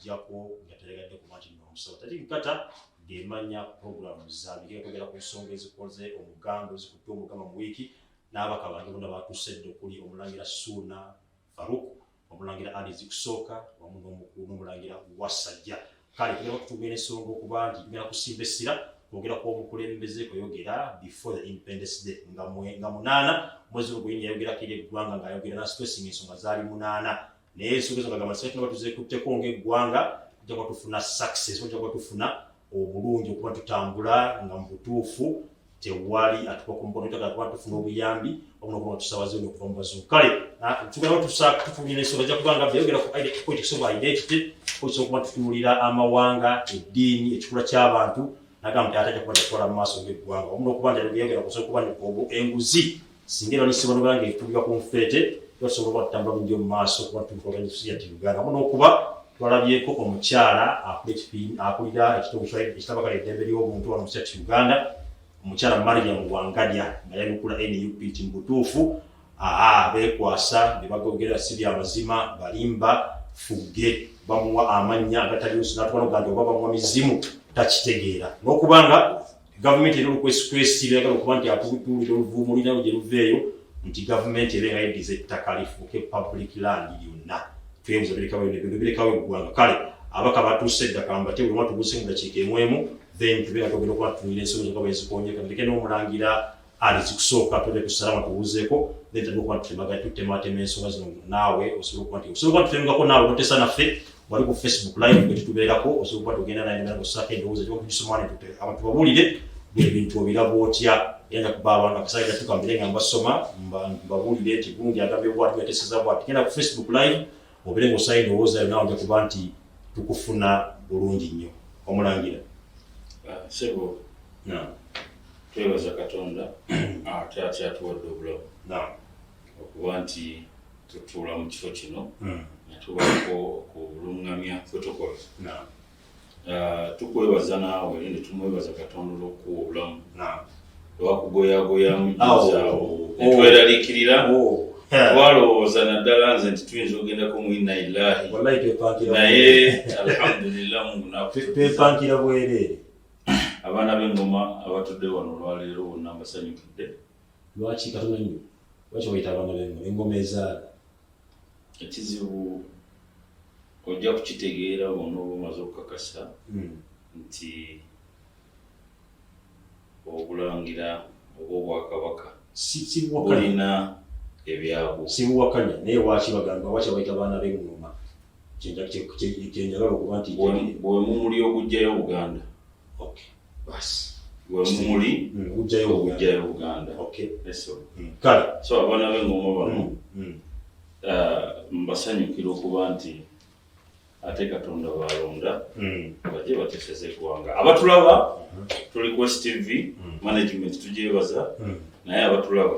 okujjako nga telegadde ku manti n'omusawo tati nkata gemanya programu ZAABIKE kwogera ku nsonga ezikoze omuganda ezikutte omugama mu wiiki n'abaka bange bonna batusedde okuli Omulangira Suuna Faruku Omulangira Ali Zikusooka wamu n'omukulu n'Omulangira Wassaja kale tugenda kutugenda ensonga okuba nti tugenda kusimba essira kwogera ku omukulembeze kweyogera before the Independence Day nga munaana mwezi ogw'ennya yayogerako eri eggwanga ng'ayogera na stressing ensonga zaali munaana naye ensonga ezo ngagamba site nga tuzeekutteko ng'eggwanga tujja kuba tufuna success tujja kuba tufuna obulungi okuba tutambula nga mu butuufu tewali atuka ku mukono tutaka kuba tufuna obuyambi wabula okuba tusabaze okuva mu bazungu kale tugenda tutuulira ensonga ejja kuba nga byayogera ku politics of identity kusa okuba tutunuulira amawanga eddiini ekikula ky'abantu nagamba nti atajja kuba tatwala mu maaso ng'eggwanga wabula okuba nti byayogera kusobola okuba enguzi singa era nisibano nga etulira ku nfeete tusobola okuba tutambula bulungi mu maaso okuba tutukolanyisuya ti Uganda wabula n'okuba twalabyeko omukyala akulira ekitabakala eddembe ly'obuntu wano mu kisatu Uganda omukyala Mariam Wangadya nga yanukula NUP nti mu butuufu beekwasa ne bagogera si bya mazima balimba Effubye bamuwa amannya agatali n'atwala Uganda oba bamuwa mizimu takitegeera n'okubanga gavumenti eri olukwesikwesi yagala okuba nti atutuulira oluvuumuuli nalo gye luveeyo nti gavumenti ebe nga yeddiza ettaka lifuuke public land lyonna twebuza birekawo eggwanga kale abaka batuuse eddaka mbate buli mwatu tubuuse mu dakiika emwemu then tubeera twogera okuba tutunira ensonga zokaba ezikonyeka ndeke n'Omulangira Ali Zikusooka tule ku salama tubuuzeeko then tandika okuba tutematema ensonga zino naawe osobola okuba tutengako naawe notesa naffe wali ku Facebook live bwe tutubeerako osobola okuba tugenda naye nga kusaka endowooza gyoba kugisoma abantu babuulire ebintu obiraba otya yenda kuba abantu akasaga tukambire nga mbasoma mbabuulire nti gundi agambye bwati yateseza bwati genda ku Facebook live obere ng'osala endowooza yo nawe nja kuba nti tukufuna bulungi nnyo Omulangira sebo twebaza Katonda ate atuwadde obulamu okuba nti tutuula mu kifo kino natubaako okulungamya ffe tukola tukwebaza naawe ne tumwebaza Katonda olw'okuwa obulamu lwakugoyagoyamu jizaawo netweraliikirira twalowooza naddala nze nti tuyinza okgendako mu inna illahi naye alhamdulillah Mungu twepankira bwereere abaana b'engoma abatudde wano olwaleero bonna mbasanyukidde lwaki Katonda nnyo lwaki bayita abaana b'engoma engoma ezaala ekizibu ojja kukitegeera bonna oba omaze okukakasa nti obulangira oba obwakabaka bulina ebyabwo sibuwakanya naye waki bagamba waki bayita abaana b'engoma kyenjagala okuba nti bwe mumuli ogujjayo Buganda bwe mumuli ogujjayo Buganda kale so abaana b'engoma bano mbasanyukira okuba nti ate Katonda balonda bajje bateseze eggwanga abatulaba tuli ku TV management tugyebaza naye abatulaba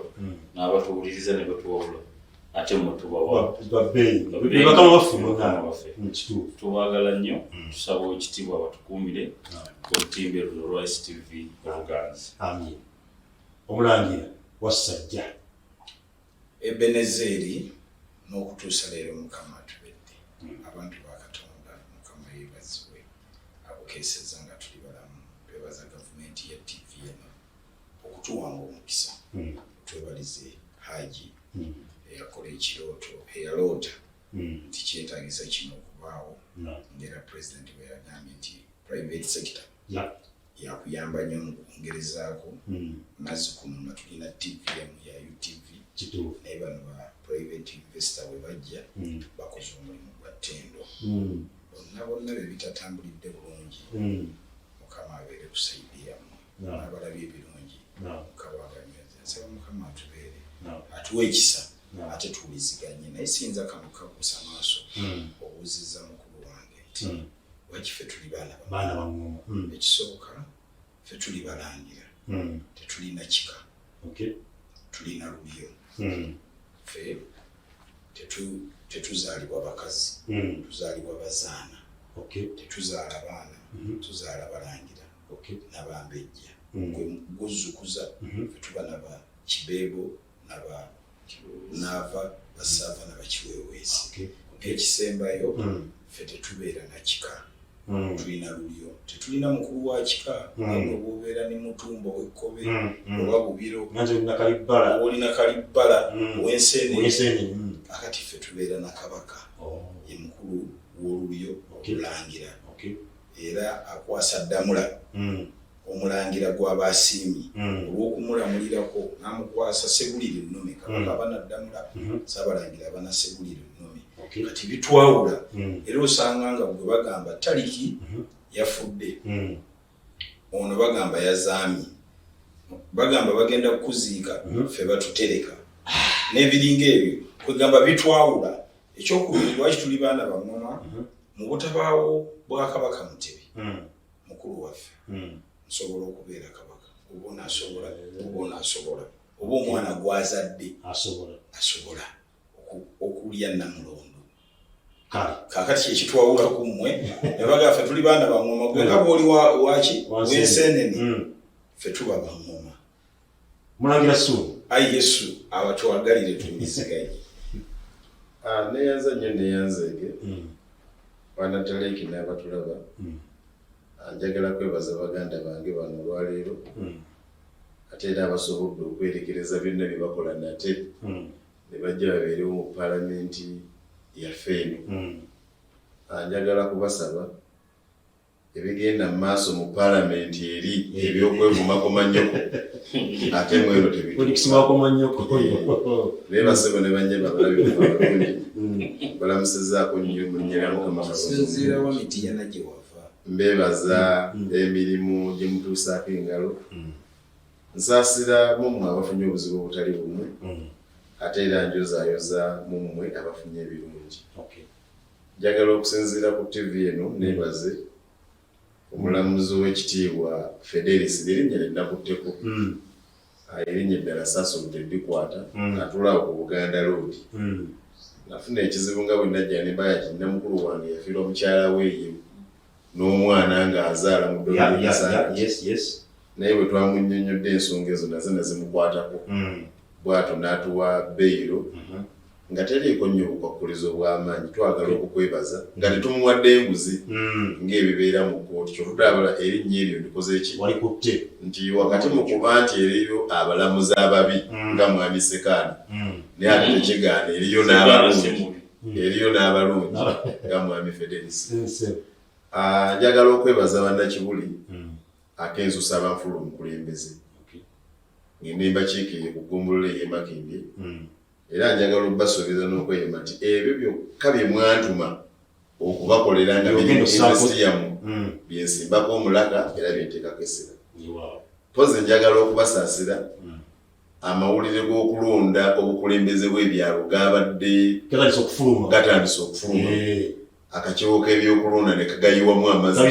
n'abatuwuliriza ne batuwabula ate mwe tubawa tubaagala nnyo tusaba ekitiibwa batukuumire olutimbe luno lwa TV Oluganzi. Omulangira Wassaja Ebenezeri n'okutuusa leero Mukama atubedde abantu ba Katonda Mukama yeebazibwe abukeesezza nga tuli balamu twebaza gavumenti ya TV eno okutuwanga omukisa twebalize Haji eyakola ekirooto eyaloota nti kyetaagisa kino okubaawo ng'era pulezidenti bwe yagambye nti private sector yakuyamba nnyo mu kwongerezaako mazzi kuno nga tulina TVM ya UTV naye bano ba private investor bwe bajja bakoze omulimu gwa ttendo bonna be bitatambulidde bulungi Mukama abeere kusaidia yammwe n'abalabye ebirungi Mukama aganyweze nsaba Mukama atubeere atuwa ekisa ate tuwuliziganye naye siyinza kano kakuusa maaso obuuzizza mukulu wange nti waki ffe tuli baana bangoma ekisooka ffe tuli balangira tetulina kika tulina lubyo ffe tetuzaalibwa bakazi tuzaalibwa bazaana tetuzaala baana tuzaala balangira n'abambejja guzzukuza ffe tuba naba kibeebo n'ava basaava n'abakiweweesi ekisembayo ffe tetubeera na kika tulina lulyo tetulina mukulu wa kika nga bwobeera ne mutumba wekkobe oba bubiro olina kalibbala ow'ensene akati ffe tubeera na kabaka ye mukulu w'olulyo Omulangira era akwasa ddamula Omulangira gw'abasiimi olw'okumulamulirako n'amukwasa Segulire Nnome kabaka abanaddamula Ssaabalangira abana Segulire Nnome kati bitwawula era osanga nga bwe bagamba Taliki yafudde ono bagamba yazaamye bagamba bagenda kukuziika ffe batutereka n'ebiringa ebyo kwegamba bitwawula ekyokubiri lwaki tuli baana ba ngoma mu butabaawo bwakabaka Mutebi mukulu waffe nsobola okubeera kabaka oba onaasobola oba onaasobola oba omwana gwazadde asobola okulya Namulondo kaakati kyekitwawula ku mmwe ne bagamba ffe tuli baana ba ngoma gwe nga bw'oli waki w'enseenene ffe tuba ba ngoma Mulangira Ssuuna ayi Yesu abatwagalire tumizigaye neyanza nnyo neyanzeege wanataleki n'abatulaba njagala kwebaza baganda bange bano olwaleero ate era abasobodde okwerekereza byonna bye bakola nate ne bajja babeerewo mu paalamenti yaffe eno njagala kubasaba ebigenda mu maaso mu paalamenti eri ebyokwevumakoma nnyoko ate mwero tebituneebasebo ne banyeba balabye balungi balamusizaako nnyo mu nnyera Mukama sinziirawo miti yanagye wava mbeebaza emirimu gye mutuusaako engalo nsaasira mu mmwe abafunye obuzibu obutali bumu ate era njozaayoza mu mmwe abafunye ebirungi njagala okusinziira ku TV eno neebaze omulamuzi w'ekitiibwa Federis erinnya linnakutteko erinnya eddala saasoludde dikwata atulaawo ku Buganda Road nafuna ekizibu nga bwe najja ne mbaya kinnamukulu wange yafiirwa mukyala we ye n'omwana ng'azaala mu naye bwe twamunnyonnyodde ensonga ezo naze nazimukwatako bw'ato n'atuwa beyiro nga teriiko nnyo obukwakkulizo bw'amaanyi twagala okukwebaza nga tetumuwadde enguzi ng'ebibeera mu kkooti kyotudabula erinnya eryo likoze ki nti wakati mu kuba nti eriyo abalamuzi ababi nga mwami Sekaani naye ate tekigaana eriyo n'abalungi nga mwami Federis njagala okwebaza bannakibuli akenzusa abanfulu omukulembeze ng'ennemba kiikiriye ku ggombolola ey'e Makindye era njagala obbasuubiza n'okweyema nti ebyo byokka bye mwantuma okubakolera nga biri mu indasitiriyamu byensimbako omulaka era byenteekako essira pozi njagala okubasaasira amawulire g'okulonda obukulembeze bw'ebyalo gabadde gatandise okufuluma akakiwo k'ebyokulonda ne kagayiwamu amazzi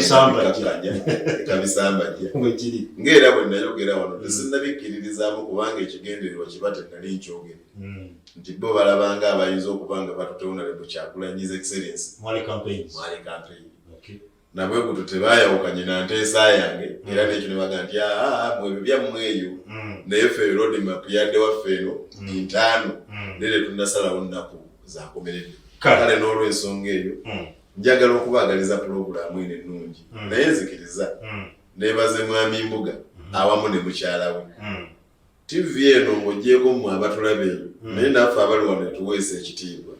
kabisambajja ng'era bwe nayogera wano tesinnabikkiririzaamu kubanga ekigendererwa kiba tennali nkyogere nti bo balabanga abayinza okuba nga batuteonalebo Kyagulanyi Excellence Mwali campaign nabwe gutu tebaayawukanye na nteesa yange era n'ekyo ne baga nti mwebyo byammwe eyo naye ffe road map yadde waffe eno ntaano nere tunnasalawo nnaku zakomeredde kale n'olw'ensonga eyo njagala okubaagaliza pulogulaamu eno ennungi naye nzikiriza neebaze mwami Mbuga awamu ne mukyala we TV eno ng'oggyeko mmwe abatulaba eyo naye naffe abali wano etuweesa ekitiibwa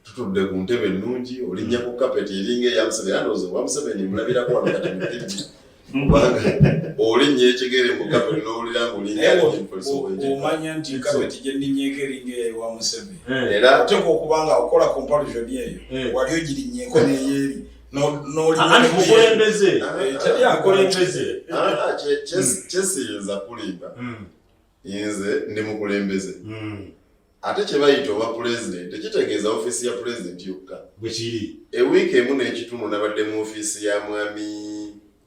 tutudde ku ntebe ennungi olinnya ku kapeti eringa eya Museveni andooza wa Museveni mulabirako wano kati mu TV kubanga olinnya ekigere mu kapeti n'owulira ng'olinnya omanya nti kapeti gye nninnyeko eringa ewa Museveni era oteeka okuba nga okola comparison eyo wali ogirinnyeeko n'eyeeri kyesiyinza kulimba nze ndi mukulembeze ate kye bayita oba pulezidenti tekitegeeza ofiisi ya pulezidenti yokka ewiiki emu n'ekitundu nabadde mu ofiisi ya mwami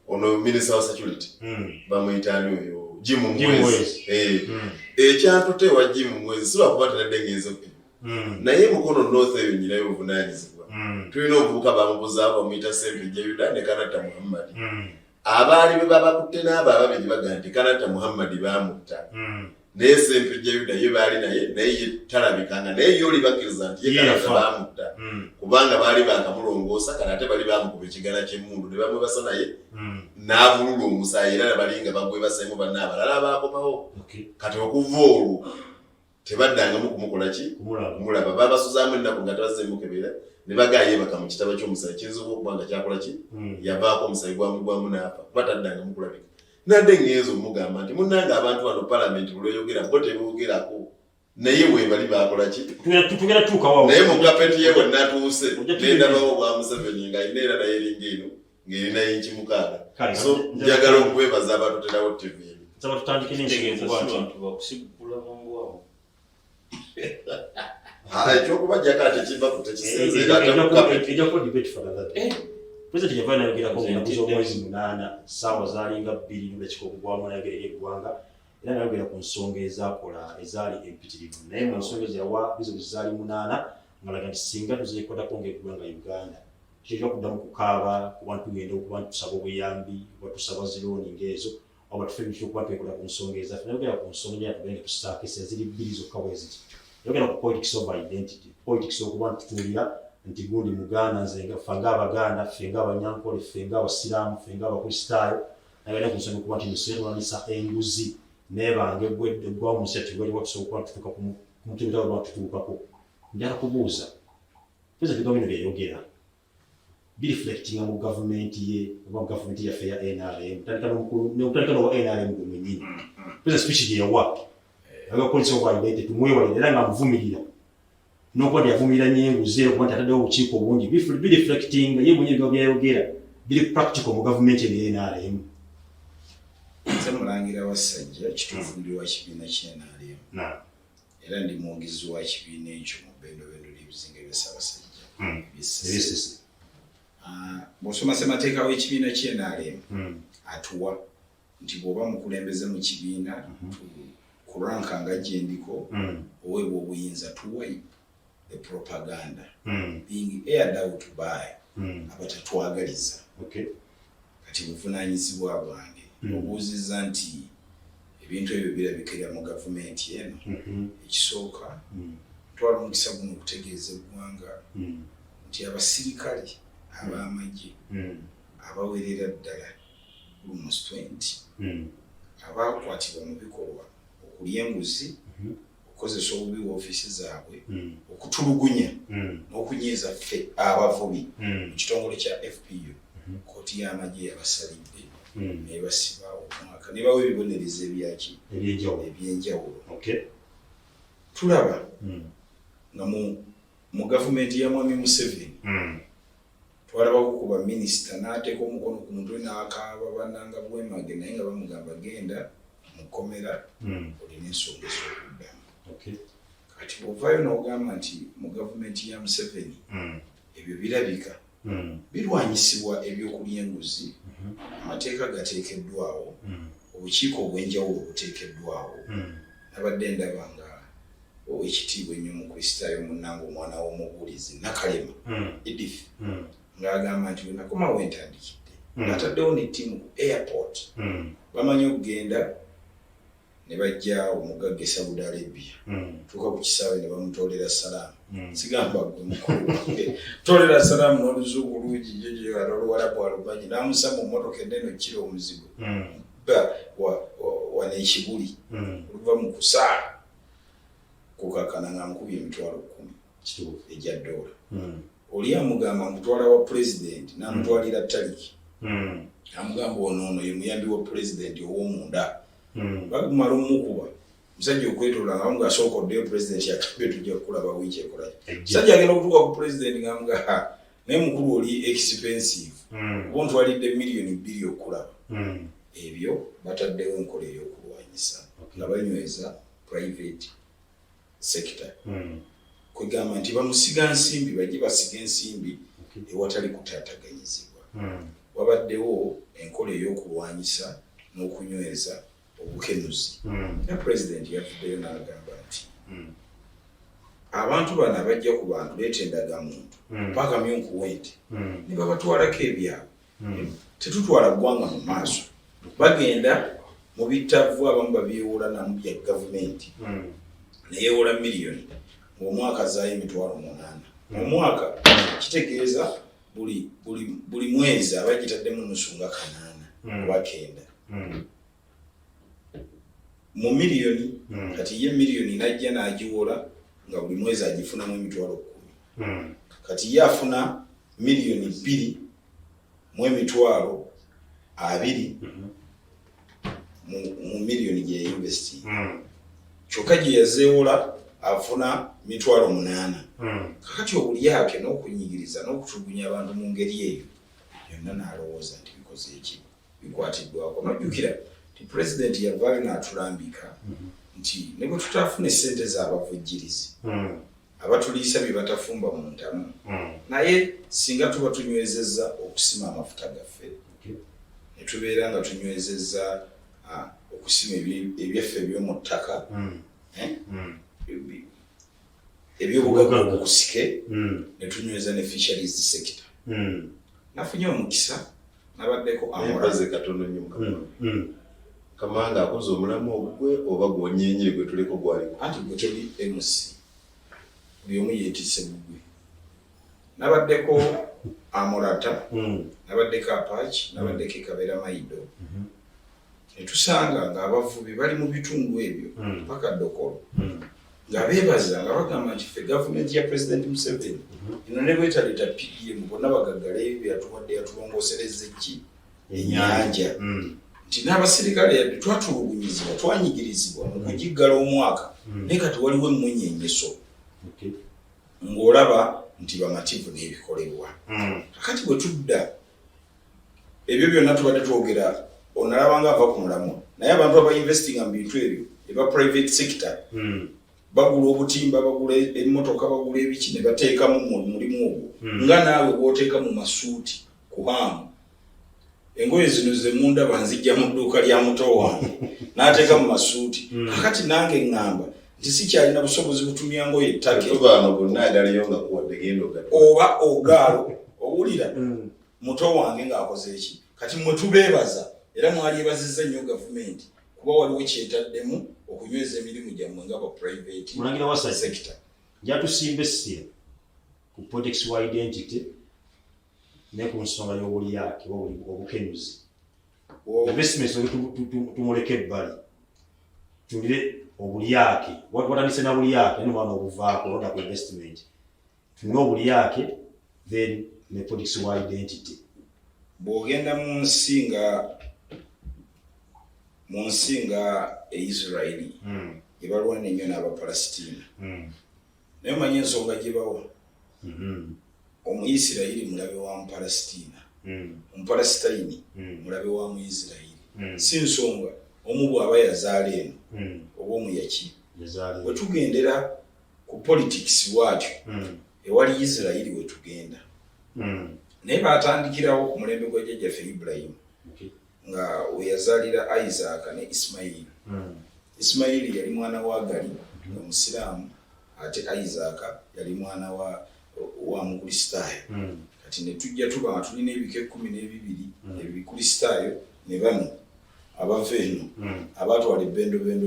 ono minisita wa security bamuyitaani oyo Jim Mwezi ekyantute wa Jim Mwezi silwakuba tenadde ngenze naye mukono north eyo nyinayo obuvunaanyizibwa tulina obuvubuka bamubuzaabo bamuyita Sempijja Yuda ne Kanata Muhammad abaali be babakutte n'abo ababiri baga nti Kanata Muhammad baamutta naye Sempejja Yuda ye baali naye talabikanga naye yo libakkiriza nti ye kalaza baamutta kubanga baali bakamulongoosa kana ate bali bamukuba ekigala ky'emmundu ne bamwebasa naye n'abulula omusaayi era balinga bagwebasemu banna abalala abaakomawo kati okuva olwo tebaddangamu kumukola ki kumulaba babasuzaamu ennaku nga tebazemukebera ne bagaaye baka mu kitabo ky'omusaayi kiyinza okuba nga kyakola ki yavaako omusaayi gwamugwamu n'afa kuba taddangamu kulabika nadde ngezo mugamba nti munnange abantu bano palamenti bulweyogera bo teboogerako naye bwe bali baakola ki tugenda tuukawo naye mu kapeti ye bwe natuuse nendabawo bwa Museveni nga alina era naye eringa eno ng'erina inchi 6 so njagala okwebaza abatuterawo TV nsaba tutandike n'ensobantu bakusigula mangu awo ekyokuba jagala tekiva ku tekisinzira ejjakuba debate for another day President yavana yogerako munakuza omwezi 8 ssaawa zaalinga 2 n'olwekika okugwamu nayogerera eggwanga era nayogera ku nsonga ezakola ezaali empitirivu naye mu nsonga ezawa bizibu zaali 8 ngalaga nti singa tuzeekwatako ng'eggwanga Uganda kyekyo kuddamu kukaaba kuba tugenda okuba tusaba obuyambi oba tusaba zilooni ng'ezo oba tufe bityo okuba twekola ku nsonga ezaffe nayogera ku nsonga nyala tugende tusaakisa ziri 2 zokka bwe ziti yogera ku politics of identity politics okuba tutuulira nti gundi Muganda nze nga ffe ng'Abaganda ffe ng'Abanyankole ffe ng'Abasiraamu ffe ng'Abakristaayo nayogera ku nsonga okuba nti museerwanisa enguzi neebanga eggwa mu nsi yattu waliwo tusobola okuba tutuuka ku mutima gw'abantu tutuukako njala kubuuza President bino byeyogera bireflectinga mu gavumenti ye oba gavumenti yaffe ya NRM tandika n'owa NRM gwe mwennyini President speech gye yawa agapolisi of identity tumwewalira era ng'amuvumirira n'okuba nti yavumirira Enguzi era okuba nti ataddewo obukiiko bungi bireflectinga ye mwennyini byayogera biri practical mu gavumenti ya NRM nze Mulangira Wassaja kituufu ndi wa kibiina ky'NRM era ndi mwogezi wa kibiina ekyo mu bbendobendo ly'ebizinga bya Ssaabasajja bw'osoma ssemateeka w'ekibiina ky'NRM atuwa nti bw'oba mukulembeze mu kibiina kuranka nga gye ndiko oweebwa obuyinza tuwipe the propaganda being aired out by abatatwagaliza kati buvunaanyizibwa bwange obuuziza nti ebintu ebyo birabikira mu gavumenti eno ekisooka ntwala omukisa guno okutegeeza eggwanga nti abasirikale ab'amagye abawerera ddala almost 20 abaakwatibwa mu bikolwa okulya enguzi okukozesa obubi woofiisi zaabwe okutulugunya n'okunyiiza ffe abavubi mu kitongole kya FPU kooti y'amagye yabasalidde nebasiba omwaka ne bawa ebibonerezo ebyenjawulo tulaba nga mu gavumenti ya mwami Museveni twalabako ku baminisita n'ateeka omukono ku mutwe n'akaaba bannanga bwemage naye nga bamugamba genda mukomera olina ensonga ez'okuddamu kati bw'ovaayo n'ogamba nti mu gavumenti ya Museveni ebyo birabika birwanyisibwa ebyokulya enguzi amateeka gateekeddwawo obukiiko obw'enjawulo buteekeddwawo nabadde ndaba nga ow'ekitiibwa ennyo mu Kristaayo munnange omwana w'omubuulizi Nakalema Edith ng'agamba nti wenakoma wentandikidde ataddewo n'ettiimu ku airport bamanyi okugenda ne bajja omugagga e Saudi Arabia tuuka ku kisaawe ne bamutoolera salaamu sigamba gwe mukulu wange toolera salaamu n'oluzuuku luugi jojo aloluwalabu alubanyi n'amusa mu mmotoka ennene okkira omuzigo wano ekibuli oluva mu kusaala kukakana nga nkubye emitwalo 10 egya ddoola oli amugamba mutwala wa pulezidenti n'amutwalira taliki amugamba onoono ye muyambi wa pulezidenti ow'omunda bagumala omukuba musajja okwetoola nga ngaasookoddeyo pulezidenti yakabye tujja kukulaba wiiki ekolaki musajja agenda okutuuka ku pulezidenti ngamuga naye mukulu oli expensive kuba ontwalidde miliyoni 2 okulaba ebyo bataddewo enkola ey'okulwanyisa nga banyweza private sector kwegamba nti bamusiga nsimbi bajje basiga ensimbi ewatali kutaataganyizibwa wabaddewo enkola ey'okulwanyisa n'okunyweza obukenuzi era pulezidenti yavuddeyo n'agamba nti abantu bano abajja ku bantu leeta endagamuntu paka myunkuwente ne babatwalako ebyabwe tetutwala ggwanga mu maaso bagenda mu bitavu abamu babyewola namu bya gavumenti neyewola miliyoni ng'omwaka zaayo emitwalo 8 mu mwaka kitegeeza buli mwezi aba gitaddemu nusu nga 8 oba 9 mu miliyoni kati ye miliyoni najja n'agiwola nga buli mwezi agifunamu emitwalo 10 kati ye afuna miliyoni 2 mu emitwalo 2 mu miliyoni gye yinvesti kyokka gye yazeewola afuna mitwalo 8 kakati Omulyake n'okunyigiriza n'okutulugunya abantu mu ngeri eyo yonna n'alowooza nti bikoze eki bikwatiddwako nojjukira nti pulezidenti yavaayo n'atulambika nti ne bwe tutaafuna essente z'abavujjirizi abatuliisa bye batafumba mu ntamu naye singa tuba tunywezezza okusima amafuta gaffe ne tubeera nga tunywezezza okusima ebyaffe eby'omu ttaka ebyobugagga okusike ne tunyweza ne fisheries sector nafunye omukisa nabaddeko amulaze katono nnyo kamanga akoze omulamu ogwe oba gwonyenyere gwe tuliko gwaliko anti gwe tuli MC buli omu yeetisse bugwe nabaddeko amulata nabaddeko apachi nabaddeko kabeera mayido netusanga nga abavubi bali mu bitundu ebyo mpaka Dokolo nga beebaza nga bagamba nti ffe gavumenti ya President Museveni ino ne bwetaleeta PDM bonna bagaggala ebyo byatuwadde yatulongosereza ki ennyanja nti n'abasirikale twatulugunyizibwa twanyigirizibwa mu kugiggala omwaka naye kati waliwo emmunyenyeso ng'olaba nti bamativu n'ebikolebwa kakati bwe tudda ebyo byonna tubadde twogera onalaba nga ava ku mulamwa naye abantu abainvestinga mu bintu ebyo eba private sector bagula obutimba bagula emmotoka bagula ebiki ne bateekamu mu mulimu ogwo nga naawe bw'oteeka mu masuuti kuhamu engoye zino ze munda banzijja mu dduuka lya muto wange n'ateeka mu masuuti kakati nange ŋŋamba nti sikyalina busobozi butumya ngoye ettake tubaano bonna adaliyo nga kuwadde genda oba ogaalo owulira muto wange ng'akoze eki kati mwe tubeebaza era mwalyebaziza nnyo gavumenti kuba waliwo kyetaddemu okunyweza emirimu gyammwe nga ba private Mulangira Wassaja sector njatusimba essira ku politics wa identity ne ku nsonga y'Omulyake obukenuzi investments tumuleke ebbali tulire Omulyake watandise na Omulyake n'omwana obuvaako olonda ku investment tulina Omulyake then ne politics wa identity bw'ogenda mu nsi nga Israeli ebalwana ennyo n'Abapalestina naye omanyi ensonga gye bawa Omuyisirayiri mulabe wa Mupalestina Omupalesitayini mulabe wa Muyisirayiri si nsonga omu bw'aba yazaala eno oba omuyaki bwe tugendera ku politics bwatyo ewali Isirayiri we tugenda naye baatandikirawo ku mulembe gwa jjajjaffe Ibrahim nga we yazaalira Isaac ne Ismaili Ismaili yali mwana wa Gali omusiraamu ate Isaac yali mwana wa mukristaayo kati ne tujja tuba nga tulina ebika 12 ebikristaayo ne bano abava eno abaatwala ebbendobendo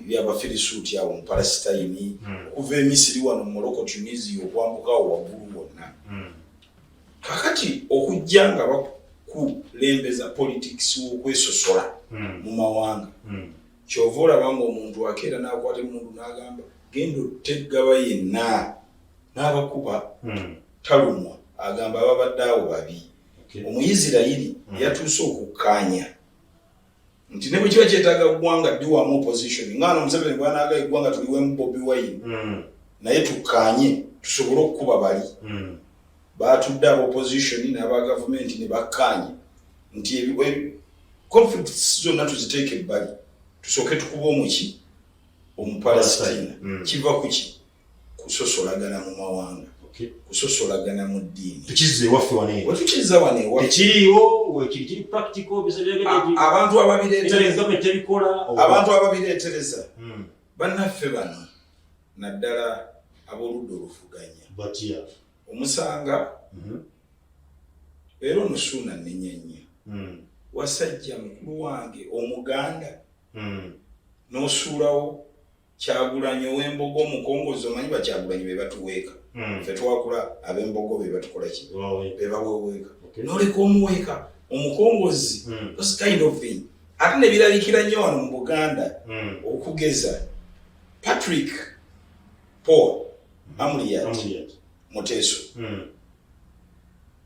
ly'Abafirisuuti awo mu Palesitayini okuva e Misiri wano mu Morocco Tunisia okwambukawo waggulu wonna kakati okujja nga bakulembeza politics w'okwesosola mu mawanga kyova olaba ng'omuntu akeera n'akwata emundu n'agamba genda oteggaba yenna n'abakuba talumwa agamba ababadde awo babi Omuyisirayiri yatuuse okukkaanya nti ne bwe kiba kyetaaga ggwanga ddiwamu opposition ng'ano Museveni bw'anaaga eggwanga tuliwemu Bobi Wine naye tukkaanye tusobole okukuba bali baatudde aba opposition n'aba gavumenti ne bakkaanye nti conflicts zonna tuziteeke ebbali tusooke tukuba omuki Omupalestina kiva ku ki kusosolagana mu mawanga kusosolagana mu ddiini tukizze waffe wane wetukizza wane tekiriiwo kiri practical abantu abantu ababireetereza bannaffe bano naddala ab'oludda oluvuganya batya omusanga era omusuuna nnenya nnyo Wassaja mukulu wange Omuganda n'osuulawo Kyagulanyi ow'Embogo omukongozi omanyi Bakyagulanyi be batuweeka ffe twakula ab'Embogo be batukola ki be baweweeka n'oleka omuweeka omukongozi those kind of thing ate ne birabikira nnyo wano mu Buganda okugeza Patrick Paul Amuriat Muteso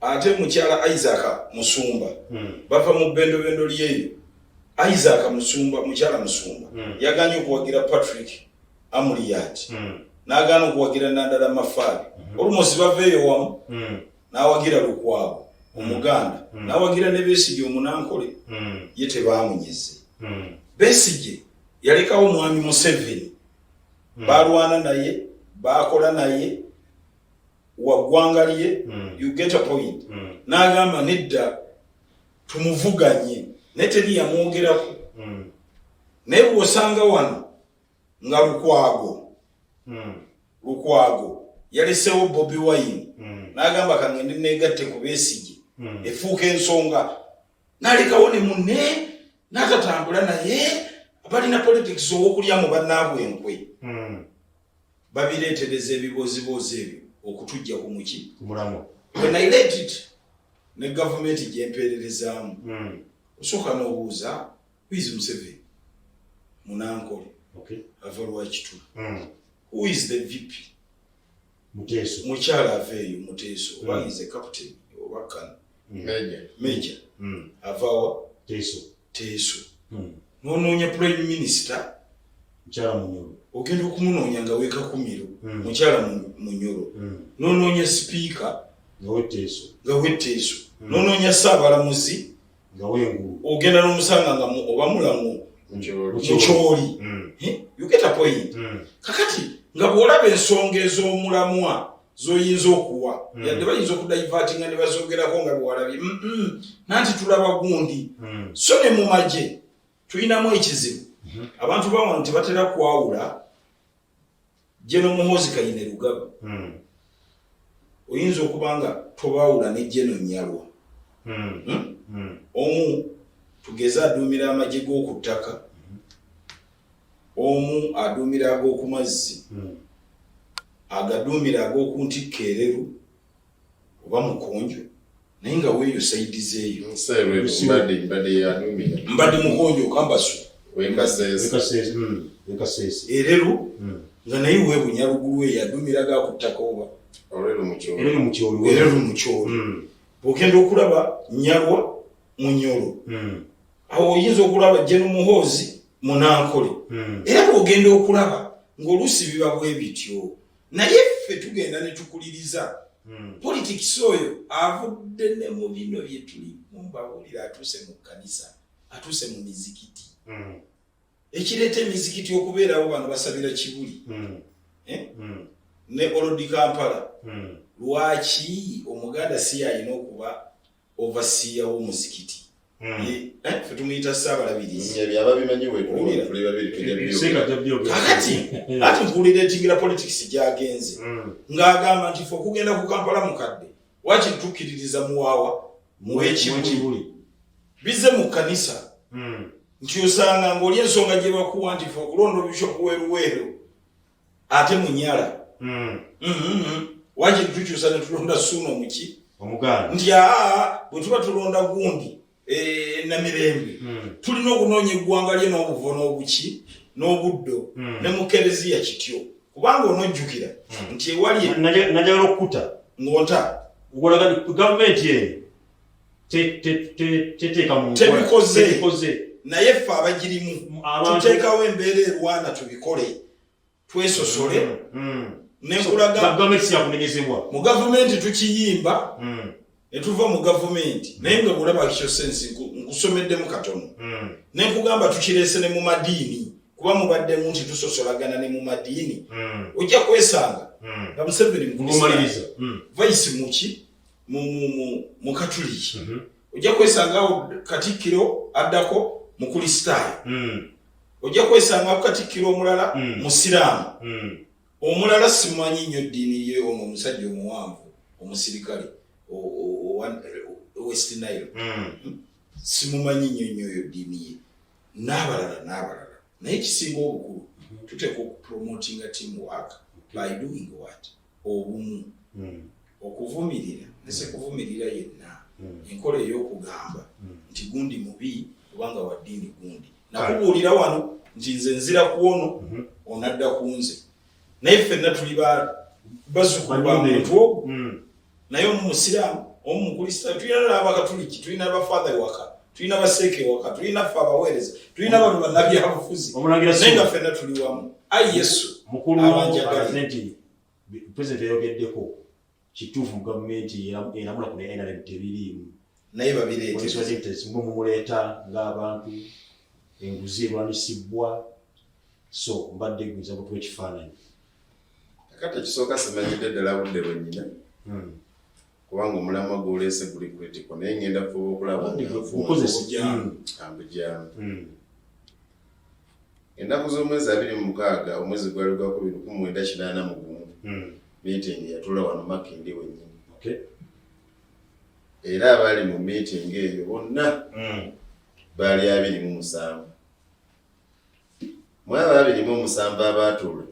ate mukyala Isaac Musumba bava mu bendobendo lyeyo Isaac Musumba mukyala Musumba yaganye okuwagira Patrick Amuriat n'agaana okuwagira Nandala Mafari olumosi baveeyo wamu n'awagira Lukwago Omuganda n'awagira ne Besigye Omunankole ye tebaamunyeze Besigye yalekawo omwami Museveni balwana naye bakola naye waggwanga lye you get a point n'agamba nedda tumuvuganye naye teri yamwogerako naye bw'osanga wano nga Lukwago yalesewo Bobi Wine n'agamba kangende neegatte ku Besigye efuuka ensonga n'alekawo ne munne n'atatambula naye balina politics ow'okulya mu bannaabwe enkwe babireetereza ebibozibozi ebyo okutujja ku muki mulamu when I let it ne gavumenti gyempeererezaamu osooka n'obuuza who is Museveni Munankole ava Lwakitula who is the VP Muteso mukyala aveeyo Muteso oba is a captain oba kan major avawa Teso n'onoonya prime minister mukyala Munyoro ogenda okumunoonya nga weeka kumiro mukyala Munyoro n'onoonya speaker nga wetteeso n'onoonya Ssaabalamuzi nga Wengulu ogenda n'omusanga nga oba Mulamu Mukyoli you get a point kakati nga bw'olaba ensonga ez'omulamwa z'oyinza okuwa yadde bayinza okudivertinga ne bazogerako nga bw'alabye nanti tulaba gundi so ne mu magye tulinamu ekizibu abantu bawano tebatera kwawula Jeno Muhoozi Kainerugaba oyinza okuba nga tobaawula ne Jeno Nyalwa omu tugeze aduumira amagye g'oku ttaka omu aduumira ag'oku mazzi agaduumira ag'oku ntikko ereru oba Mukonjo naye nga weeyo sayidi zeeyo mbadde Mukonjo Kambasu ereru nga naye we Bunyaruguru eyo aduumiraga ku ttaka oba ereru Mukyoli bw'ogenda okulaba Nyalwa Munyoro awo oyinza okulaba Jeno Muhoozi Munankole era bw'ogenda okulaba ng'oluusi biba bwe bityo naye ffe tugenda ne tukuliriza politics oyo avudde ne mu bino bye tuli mumbawulira atuuse mu kkanisa atuuse mu mizikiti ekireeta emizikiti okubeerawo bano basabira kibuli ne Olodi Kampala lwaki Omuganda si yalina okuba overseer w'omuzikiti ffe tumuyita Ssaabalabirizi kakati ati nkulireetingira politics gyagenze ng'agamba nti ffe okugenda ku Kampala mukadde wakiri tukkiririza muwaawa muw'ekibuli bizze mu kkanisa nti osanga ng'oli ensonga gye bakuwa nti ffe okulonda obishopu weeruweeru ate munyala wakiri tukyusa ne tulonda Ssuuna omuki Omuganda nti bwe tuba tulonda gundi Namirembe tulina okunoonya eggwanga lye n'obuvo n'obuki n'obuddo ne mu Kereziya kityo kubanga onojjukira nti ewali najagala okukuta ng'onta ogolaga gavumenti eyo teteeka mu tebikoze naye ffe abagirimu tuteekawo embeera erwana tubikole twesosole nenkulaga gavumenti siyakunenyezebwa mu gavumenti tukiyimba etuva mu gavumenti naye nga bulaba kisho sensi nkusomeddemu katono nenkugamba tukireese ne mu madiini kuba mubaddemu nti tusosolagana ne mu madiini ojja kwesanga nga Museveni mukumaliriza vaisi muki mu katuliki ojja kwesanga Katikkiro addako mu Kristaayo ojja kwesanga Katikkiro omulala musiraamu omulala simanyi nnyo ddiini ye ono omusajja omuwanvu omusirikale West Nile simumanyi nnyo oyo ddiini ye n'abalala naye kisinga obukulu tuteeka okupromotinga teamwork by doing what obumu okuvumirira nese kuvumirira yenna enkola ey'okugamba nti gundi mubi kubanga wa ddiini gundi nakubuulira wano nti nze nzira kuono onadda ku nze naye ffenna tuli bazzukulu ba muntu ogwo naye omumusiraamu omukristaayo tulina n'abakatuliki tulina abafaatha waka tulina baseeke waka tulina ffe abaweereza tulina bano bannabyabufuzi naye nga ffenna tuli wamu ayi yesu abanjagala nti pulezidenti yayogeddeko kituufu mu gavumenti eramula ku ne NRM tebiriimu naye babireeta mumuleeta ng'abantu enguzi erwanisibwa so mbadde gwiza butu ekifaananyi kati ekisooka simanyidde ddala budde bwennyina kubanga omulamwa gw'oleese guli kritiko naye ngenda kufuba okulaba ambujyamu ennaku z'omwezi 26 omwezi gwali gwa 1981 meeting yatula wano Makindi wennyini era abaali mu meeting eyo bonna baali 27 mu abo 27 abaatula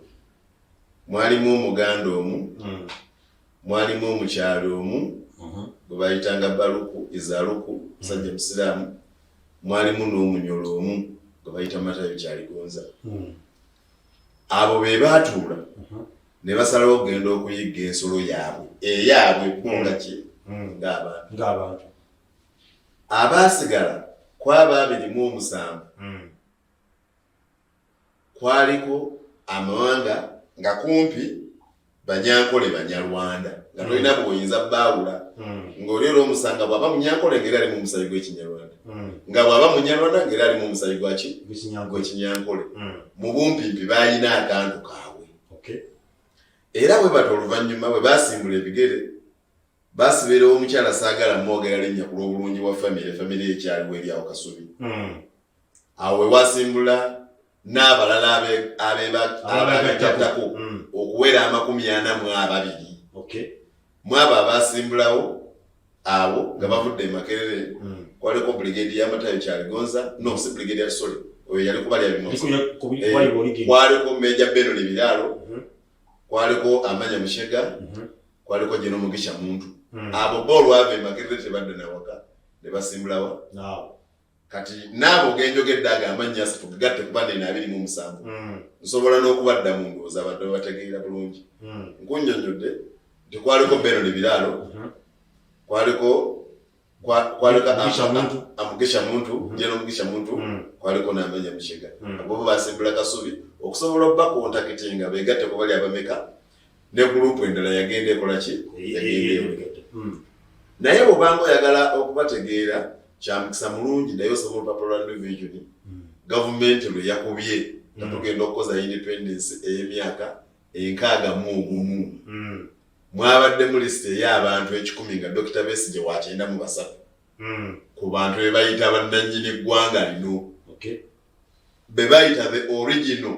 mwalimu omuganda omu mwalimu omukyalo omu gwe bayitanga Baluku Izaluku musajja musiraamu mwalimu n'omunyolo omu gwe bayita Matayo Kyaligonza abo be baatuula ne basalawo okugenda okuyigga ensolo yaabwe eyaabwe ngaki ng'abantu abaasigala kwaba 27 kwaliko amawanga nga kumpi Banyankole Banyarwanda nga tolina bw'oyinza baawula ng'oli olw'omusanga bw'aba Munyankole ng'era ali mu musayi gw'Ekinyarwanda nga bw'aba Munyarwanda ng'era ali mu musayi gw'Ekinyankole mu bumpimpi baalina akantu kaabwe era bwe bati oluvannyuma bwe baasimbula ebigere baasibeerawo omukyala saagala mwogera linnya ku lw'obulungi bwa famire ekyaliwo eri awo Kasubi awo we wasimbula n'abalala abeebagattako okuwera 42 mu abo abaasimbulawo abo nga bavudde e Makerere kwaliko brigade ya Matayo Kyaligonza no si brigade ya Sole oyo yali kubalya bimoso kwaliko Meja Benoni Biralo kwaliko Amanya Mushega kwaliko Jeno Mugisha Muntu abo bolu ave e Makerere tebadde nawaka ne basimbulawo kati nabo genjogedde agamba nnyasi tugatte kuba nene 27 nsobola n'okubadda mu ndowooza abadde bategeera bulungi nkunnyonnyodde nti kwaliko Benoni Biralo kwaliko Amugisha Muntu Jeno Mugisha Muntu kwaliko n'Amanya Mushega abo basimbula Kasubi okusobola okubakontakitinga beegatte ku bali abameka ne gurupu endala yagenda ekola ki naye bw'obanga oyagala okubategeera kyamukisa mulungi naye osobola olupapula lwa Vision gavumenti lwe yakubye nga tugenda okukoza independence ey'emyaka 61 mwabadde mu lisiti ey'abantu 10 nga Dr. Besigye wa 93 ku bantu be bayita bannannyini ggwanga lino be bayita the original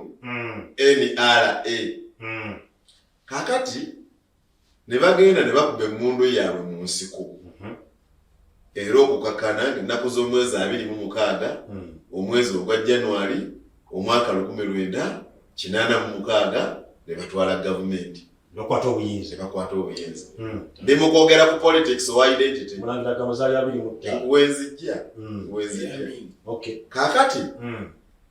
NRA kakati ne bagenda ne bakuba emmundu yaabwe mu nsiko era okukakana ennaku z'omwezi 26 omwezi ogwa January omwaka 1986 ne batwala gavumenti bakwata obuyinza ndi mu kwogera ku politics wa identity Mulangira Gamazali 25 wenzijja kakati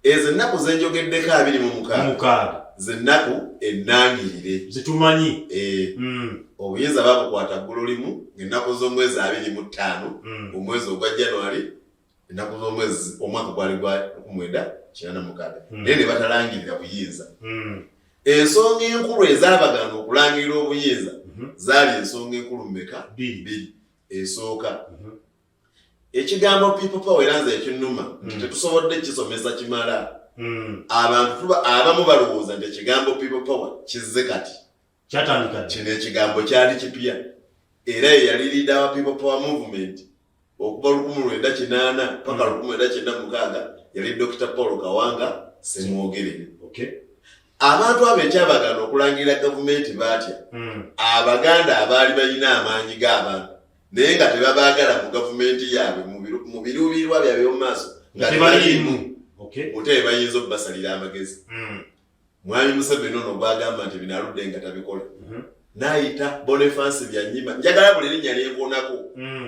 ezo ennaku zenjogeddeko 26 zennaku ennangirire zitumanyi obuyinza babukwata ggulu limu ng'ennaku z'omwezi 25 omwezi ogwa January ennaku z'omwezi omwaka gwali gwa 1986 naye ne batalangirira buyinza ensonga enkulu ezaabagana okulangirira obuyinza zaali ensonga enkulu mmeka 2 esooka ekigambo people power era nze ekinnuma tetusobodde kisomesa kimala abantu abamu balowooza nti ekigambo people power kizze kati kyatandika kino ekigambo kyali kipya era yali leader wa people power movement okuva 1980 paka 1996 yali Dr. Paul Kawanga Semwogerere abantu abo ekyabagana okulangirira gavumenti batya abaganda abaali balina amaanyi g'abantu naye nga tebabaagala mu gavumenti yaabwe mu biruubirirwa byabwe by'omumaaso nga tebaliimu ote bayinza okubasalira amagezi. Mwami Museveni ono gwagamba nti binaludde nga tabikola n'ayita Boniface Byanyima. Njagala buli linnya lyenkoonako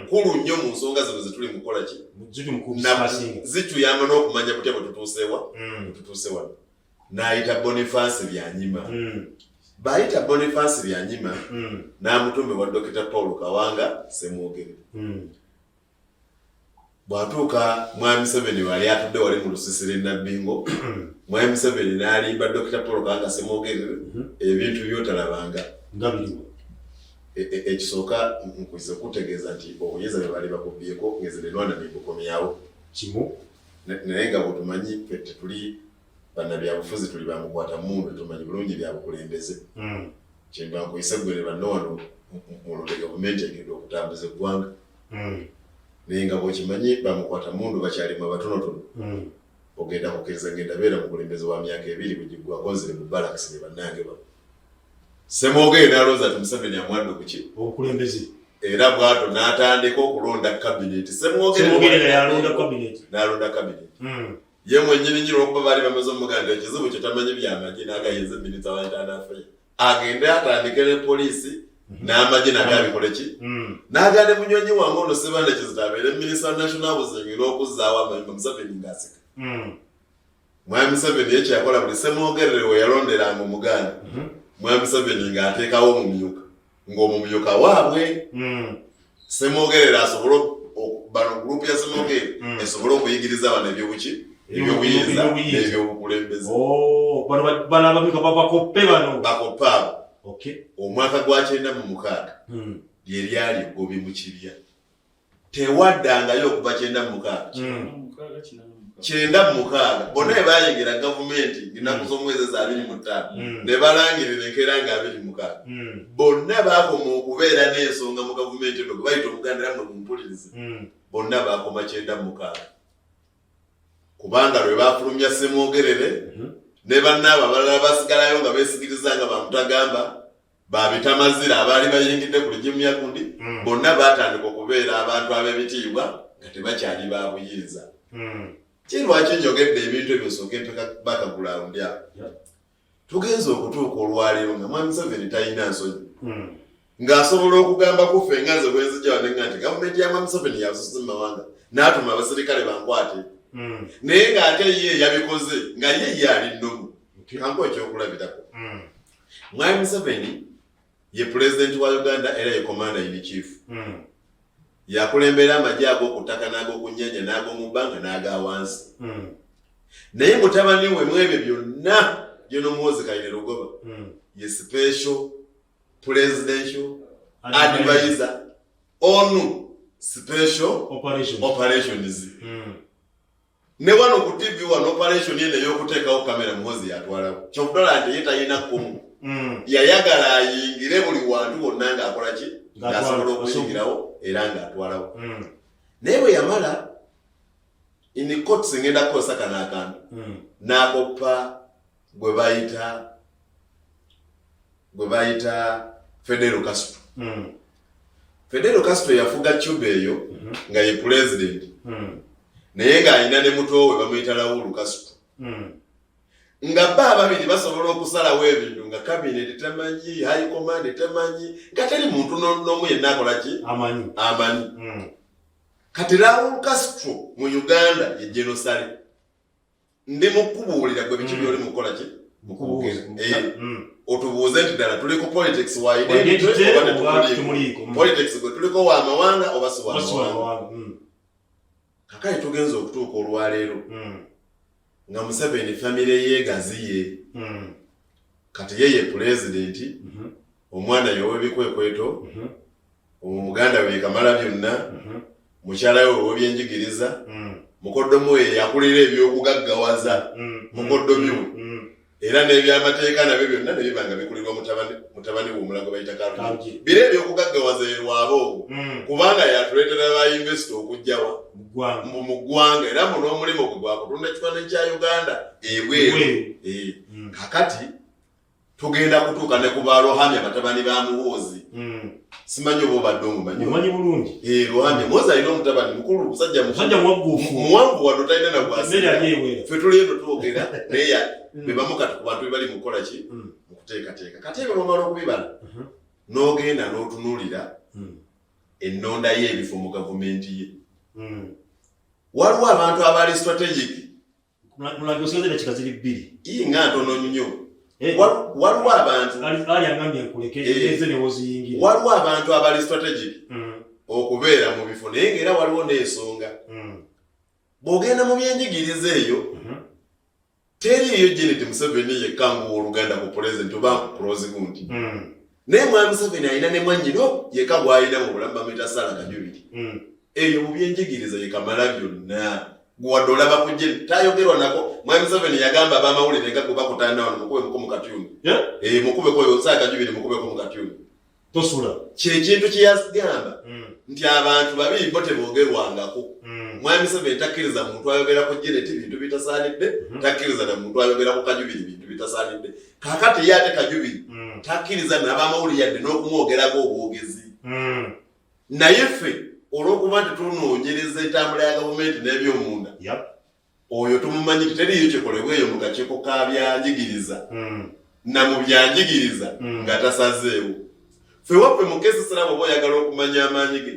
kulu nnyo mu nsonga zino zetuli mukola ki zituyamba n'okumanya kutya bwe tutuuse wano. N'ayita Boniface Byanyima. B'ayita Boniface Byanyima n'amutumbe wa Dr. Paul Kawanga Ssemwogerere. Bw'atuuka Mwami Museveni wali atudde wali mu lusisira Nabbingo. Mwami Museveni n'alimba Dr. Paul Kawanga Ssemwogerere ebintu by'otalabanga. Ekisooka nkwiza okutegeeza nti obuyinza bwe bali bakubyeko ngeze ne Rwanda nebukomyawo kimu naye nga bwetumanyi ffe tetuli bannabyabufuzi tuli bamukwata mundu tumanyi bulungi byabukulembeze. Kyemba nkuyise gwe ne banno wano mulonde gavumenti egenda okutambuza eggwanga naye nga bwekimanyi bamukwata mundu bakyalimu abatonotono ogenda kukkiriza ngenda beera mu kulembeze wa myaka 2 bwegiggwako nzire mu balakisi ne bannange ba Ssemwogerere n'alowooza nti Museveni amwadde ku ki obukulembeze era bw'ato n'atandika okulonda kabineti. Ssemwogerere n'alonda kabineti ye mwennyini nyini olwokuba baali bamaze omuganda ekizibu kye tamanyi byamagye n'agayiza minisita wa internal affairs agende atandike ne poliisi n'amagye naga abikole ki n'agande Munyonyi wange ono Ssebanda Kizito abeere minisita wa national housing n'okuzzaawo amayumba Museveni ng'asika. Mwami Museveni ekyakola buli Ssemwogerere we yalonderanga omuganda Mwami Museveni ng'ateekawo omumyuka ng'omumyuka waabwe Ssemwogerere asobole bano gurupu ya Ssemwogerere esobole okuyigiriza bano ebyobuyinza n'ebyobukulembeze. Bano abamyuka bakoppe bano bakoppe abo. Omwaka gwa 96 lye lyali eggobi mu Kirya. Tewaddangayo okuva 96 96 bonna bwe bayingira gavumenti ennaku z'omwezi 25 ne balangirira enkeera nga 26 bonna baakoma okubeera n'ensonga mu gavumenti eno gwe bayita omuganda era mumumpulirize bonna baakoma 96 kubanga lwe baafulumya Ssemwogerere ne bannaabo abalala basigalayo nga beesigiriza nga bamutagamba babitamazira abaali bayingidde ku ligimu ya gundi bonna baatandika okubeera abantu ab'ebitiibwa nga tebakyali ba buyinza. Kirwaki njogedde ebintu ebyo sooke mpeka bakagulawundi awo tugenza okutuuka olwaleero nga Mwami Museveni talina nsonyi ng'asobola okugamba kuffe nga nze bwenzijja wanenga nti gavumenti ya Mwami Museveni yasusse mu mawanga n'atuma abaserikale bankwate naye ng'ate ye yabikoze nga ye ali nnomu kanko ekyokulabirako. Mwami Museveni ye pulezidenti wa Uganda era ye commander in chief. Yakulembera amagye ag'okuttaka n'ag'okunnyanja n'ag'omubbanga n'aga wansi. Naye mutabani we mu ebyo byonna General Muhoozi Kainerugoba ye special presidential advisor on special operations. Ne wano ku TV wano operation yene y'okuteekawo kamera Muhoozi yatwalawo. Kyokudala nti ye talina kkumu. Yayagala ayingire buli wantu wonna ng'akola ki ng'asobola okuyingirawo era ng'atwalawo. Naye bwe yamala in court ngenda kukozesa kano akantu n'akoppa gwe bayita Fidel Castro. Fidel Castro yafuga Cuba eyo nga ye president naye ng'alina ne muto we bamuyita Raul Castro. Nga bba babiri basobola okusalawo ebintu nga cabinet temanyi high command temanyi nga teri muntu n'omu yenna akola ki amanyi. Kati Raul Castro mu Uganda ye genocide ndi mukubuulira gwe biki byoli mukola ki mukubugera otubuuze nti ddala tuli ku politics wa identity politics gwe tuliko wa amawanga oba si wa amawanga. Kakali tugenza okutuuka olwaleero nga Museveni family yeegaziye kati yeye president omwana yowe bikwekweto omuganda we Kamala byonna mukyala we w'ebyenjigiriza mukoddomu we yakulira ebyokugaggawaza mukoddomi we era n'ebyamateeka nabyo byonna ne bibanga bikulirwa mutabani w'omulago bayita Karuki bire ebyokugaggawaza erwabo kubanga yatuleetera ba investor okujjawa mu ggwanga era mu n'omulimu gwe gwakutunda ekifaananyi kya Uganda ebweru. Kakati tugenda kutuuka ne ku baluhamya batabani ba Muhoozi. Simanyi oba obadde omumanyi. Omanyi bulungi. Luhamya Muhoozi alina omutabani mukulu musajja muwagguffu. Muwanvu wano talina na bwasi. Mmere ali ewera. Ffe tuli eno twogera naye be bamu kati ku bantu bali mu kukola ki? Mu kuteekateeka. Kati ebyo bamala okubibala n'ogenda n'otunuulira ennonda y'ebifo mu gavumenti ye. Waliwo abantu abali strategic. Mulangira osigaze dakika ziri 2. Nga ntono nnyo. Waliwo abantu ali angambye nkuleke eze ne woziyingira. Waliwo abantu abali strategic okubeera mu bifo naye ng'era waliwo n'ensonga. Bw'ogenda mu byenjigiriza eyo teriiyo Janet Museveni yekka ng'Oluganda ku pulezidenti oba ku pulozigundi. Naye mwami Museveni alina ne mwannyino yekka gw'alina mu bulamu bamuyita Sarah Kajubiri. Eyo mu byenjigiriza ye kamala byonna. Gwadde olaba ku Janet tayogerwa nako. Mwami Museveni yagamba ab'amawulire nga kuba kutanda wano mukube mu katyuni. Mukube ko Sarah Kajubiri mukube ko mu katyuni. Tosula. Kye kintu kye yagamba nti abantu babiri bo teboogerwangako. Mwami Museveni takkiriza muntu ayogera ku Janet bintu bitasaanidde, takkiriza na muntu ayogera ku Kajubiri bintu bitasaanidde. Kaakati ye ate Kajubiri takkiriza n'ab'amawulire yadde n'okumwogerako obwogezi. Naye ffe olw'okuba nti tunoonyereza entambula ya gavumenti n'ebyomunda oyo tumumanyi teriiyo kikolebwa eyo mu kakiiko ka byanjigiriza na mu byanjigiriza nga tasazeewo. Ffe waffe mu keesi sirabo oba oyagala okumanya amaanyi ge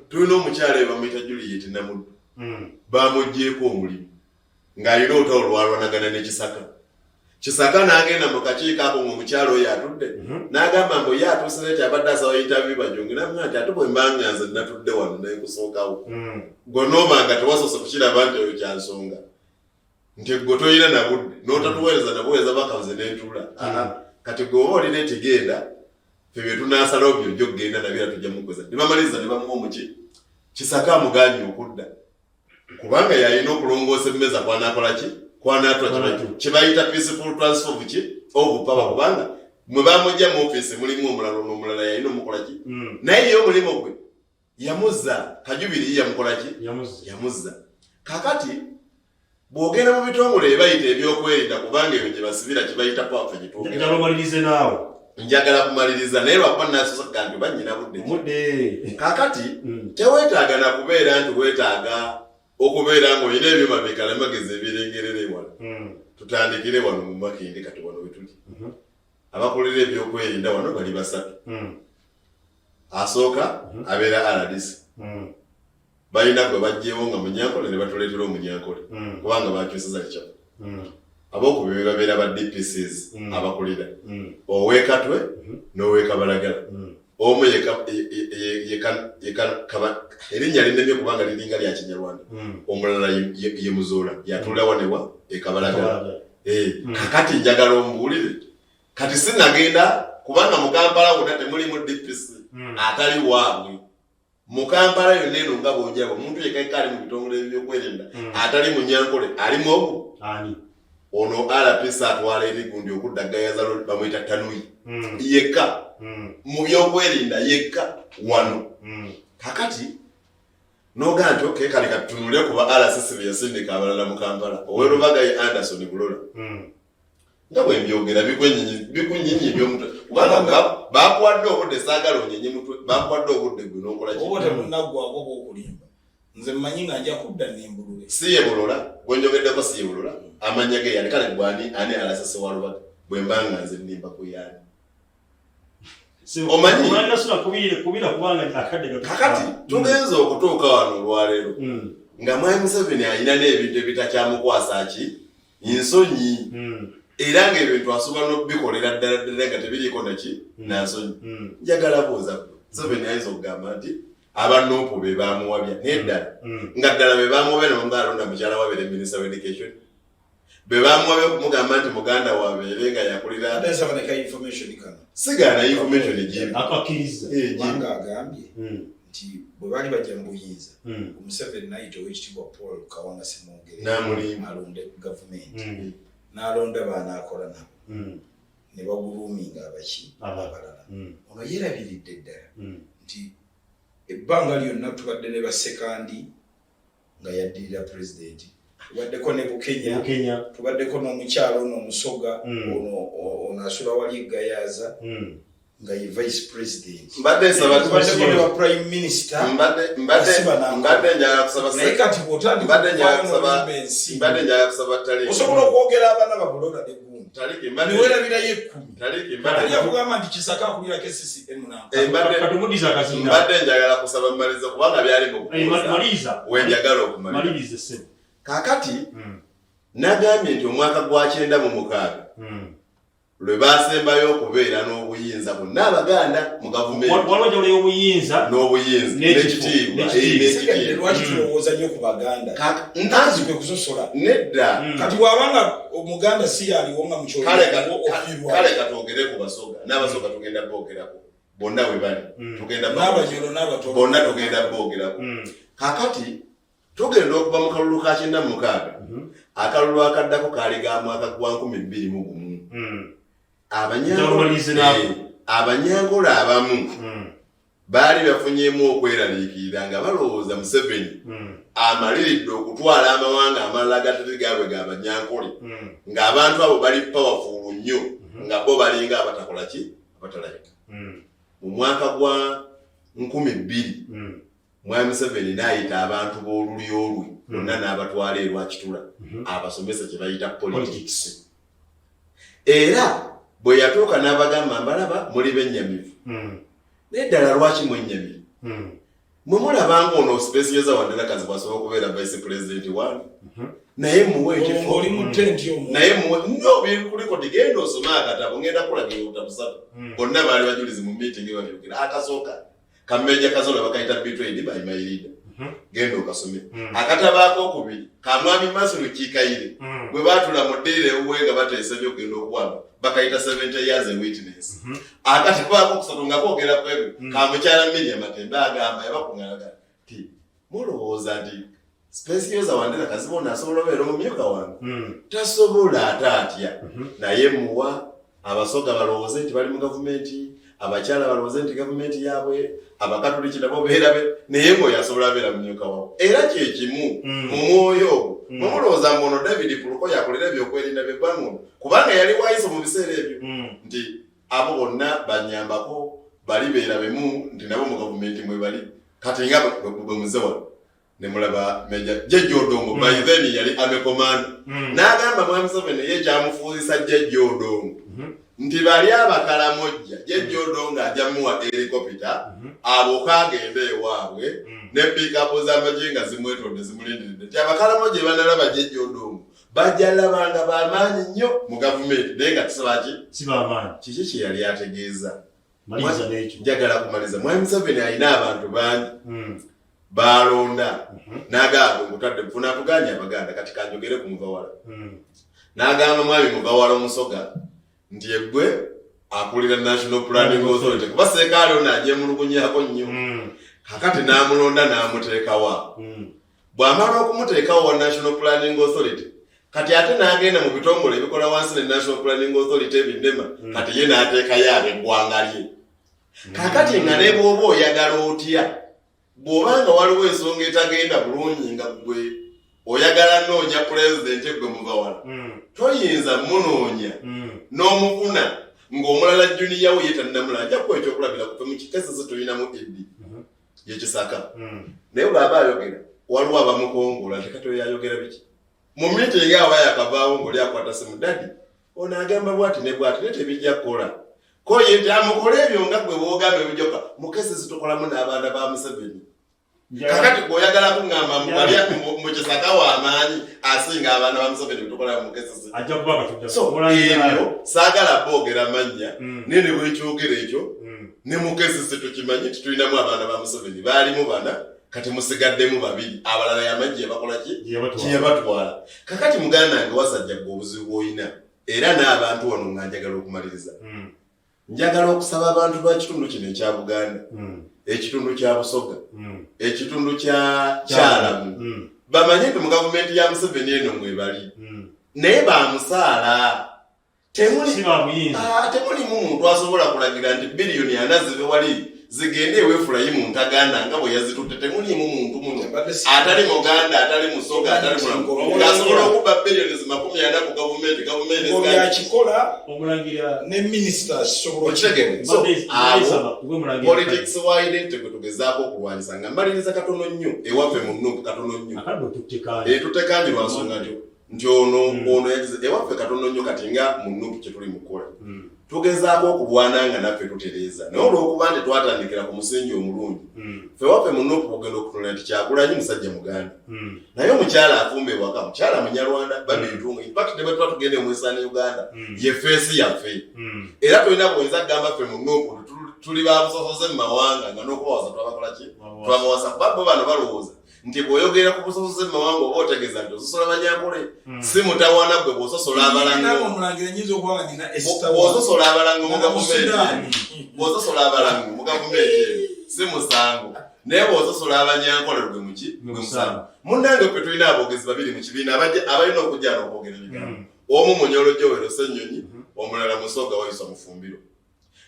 tulina omukyala we bamuyita Juliet Namuddu bamuggyeko omulimu ng'alina olutalo lwalwanagana ne Kisaka n'agenda mu kakiiko ako ng'omukyala oyo atudde n'agamba mbu ye atuuse nti abadde asaba interview bajonge namugamba nti ate bwe mbanga nze natudde wano naye kusookawo gwe noomanga tewasoose kukiraba nti eyo kya nsonga nti gwe toyina na budde n'otatuweereza nabuweereza bakabuze n'entuula kati gwe oba olina etigenda ffe bye tunaasalawo byojjo kugenda nabyo tujja mukweza ne bamaliriza ne bamuwa omuki Kisaka amuganye okudda kubanga yalina okulongoosa emmeza kwanakola ki kwanatwa kibayita peaceful transfer of power kubanga mwe bamujja mu office mulimu omulala n'omulala yalina omukola ki naye ye omulimu gwe yamuzza Kajubiri yamukola ki yamuzza. Kakati bw'ogenda mu bitongole ebayita ebyokwerinda kubanga ebyo gye basibira kibayita pawafe gitwogera njagala kumaliriza naye lwakuba nasosoka nti bannyina budde. Kakati teweetaaga na kubeera nti weetaaga okubeera ng'olina ebyuma bikalamagezi ebirengerere wano. Tutandikire wano mu Makindi kati wano we tuli. Abakolera ebyokwerinda wano bali 3. Asooka abeera RDC. Balina gwe bajjeewo nga Munyankole ne batuleetera Omunyankole kubanga bakyusiza kikyapa. Ab'okubiri babeera ba DPCs abakulira. Ow'Ekatwe n'Ow'Ekabalagala. Omu erinnya linnemye kubanga liringa lya Kinyarwanda. Omulala ye Muzola yatuula wanewa Ekabalagala. Kakati njagala ombuulire kati sinagenda kubanga mu Kampala wonna temulimu DPC atali waabwe. Mu Kampala yonna eno nga bw'ojaba omuntu yekka ali mu bitongole ebyokwerinda atali Munyankole alimu omu ono RPC atwala ebigundi okudda Gayaza bamuyita Tanui yekka mu byokwerinda yekka wano. Kakati noga nti okay kale katunule kuba RCC yasindika abalala mu Kampala Owerubaga ye Anderson Bulola nga bwe mbyogera bikunyinyi ebyomuntu kubanga bakwadde obudde saagala onyenye mutwe bakwadde obudde gwe n'okola ki obote munaggwako okulimba nze mmanyi nga nja kudda nembulule si ye Bulola gwe njogeddeko si ye Bulola amanya ge yali kale gwani ani RCC Walubaga bwe mbanga nze nnimba ku yani omanyi kubira kubanga akadde kakati tugenze okutuuka wano olwaleero nga Mwami Museveni alina n'ebintu ebitakyamukwasa ki nsonyi era ng'ebintu asobola n'obikolera ddala nga tebiriiko naki nansonyi. Njagala buuza Museveni ayinza okugamba nti abanoopu be baamuwabya n'eddala nga ddala be baamuwabya nga alonda mukyala wabeere minisita wa education be baamuwabya okumugamba nti muganda waabeere nga yakulira sigaana information egimu kubanga agambye nti bwe baali bajja mu buyinza Museveni n'ayita Oweekitiibwa Paul Kawanga Ssemwogere n'amulimba alonda gavumenti n'alonda baanaakola nabo ne baguluuminga abaki abalala ono yeerabiridde ddala nti ebbanga lyonna tubadde ne basekandi nga yaddirira pulezidenti tubaddeko ne Bukenya tubaddeko n'omukyalo ono omusoga ono asula wali egayaza nga ye vice president mbadde tubaddeko ne prime minister mbadde njagala kusaba naye kati bw'otandika mbadde njagala kusaba Taliki osobola okwogera abaana babulola ne gundi Taliki niwerabirayo 10 mbadde yakugamba nti Kisaka akulirako CCM mbadde njagala kusaba mmaliza kubanga byali mukubuuza wenjagala okumaliriza kaakati nagambye nti omwaka gwa 96 lwe basembayo okubeera n'obuyinza bonna Abaganda mu gavumenti n'ekitiibwa lwaki tulowooza nnyo ku Baganda ntanzikwe kusosola nedda kati bw'abanga Omuganda si yaliwo nga mukyokale katwogere ku Basoga n'Abasoga tugenda boogerako bonna we bali bonna tugenda boogerako kaakati tugenda okuva mu kalulu ka 96 akalulu akaddako kaali ga mwaka gwa 2021 Abanyangola abamu baali bafunyemu okweraliikirira nga balowooza Museveni amaliridde okutwala amawanga amalala agatali gaabwe ga Banyankole ng'abantu abo bali powerful nnyo nga bo balinga abatakola ki abatalabika mu mwaka gwa 2000 Mwami Museveni n'ayita abantu b'olulyo olwe bonna n'abatwala erwakitula abasomesa kye bayita politics era bwe yatuuka n'abagamba mbalaba muli bennyamivu n'eddala lwaki mwennyamivu mwe mulabanga ono Specioza Wandelakazi bw'asobola okubeera vice president wano naye muwe ekifo naye muwe biri kuliko tigenda osoma akatabo ngenda kulagira obutabu 3 bonna baali bajulizi mu meeting babyogera akasooka Kammeja Kazola bakayita betrayed by my leader genda okasome akatabaako okubiri kamwami Masulu Kikaire bwe batula mu ddiire uwenga bateese byogenda okwaba bakayita 70 years a witness akatabaako kusatu nga kwogera kwebwe kamukyala Miriam Matembe agamba yabakunganaga ti mulowooza nti Specioza Wandelakazi bona asobola obeera omumyuka wange tasobola ate atya naye muwa Abasoga balowooze nti bali mu gavumenti abakyala balowooze nti gavumenti yaabwe Abakatoliki nabo beerabe naye mwoyo asobola abeera mu myuka waabwe era kyekimu mu mwoyo mumulowooza mbono David Puluko yakolera ebyokwerinda byeggwanguno kubanga yali wayise mu biseera ebyo nti abo bonna banyambako bali beerabemu nti nabo mu gavumenti mwe bali kati nga bwe muze wano ne mulaba Meja Jejje Odongo by then yali amekomanda n'agamba Mwami Museveni ye kyamufuuzisa Jejje Odongo nti bali Abakalamojja Jejje Odongo ajja muwa helicopter aboka agende ewaabwe ne pick-up z'amagye nga zimwetodde zimulindiridde nti Abakalamojja banalaba Jejje Odongo bajja labanga b'amaanyi nnyo mu gavumenti naye nga tisabaki si b'amaanyi kiki kye yali ategeeza maliza n'ekyo njagala kumaliza Mwami Museveni alina abantu bangi balonda n'agamba ngutadde mfuna tuganye Abaganda kati kanjogere ku Muvawala n'agamba Mwami Muvawala Omusoga nti eggwe akulira National Planning Authority kuba Sseekaali ono agyemulugunyako nnyo kakati n'amulonda n'amuteekawa bw'amala okumuteekawo wa National Planning Authority kati ate n'agenda mu bitongole ebikola wansi ne National Planning Authority ebindema kati ye n'ateekayo ab'eggwanga lye kakati nga ne bw'oba oyagala otya bw'obanga waliwo ensonga etagenda bulungi nga gwe oyagala noonya pulezidenti gwe Muvawala toyinza munoonya n'omufuna ng'omulala junior we yetannamula ajja kuwa ekyokulabira kuve mu kikesezi tulinamu eddi ye Kisaka naye bw'aba ayogera waliwo abamukongola nti kati oyo ayogera biki mu miitingi aba yakavaawo ng'oli akwata simu dadi ono agamba bw'ati ne bw'ati naye tebijja kukola ko ye nti amukola ebyo nga gwe bw'ogamba ebijoka mu kesezi tukolamu n'abaana ba Museveni kakati bw'oyagala kuŋŋamba wali mu Kisaka w'amaanyi asinga abaana ba Museveni tukola mu kesezi so ebyo saagala boogera mannya naye ne bwekyogera ekyo ne mu kesezi tukimanyi nti tulinamu abaana ba Museveni baalimu bana kati musigaddemu 2 abalala yamagye bakola ki kiyabatwala kakati muganda wange Wassaja gwe obuzibu bw'olina era n'abantu wano nga njagala okumaliriza njagala okusaba abantu ba kitundu kino ekya Buganda ekitundu kya Busoga ekitundu kya Kyalamu bamanye nti mu gavumenti ya Museveni eno mwe bali naye bamusaala temulimu muntu asobola kulagira nti biliyoni 4 zive wali zigende Efulayimu Ntaganda nga bwe yazitutte temuliimu muntu muno atali Muganda atali Musoga atali Mulamu ngasobola okuba billions 40 ku gavumenti yakikola Omulangira ne minister sobola politics wa identity kwe tugezaako okulwanyisa nga mbaliriza katono nnyo ewaffe mu Nuupu katono nnyo tutekanjirwa nsonga nti ono yagize ewaffe katono nnyo kati nga mu Nuupu kye tuli mukola tugezaako okulwana nga naffe tutereeza naye olw'okuba nti twatandikira ku musingi omulungi ffe waffe mu Nuupu ogenda okutunula nti Kyagulanyi musajja Muganda naye omukyala afumba ewaka mukyala Munyarwanda babintunga impact ne bwe tuba tugenda mu Eastern Uganda ye feesi yaffe era tulina bw'oyinza kugamba ffe mu Nuupu tuli babusosoze mu mawanga nga n'okubawaza twabakola ki twabawasa kuba bo bano balowooza nti bw'oyogera ku busosoze mu mawanga oba otegeeza nti ososola Banyankole si mutawaana gwe bw'ososola abalango bw'ososola abalango bw'ososola abalango mu gavumenti si musango naye bw'ososola Abanyankole gwe muki gwe musango munnange ffe tulina aboogezi babiri mu kibiina abalina okujja n'okwogera ebigambo omu Munyolo Joel Ssennyonyi omulala Musoga Wayiso Mufumbiro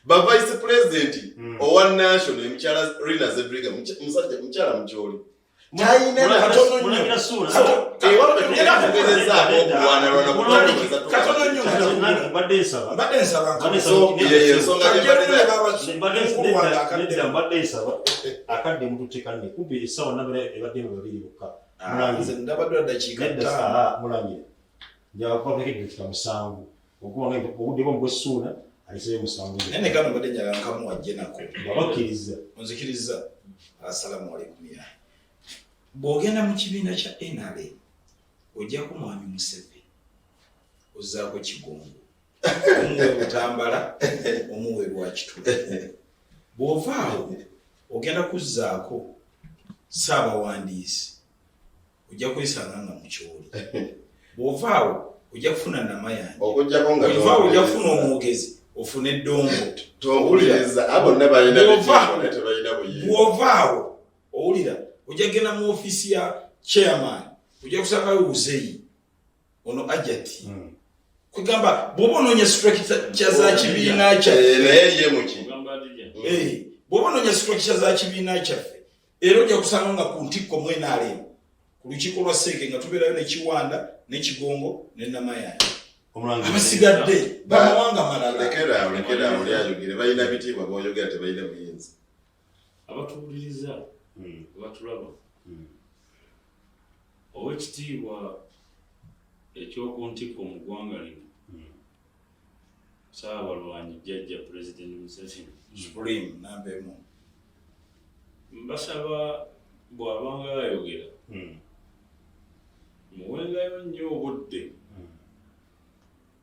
ba vice president owa national Mukyala Rina Zedriga musajja mukyala Mukyoli akadde mututekane kumpi esawa nabera ebaddemu babiri bokka ndabadde dakiika Mulangira njabakwabekedde kitamusanvu okuba obudde bwo mbwesuuna alisebe musanvu nene kano badde njaga nkamu wajje nako babakkiriza onzikiriza assalamu alaikum ya bw'ogenda mu kibiina kya NRA ojjako Mwami Museveni ozzaako Kigongo omuwe Butambala omuwe Lwakituufu bw'ovaawo ogenda kuzzaako Ssaabawandiisi ojja kwesanga nga Mukyoli bw'ovaawo ojja kufuna Namayanja bw'ovaawo ojja kufuna omwogezi ofune Eddongo bw'ovaawo owulira ojja genda mu ofisi ya chairman ojja kusanga Uzeyi ono ajati kugamba bw'oba onoonya structure za kibiina kyaffe bw'oba onoonya structure za kibiina kyaffe era ojja kusanga nga ku ntikko mu NRM ku lukiiko lwa Seeke nga tubeerayo ne Kiwanda ne Kigongo ne Namayanja abasigadde bamawanga malala lekera oli ayogere balina bitiibwa bw'oyogera tebalina buyinza abatuwuliriza batulaba owekitiibwa ekyokuntikko mu ggwanga lino Ssaabalwanyi Jjajja President Museveni Supreme number 1 mbasaba bw'abanga ayogera muwengayo nnyo obudde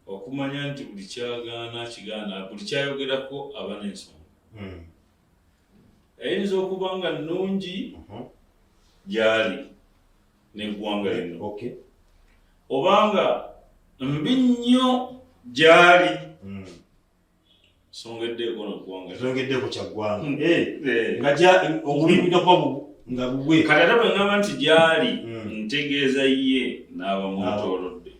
okumanya nti buli kyagaana kigaana buli kyayogerako aba n'ensonga ayinza okuba nga nnungi gyali n'eggwanga lino obanga mbi nnyo gyali songeddeeko n'eggwanga kyaggwanga obulibwida kuba nga bubwe kati ate bwe ngamba nti gyali ntegeeza ye n'abamwetoolodde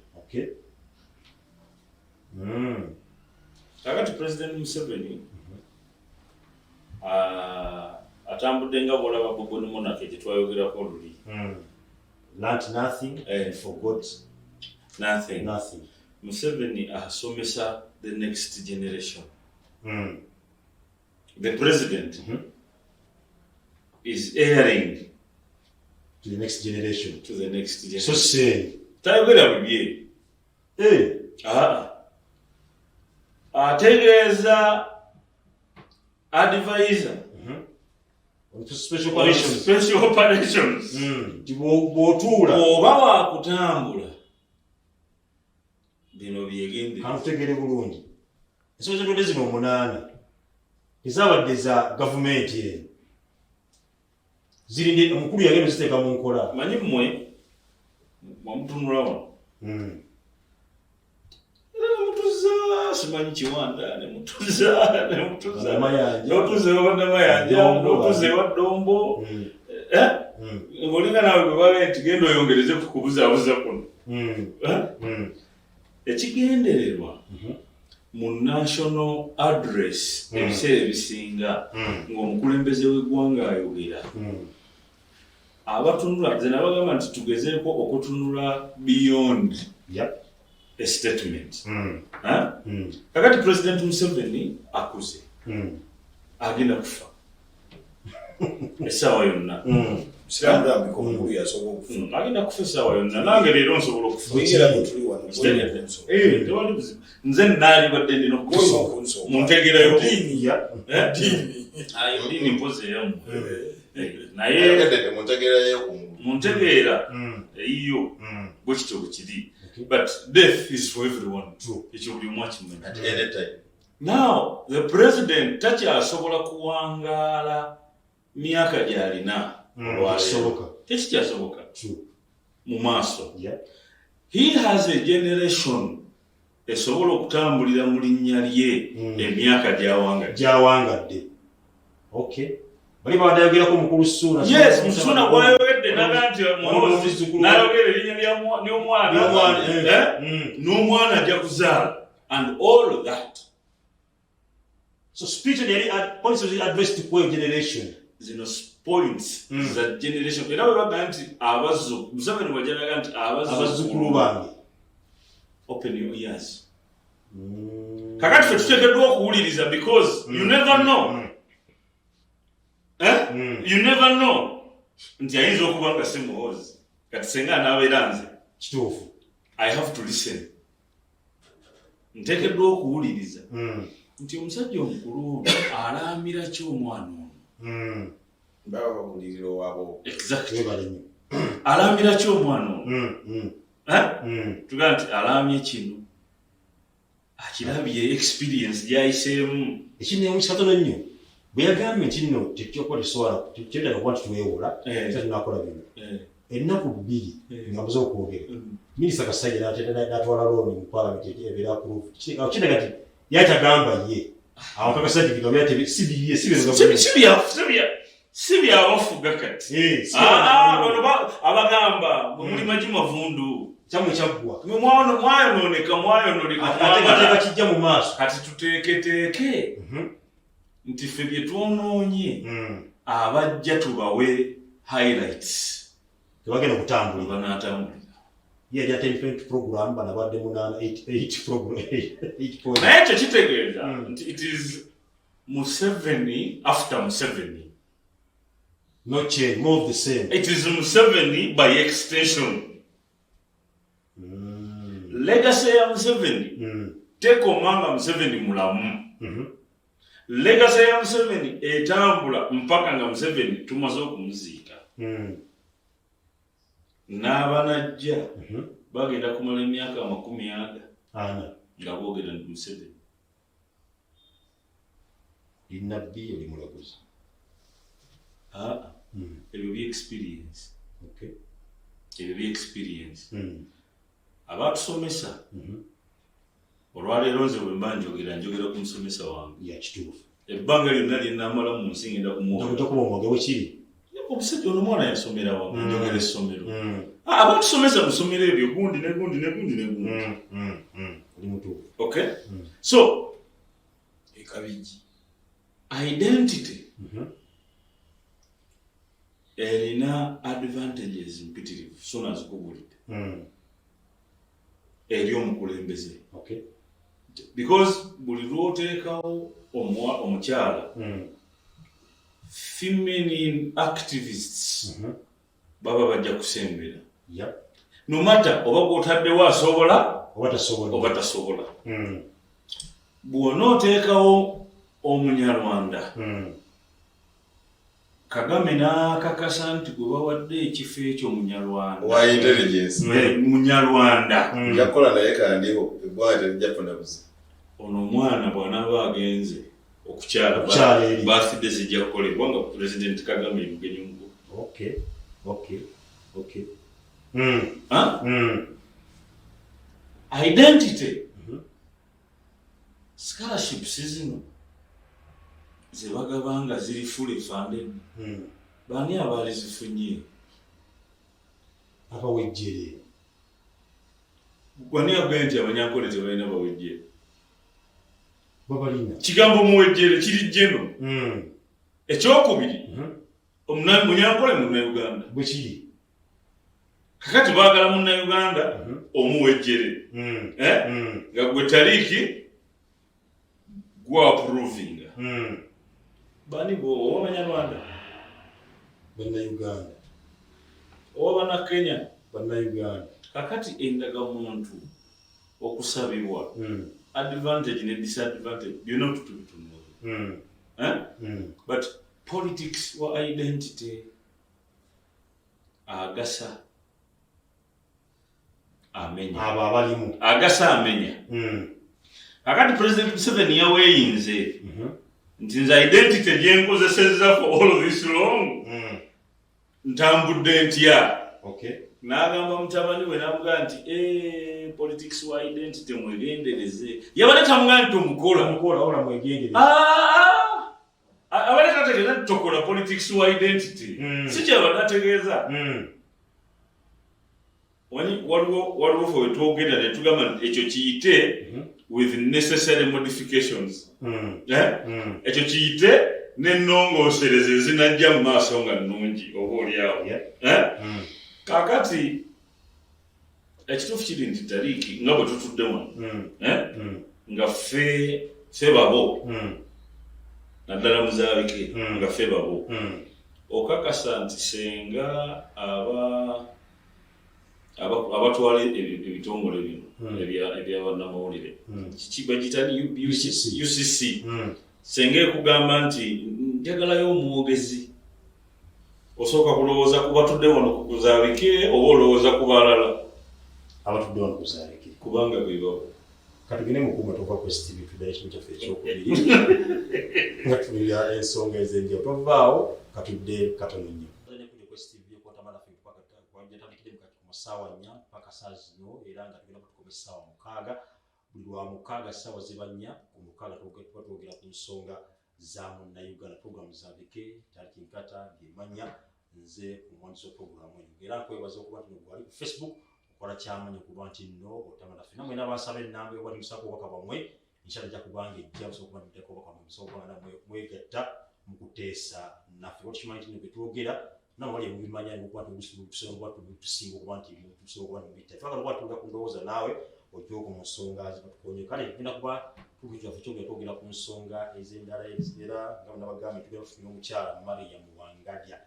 kakati President Museveni atambudde nga bw'olaba Bobo ne Monarchy gye twayogerako oluli learnt nothing and forgot nothing. Museveni asomesa the next generation. The president is heiring to the next generation. So say tayogera bibye ategeeza advisor on special operations bw'otuula oba wakutambula bino byegende kantutegere bulungi ensonga z'entonde zino 8 ezaabadde za gavumenti eno zirinde omukulu yagenda ziteeka mu nkola manyi mmwe mwamutunula wano simanyi Kiwanda nemutuza n'otuzeewa Namayanja n'otuzeewa Dombo ng'olinga naawe bwe baga nti genda oyongereze kubuzaabuza kuno ekigendererwa mu national address ebiseera ebisinga ng'omukulembeze w'eggwanga ayogera abatunula nze nabagamba nti tugezeeko okutunula beyond a statement. Kakati President Museveni akuze agenda kufa essaawa yonna agenda kufa essaawa yonna nange leero nsobola okufa nze naalibadde ndina okufa muntegerayo ddiini mpozi eyammwe naye muntegeera eyiyo bwe kityo bwe kiri. But death is for everyone. True. It will be much more at any time. Now, the president takyasobola kuwangaala myaka gy'alina olwaleero. Tekikyasoboka. True. Mu maaso. Yeah. He has a generation esobola okutambulira mu linnya lye emyaka gy'awangadde. Okay. Bali badayogera ko mukulu Ssuuna. Yes, Ssuuna bwayogedde naga nti nayogera erinnya ly'omwana n'omwana ajja kuzaala and all of that. So spiritually points was addressed to poor generation. Zino points za generation. Era bwe baga nti Museveni wajja naga nti abazzukulu bange. Open your ears. Kakati ffe tuteekeddwa okuwuliriza because you never know. You never know. Nti ayinza okuba nga si muhozi kati senga anaabeera nze kituufu I have to listen. Nteekeddwa okuwuliriza nti omusajja omukulu ono alaamira ki omwana ono bawulirira owabo exactly alaamira ki omwana ono tugaa nti alaamye kino akirabye experience gyayiseemu ekinekatono nnyo bwe yagambye nti nno tekyokuba tesobola kyetaaga kuba tuweewola tunakola bino ennaku bbiri nga muze okwogera minisita Kasajja n'atwala looni mu palamenti ebeera approved kiraga nti yatagamba ye awakakasa ti bino si byabafuga kati bano abagamba muli magi mavundu kyamwe kyaggwa mwayonooneka kijja mu maaso kati tuteeketeeke nti ffe bye twonoonye abajja tubawe highlights tebagenda kutambulira banaatambulira ye ajja 10 program banabadde munaana 8 program naye ekyo kitegeeza nti it is Museveni after Museveni. No change, more of the same. It is Museveni by extension. Legacy ya Museveni tekomanga Museveni mulamu. Legacy ya Museveni etambula mpaka nga Museveni tumaze okumuziika. N'abanajja bagenda kumala emyaka 40 nga boogera nti Museveni linabbi oli mulaguzi. Ebyo bye experience. Okay. Ebyo bye experience. Abatusomesa olwaleero nze bwe mba njogera ku musomesa wange yakituufu ebbanga lyonna lye namala mu nsi ngenda kumwogerako wekiri omusajja ono mwana yasomera wange njogera essomero abatusomesa musomero ebyo gundi ne gundi ne gundi ne gundi oli mutuufu. Okay. So ekabiji identity erina advantages mpitirivu so nazikubulidde eri omukulembeze. Okay. Because buli lwoteekawo omukyala feminine activists baba bajja kusembera. No matter oba gwotaddewo asobola oba tasobola. Bw'onooteekawo omunyarwanda Kagame n'akakasa nti gwe bawadde ekifo ekyo munyarwanda wa intelligence munyarwanda yakola naye kandiho ebwate bijafuna buzi ono omwana bw'anaaba agenze okukyala birthday zijja kukolebwa nga President Kagame mugenyi mugo. Okay. Identity scholarships zino zebagabanga ziri fully funded. Bani abaali zifunye abawejjere gwani agwe nti abanyankole tebalina bawejjere babalina kigambo muwejjere kiri jeno ekyokubiri munyankole Munnayuganda bwe kiri kakati baagala Munnayuganda omuwejjere nga gwe taliiki gwa approving bani bo wamanya Rwanda Bannayuganda oba na Kenya Bannayuganda kakati endagamuntu okusabibwa advantage ne disadvantage byonna tutubitunula but politics wa identity agasa amenya abo abalimu agasa amenya kakati President Museveni yaweyinze nti nze identity gyenkozesezza for all this long ntambudde ntya n'agamba mutabani we n'amugaa nti politics wa identity mwegendereze yabadde tamugaa nti omukola mwegendereze abadde tategeeza nti tokola politics wa identity si kyabadde ategeeza waliwo fe wetwogera ne tugamba nti ekyo kiyite with necessary modifications ekyo kiyite n'ennongoosereza ezinajja mu maaso nga nnungi oba oliawo kakati ekituufu kiri nti taliiki nga bwe tutudde wano nga ffe babo naddala muzaabike nga ffe babo okakasa nti senga abatwala ebitongole bino ebyabannamawulire bagitani UCC senga ekugamba nti njagalayo omwogezi osooka kulowooza ku batudde wano ku kuzaabike oba olowooza ku balala abatudde wano kuzaabike kubanga bwebabo katugende mukuuma tova ku STV tuddayo ekimu kyaffe ekyokubiri nga tulira ensonga ez'enjawulo tovaawo katudde katono nnyo saawa 4 mpaka saa zino era nga tugenda kutukomesa saawa 6 buli lwa 6 saawa ziba 4 ku 6 twogera ku nsonga za Munnayuganda programu zaabike Tariki Nkata Gemanya nze omwandiisi wa programu eno era nkwebaza okuba nti gwali ku Facebook okola kyamanya okuba nti nno otamala ffe namwe n'abansaba ennamba ewali musako obubaka bwamwe inshallah ejja kubanga ejja busobola okuba ntuddeko obubaka bwamwe busobola okuba namwe mwegatta mu kuteesa naffe wali kimanyi nti nno bwe twogera namwe wali ebimanya okuba nti tusobola okuba tusinga okuba nti tusobola okuba nti twagala okuba tuga ku ndowooza naawe ojjoko mu nsonga zibatukonye kale tugenda kuba tukikyaffe kyogera twogera ku nsonga ez'endala era nga nabagambye tugenda tufunye omukyala Maria Muwangalya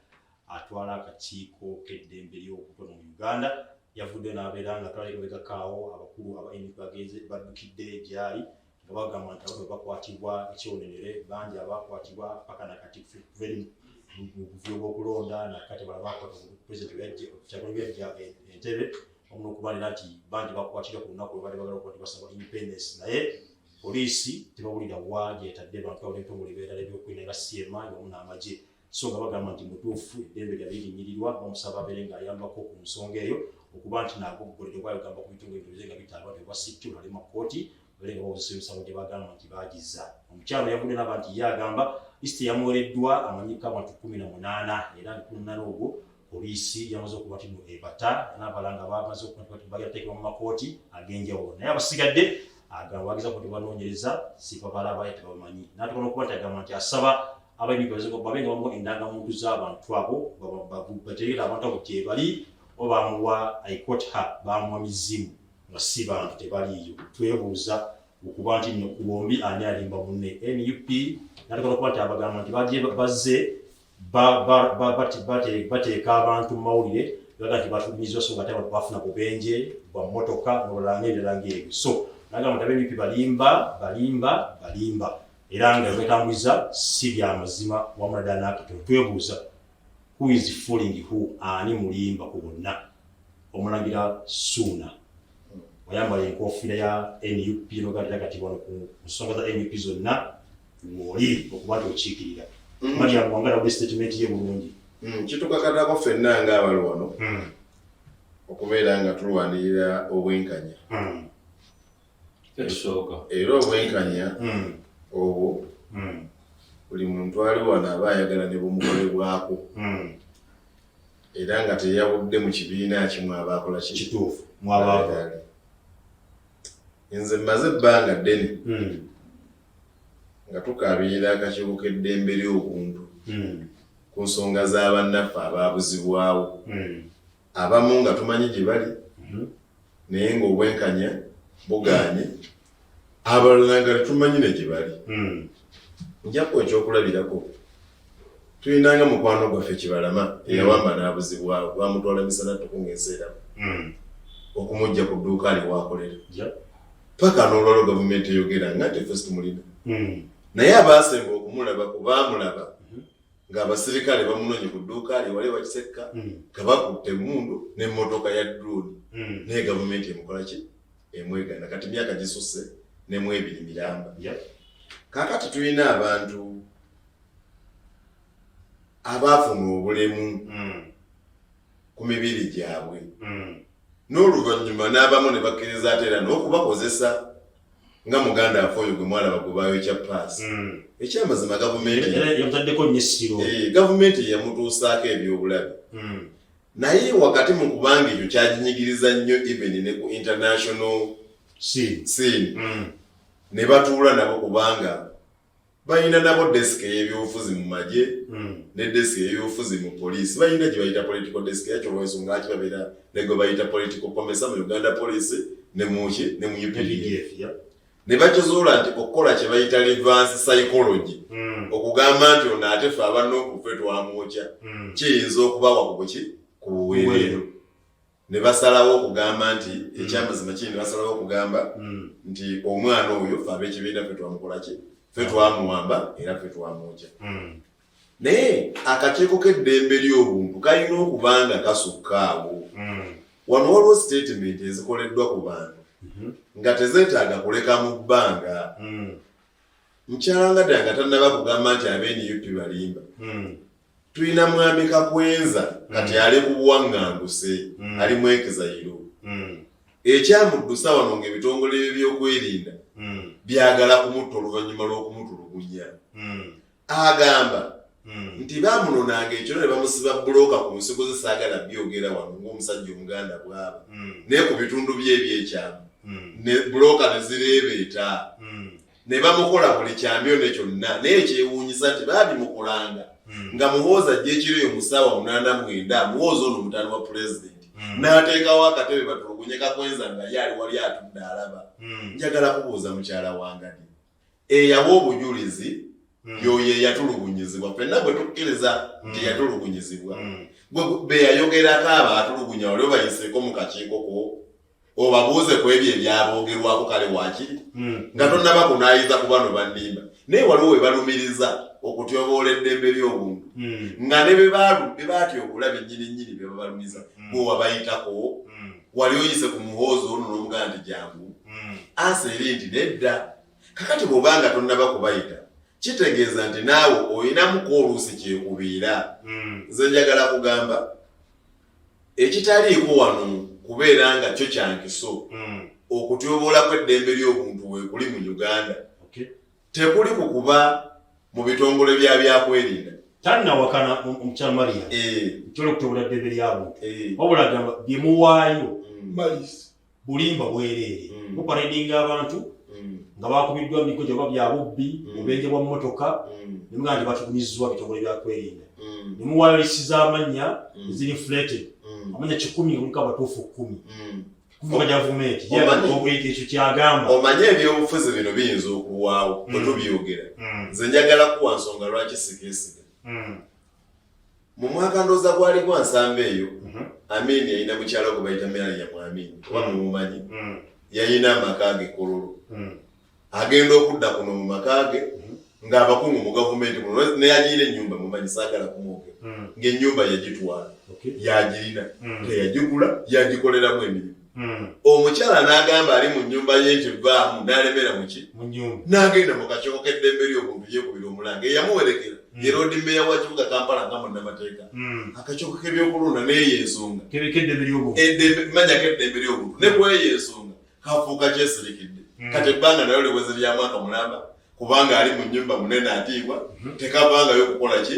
atwala akakiiko k'eddembe ly'obuto mu Uganda yavudde n'abeera nga twalekabegakaawo abakulu aba NUP baddukidde gyali nga bagamba nti abantu bakwatibwa ekyonenere bangi abakwatibwa paka nakati mu buvuyo bw'okulonda nakati bala bakwata pulezidenti yajja entebe omuno okubalira nti bangi bakwatibwa ku lunaku lwe bagala okuba basaba independence naye poliisi tebawulira wa gyetadde bantu abali ebitongole ebirala ebyokwina nga CMA wamu n'amagye so nga bagamba nti mutuufu eddembe lyali linnyirirwa bamusaba abeere ng'ayambako ku nsonga eyo okuba nti naago obugolero bwayogamba ku bitongole ebyo nga bita abantu ebwasittu bali mu kkooti babeere nga bawozesa emisango gye bagamba nti baagiza omukyalo yavudde n'aba nti ye agamba lisiti yamuweereddwa amanyika abantu 18 era 18 ogwo poliisi yamaze okuba nti ebata n'abala nga bamaze okuba nti bagyateekebwa mu makooti ag'enjawulo naye abasigadde agamba bagezaako nti banoonyereza sipabala abaye tebabamanyi n'atubona okuba nti agamba nti asaba abayibi babe nga bamuwa endangamuntu z'abantu abo bategeera abantu abo gyebali oba bamuwa aikotha bamuwa mizimu nga si bantu tebaliiyo twebuuza okuba nti nno ku bombi ani alimba munne NUP n'atubona okuba nti abagamba nti bazze bateeka abantu mu mawulire baga nti batulumizibwa so nga ate abantu bafuna bubenje bwa mmotoka n'obulala ng'ebirala ng'ebyo so n'agamba nti NUP balimba era nga betambuliza si bya mazima wamula ddala n'akatono twebuuza who is fooling who ani mulimba ku bonna Omulangira Suuna wayambala enkofiira ya NUP n'ogatera kati wano ku nsonga za NUP zonna woli okuba nti okiikirira Maria Muwangalya wali statement ye bulungi kitukakatako ffenna ng'abali wano okubeera nga tulwanirira obwenkanya era obwenkanya obwo buli muntu ali wano aba ayagala ne bumukolebwako era nga teyabudde mu kibiina kimu aba akola kituufu mwabaagali nze mmaze ebbanga ddene nga tukaabirira akakiiko k'eddembe ly'obuntu ku nsonga z'abannaffe abaabuzibwawo abamu nga tumanyi gye bali naye ng'obwenkanya bugaanye abalala nga tetumanyi ne gye bali njako ekyokulabirako tulinanga mukwano gwaffe Kibalama eyawamba n'abuzibwawo bamutwala misana tukung'enseeramu okumujja ku dduuka ali waakolera paka n'olwalo gavumenti eyogera nga nti ffe situmulina naye abaasemba okumulaba baamulaba ng'abasirikale bamunonye ku dduuka ali wali wakisekka nga bakutte emmundu n'emmotoka ya drone naye gavumenti emukola ki emwegana kati myaka gisusse ne mu 2 miramba kaakati tulina abantu abaafuna obulemu ku mibiri gyabwe n'oluvannyuma n'abamu ne bakkiriza ate era n'okubakozesa nga muganda affe oyo gwe mwalaba gwe baayokya paasi ekyamazima gavumenti yamutuusaako ebyobulabe naye wakati mu kubanga ekyo kyaginyigiriza nnyo even ne ku international scene ne batuula nabo kubanga balina nabo desiki ey'ebyobufuzi mu magye ne desiki ey'ebyobufuzi mu poliisi balina gye bayita political desk yakyo lwensonga lwaki babeera ne gwe bayita political commissar mu Uganda police ne mu UPDF ne bakizuula nti okukola kye bayita reverse psychology okugamba nti ono ate ffe abanookufe twamwokya kiyinza okubawa ku buweerero ne basalawo okugamba nti ekyamazima kiri ne basalawo okugamba nti omwana oyo ffe ab'ekibiina ffe twamukola ki ffe twamuwamba era ffe twamwokya naye akakiiko k'eddembe ly'obuntu kalina okuba nga kasukka awo wano waliwo statement ezikoleddwa ku bantu nga tezeetaaga kuleka mu bbanga mukyala nga ddala nga tannaba kugamba nti ab'NUP balimba tulina mwami Kakwenza kati ali ku buwaŋŋanguse ali mu Ekizayiro ekyamuddusa wano ng'ebitongole by'ebyokwerinda byagala kumutta oluvannyuma lw'okumutulugunya agamba nti baamunonanga ekiro ne bamusiba bulooka ku nsigo ze saagala byogera wano ng'omusajja Omuganda bw'aba naye ku bitundu bye eby'ekyama ne bulooka ne zireebeeta ne bamukola buli kyambyo ne kyonna naye ekyewuunyisa nti baabimukolanga nga muhooza ajja ekiro eyo mu ssaawa 89 muhooza ono mutaani wa pulezidenti n'ateekawo akatebe batulugunye Kakwenza nga ye ali wali atudde alaba njagala kubuuza mukyala wangani eyawa obujulizi yoyo eyatulugunyizibwa ffenna bwe tukkiriza nti yatulugunyizibwa be yayogerako aba atulugunya wali obayiseeko mu kakiiko ko obabuuze ku ebyo ebyaboogerwako kale waakiri nga tonnaba kunaayiza ku bano bannimba naye waliwo we balumiriza okutyoboola eddembe ly'obuntu nga ne be baatyobula bennyini be babalumiza bwe wabayitako wali oyise ku muhoozi ono n'omuganda nti jangu aseeri nti nedda kakati bw'obanga tonnaba kubayita kitegeeza nti naawe oyinamuko oluusi kyekubiira nze njagala kugamba ekitaliiko wano kubeera nga kyo kyankiso okutyoboola kw'eddembe ly'obuntu weekuli mu Uganda tekuli kukuba mu bitongole byakwerinda tannawakana omukyala Maria nkyolo okutyoboola eddembe ly'abuntu wabula agamba byemuwaayo bulimba bwereere muparedinga abantu nga bakubiddwa mu mikojo oba bya bubbi bubenje bwa mmotoka ne mugaa nti batugumiziddwa bitongole byakwerinda ne muwaayo lissi z'amannya eziri inflated amanya 10 nga batuufu 10 kuva gavumenti ekyo kyagamba omanye ebyobufuzi bino biyinza okuwaawo bwe tubyogera nze njagala kuwa nsonga lwaki sigeesiga mu mwaka ndooza gwali gwa nsamba eyo Amini yalina mukyala gwe bayita Melania Mwamini oba mumumanyi yalina amaka ge Kololo agenda okudda kuno mu maka ge ng'abakungu mu gavumenti muno neyagiira ennyumba mumanyi saagala kumwogera ng'ennyumba yagitwala yagirina teyagigula yagikoleramu emirimu omukyala n'agamba ali mu nnyumba ye nti vaamu n'alemera muki n'agenda mu kakiiko k'eddembe ly'obuntu yekubira omulanga eyamuwerekera ye roodi mmeeya wa kibuga Kampala nga munnamateeka akakiiko k'ebyokulonda neeyo ensonga manya k'eddembe ly'obuntu ne kweyo ensonga kafuuka kyesirikidde kati ebbanga nayo liweze lya mwaka mulamba kubanga ali mu nnyumba munene atiibwa tekavangayo okukola ki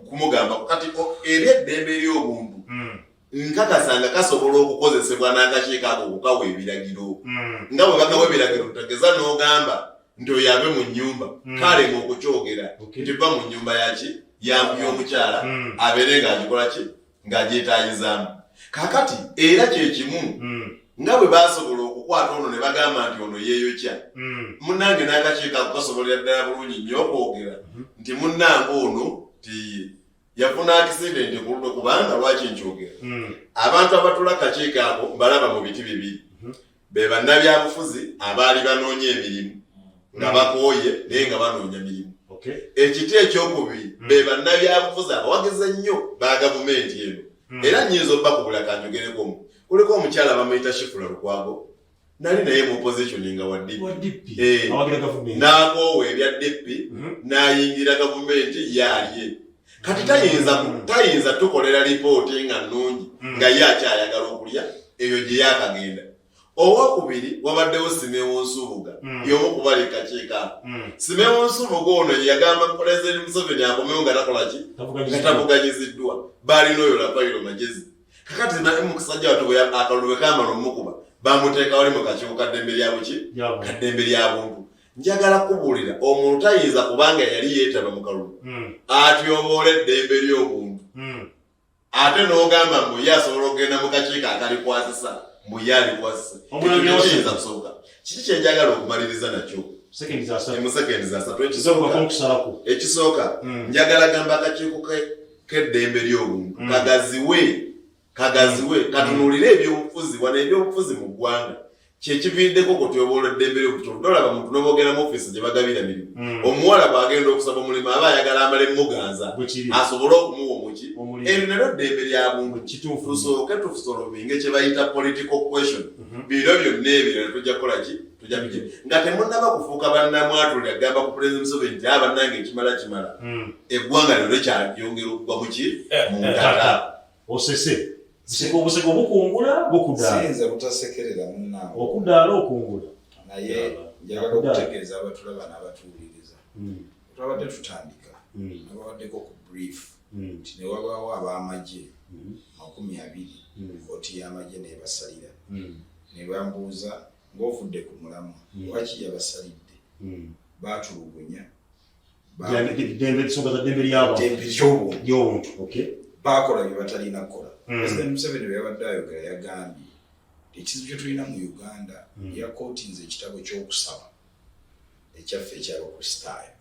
kumugamba kati era eddembe ly'obuntu nkakasanga kasobola okukozesebwa n'akakiiko ako okukawa ebiragiro nga bwe bakawa ebiragiro tegeza n'ogamba nti oyo ave mu nnyumba kale okukyogera nti va mu nnyumba yaki y'omukyala abeere ng'agikola ki ng'agyetaayizaamu kaakati era kye kimu nga bwe baasobola okukwata ono ne bagamba nti ono yeeyokya munnange n'akakiiko ako kasobolera ddala bulungi nnyo okwogera nti munnange ono ti yafuna akisidenti ku luno kubanga lwaki nkyogera abantu abatula akakiiko ako mbalaba mu biti bibiri be bannabyabufuzi abaali banoonya emirimu nga bakooye naye nga banoonya mirimu ekiti ekyokubiri be bannabyabufuzi abawagiza nnyo ba gavumenti eno era nnyinza obbakubula kanjogerekomu kuliko omukyala bamuyita Shifula Lukwago nali naye mu opposition nga wa DP n'akoowa ebya DP n'ayingira gavumenti yaalye kati tayinza tukolera lipooti nga nnungi nga ye akyayagala okulya eyo gye yakagenda owokubiri wabaddewo Simewo Nsubuga y'omu kubali kakiiko ako Simewo Nsubuga ono yagamba Pulezidenti Museveni akomewo nga takola ki nga tavuganyiziddwa baalina oyo Lapayiro Magezi kakati naye mukisajja watu akalulu bwe kaamala omukuba bamuteeka wali mu kakiiko kaddembe lyabo ki kaddembe lyabuntu njagala kubuulira omuntu tayinza kubanga yali yeetaba mu kalulu atyoboola eddembe ly'obuntu ate n'ogamba mbu ye asobola okugenda mu kakiiko akalikwasisa mbu ye alikwasisa ekiyinza kusoboka kiki kyenjagala okumaliriza nakyo mu sekendi za 3 ekisooka njagala gamba akakiiko k'eddembe ly'obuntu kagaziwe katunuulire ebyobufuzi wano ebyobufuzi mu ggwanga kyekiviiriddeko kutyoboola eddembe ly'obuntu tolaba muntu n'oboogera mu ofiisi gye bagabira mirimu omuwala bw'agenda okusaba omulimu aba ayagala amala emuganza asobole okumuwa omuki eryo nalyo ddembe lya buntu tusooke tusolovinge kye bayita political question biro byonna ebirala tujja kukola ki tujja bijja nga temunnaba kufuuka bannamwatulira agamba ku Pulezidenti Museveni nti bannange ekimala eggwanga lyo likyayongera okuggwa mu ki mu ngata osese obuseko bukungula bukudaala siyinza butasekerera munnaawe okudaala okungula naye njagala okutegeeza abatulaba n'abatuwuliriza twabadde tutandika abawaddeko ku brief nti ne wabaawo ab'amagye 20 kooti y'amagye n'ebasalira ne bambuuza ng'ovudde ku mulamwa lwaki yabasalidde baatulugunya ddembe ly'obuntu baakola bye batalina kukola Pulezidenti Museveni bwe yabadde ayogera yagambye ekizibu kye tulina mu Uganda yakootinze ekitabo ky'okusaba ekyaffe eky'abakristaayo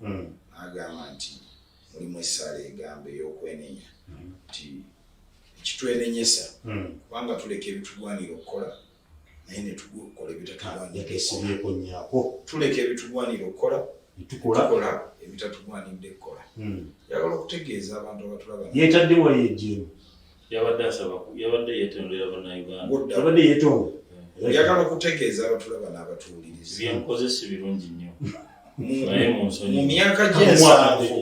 n'agamba nti mulimu essaala egamba ey'okwenenya nti ekitwenenyesa kubanga tuleka ebitugwanira okukola naye ne tukola ebitatugwanira tuleka ebitugwanira okukola tukola ebitatugwanidde kukola yagala okutegeeza abantu abatulaba yeetaddewo yeejjeemu yabadde yeetondera bannayuganda yabadde yeetonda yagala okutegeeza abatulaba n'abatuwuliriza byenkoze si birungi nnyo naye mu nsonyi mu myaka gy'ensanvu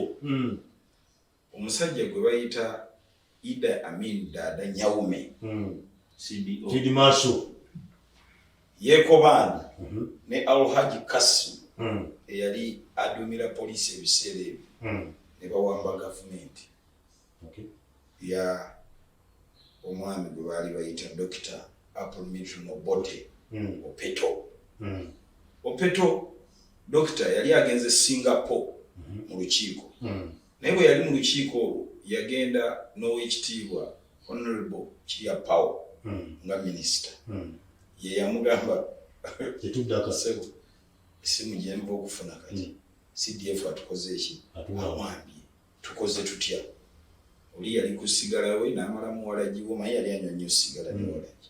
omusajja gwe bayita Idi Amin Dada Nyawume CBO Kidmaso Yekobaana ne Alhaji Kasim eyali adumira poliisi ebiseera ebyo ne bawamba gavumenti ya omwami gwe baali bayita Dr. Apollo Obote Opeto Dokita yali agenze Singapore mu lukiiko naye bwe yali mu lukiiko olwo yagenda n'owekitiibwa Honorable Kiria Power nga minisita ye yamugamba tetudde akasebo esimu gye nva okufuna kati CDF atukoze eki amwambye tukoze tutya oli yali ku sigala we n'amalamu walagiwo maye yali anywa nnyo sigala ne walagi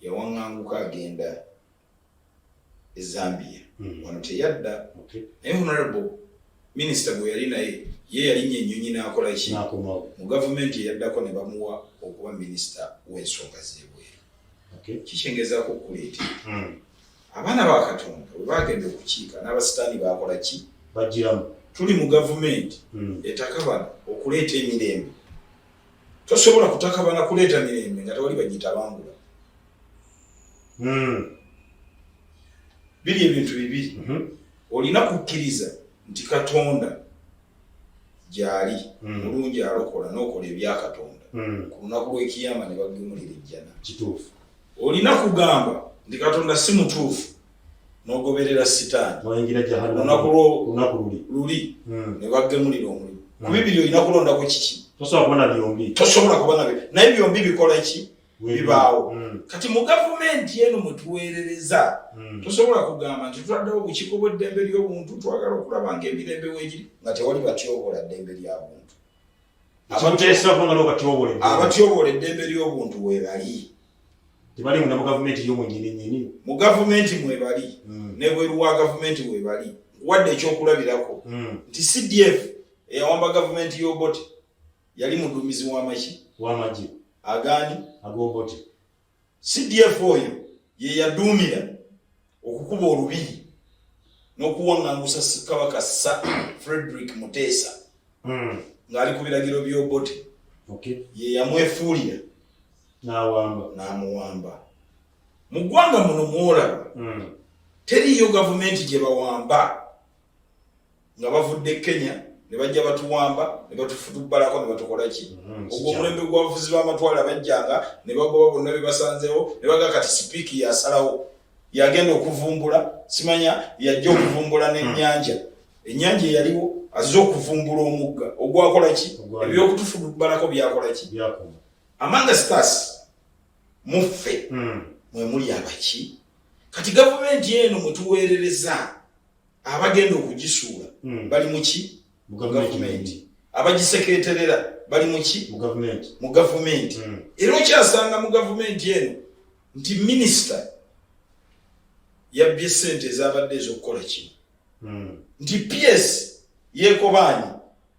yawaŋŋanguka agenda e Zambia wano teyadda naye Honorable Minister gwe yali naye ye yalinnye ennyonyi n'akola ki mu gavumenti eyaddako ne bamuwa okuba minisita w'ensonga z'ebweru kikyengezaako okuleetera abaana ba Katonda bwe bagenda okukiika n'abasitaani baakola ki bagiramu tuli mu gavumenti etakabana okuleeta emirembe tosobola kutakabana kuleeta mirembe nga tewali bagitabangula biri ebintu bibiri olina kukkiriza nti Katonda gyali mulungi alokola n'okola ebya Katonda ku lunaku lw'ekiyama ne bagemulira ejjana kituufu olina kugamba nti Katonda si mutuufu n'ogoberera sitaani noyingira jahannama lunaku luli ne bagemulira omuliro ku bibiri olina kulondako kiki tosobola kuba nabyo naye byombi bikola ki bibaawo kati mu gavumenti eno mwe tuweerereza tosobola kugamba nti tutaddewo obukiiko bw'eddembe ly'obuntu twagala okulaba ng'emirembe weegiri nga tewali batyobola ddembe ly'abuntu abatyobola eddembe ly'obuntu weebali tebali mu gavumenti y'omwennyini mu gavumenti mwebali nebweru wa gavumenti weebali wadde ekyokulabirako nti CDF eyawamba gavumenti y'Obote yali muduumizi w'amagi agaani ag'Obote CDF oyo ye yaduumira okukuba olubiri n'okuwaŋŋangusa kabaka Frederick Muteesa ng'ali ku biragiro by'Obote ye yamwefuulira n'amuwamba mu ggwanga muno mwolaba teriyo gavumenti gye bawamba nga bavudde Kenya ne bajja batuwamba ne batufutubbalako ne batukola ki ogwo omulembe gw'abavuzi b'amatwale abajjanga ne bagoba bonna be basanzeewo ne baga kati sipiiki yasalawo yagenda okuvumbula simanya yajja okuvumbula n'ennyanja ennyanja eyaliwo azze okuvumbula omugga ogwakola ki ebyokutufutubbalako byakola ki Amanga Stars muffe mwe muli abaki kati gavumenti eno mwe tuweerereza abagenda okugisuula bali mu ki mu gavumenti abagiseketerera bali mu ki mu gavumenti era okyasanga mu gavumenti eno nti minisita yabbye ssente ezabadde ez'okukola kino nti PS yeekobaanye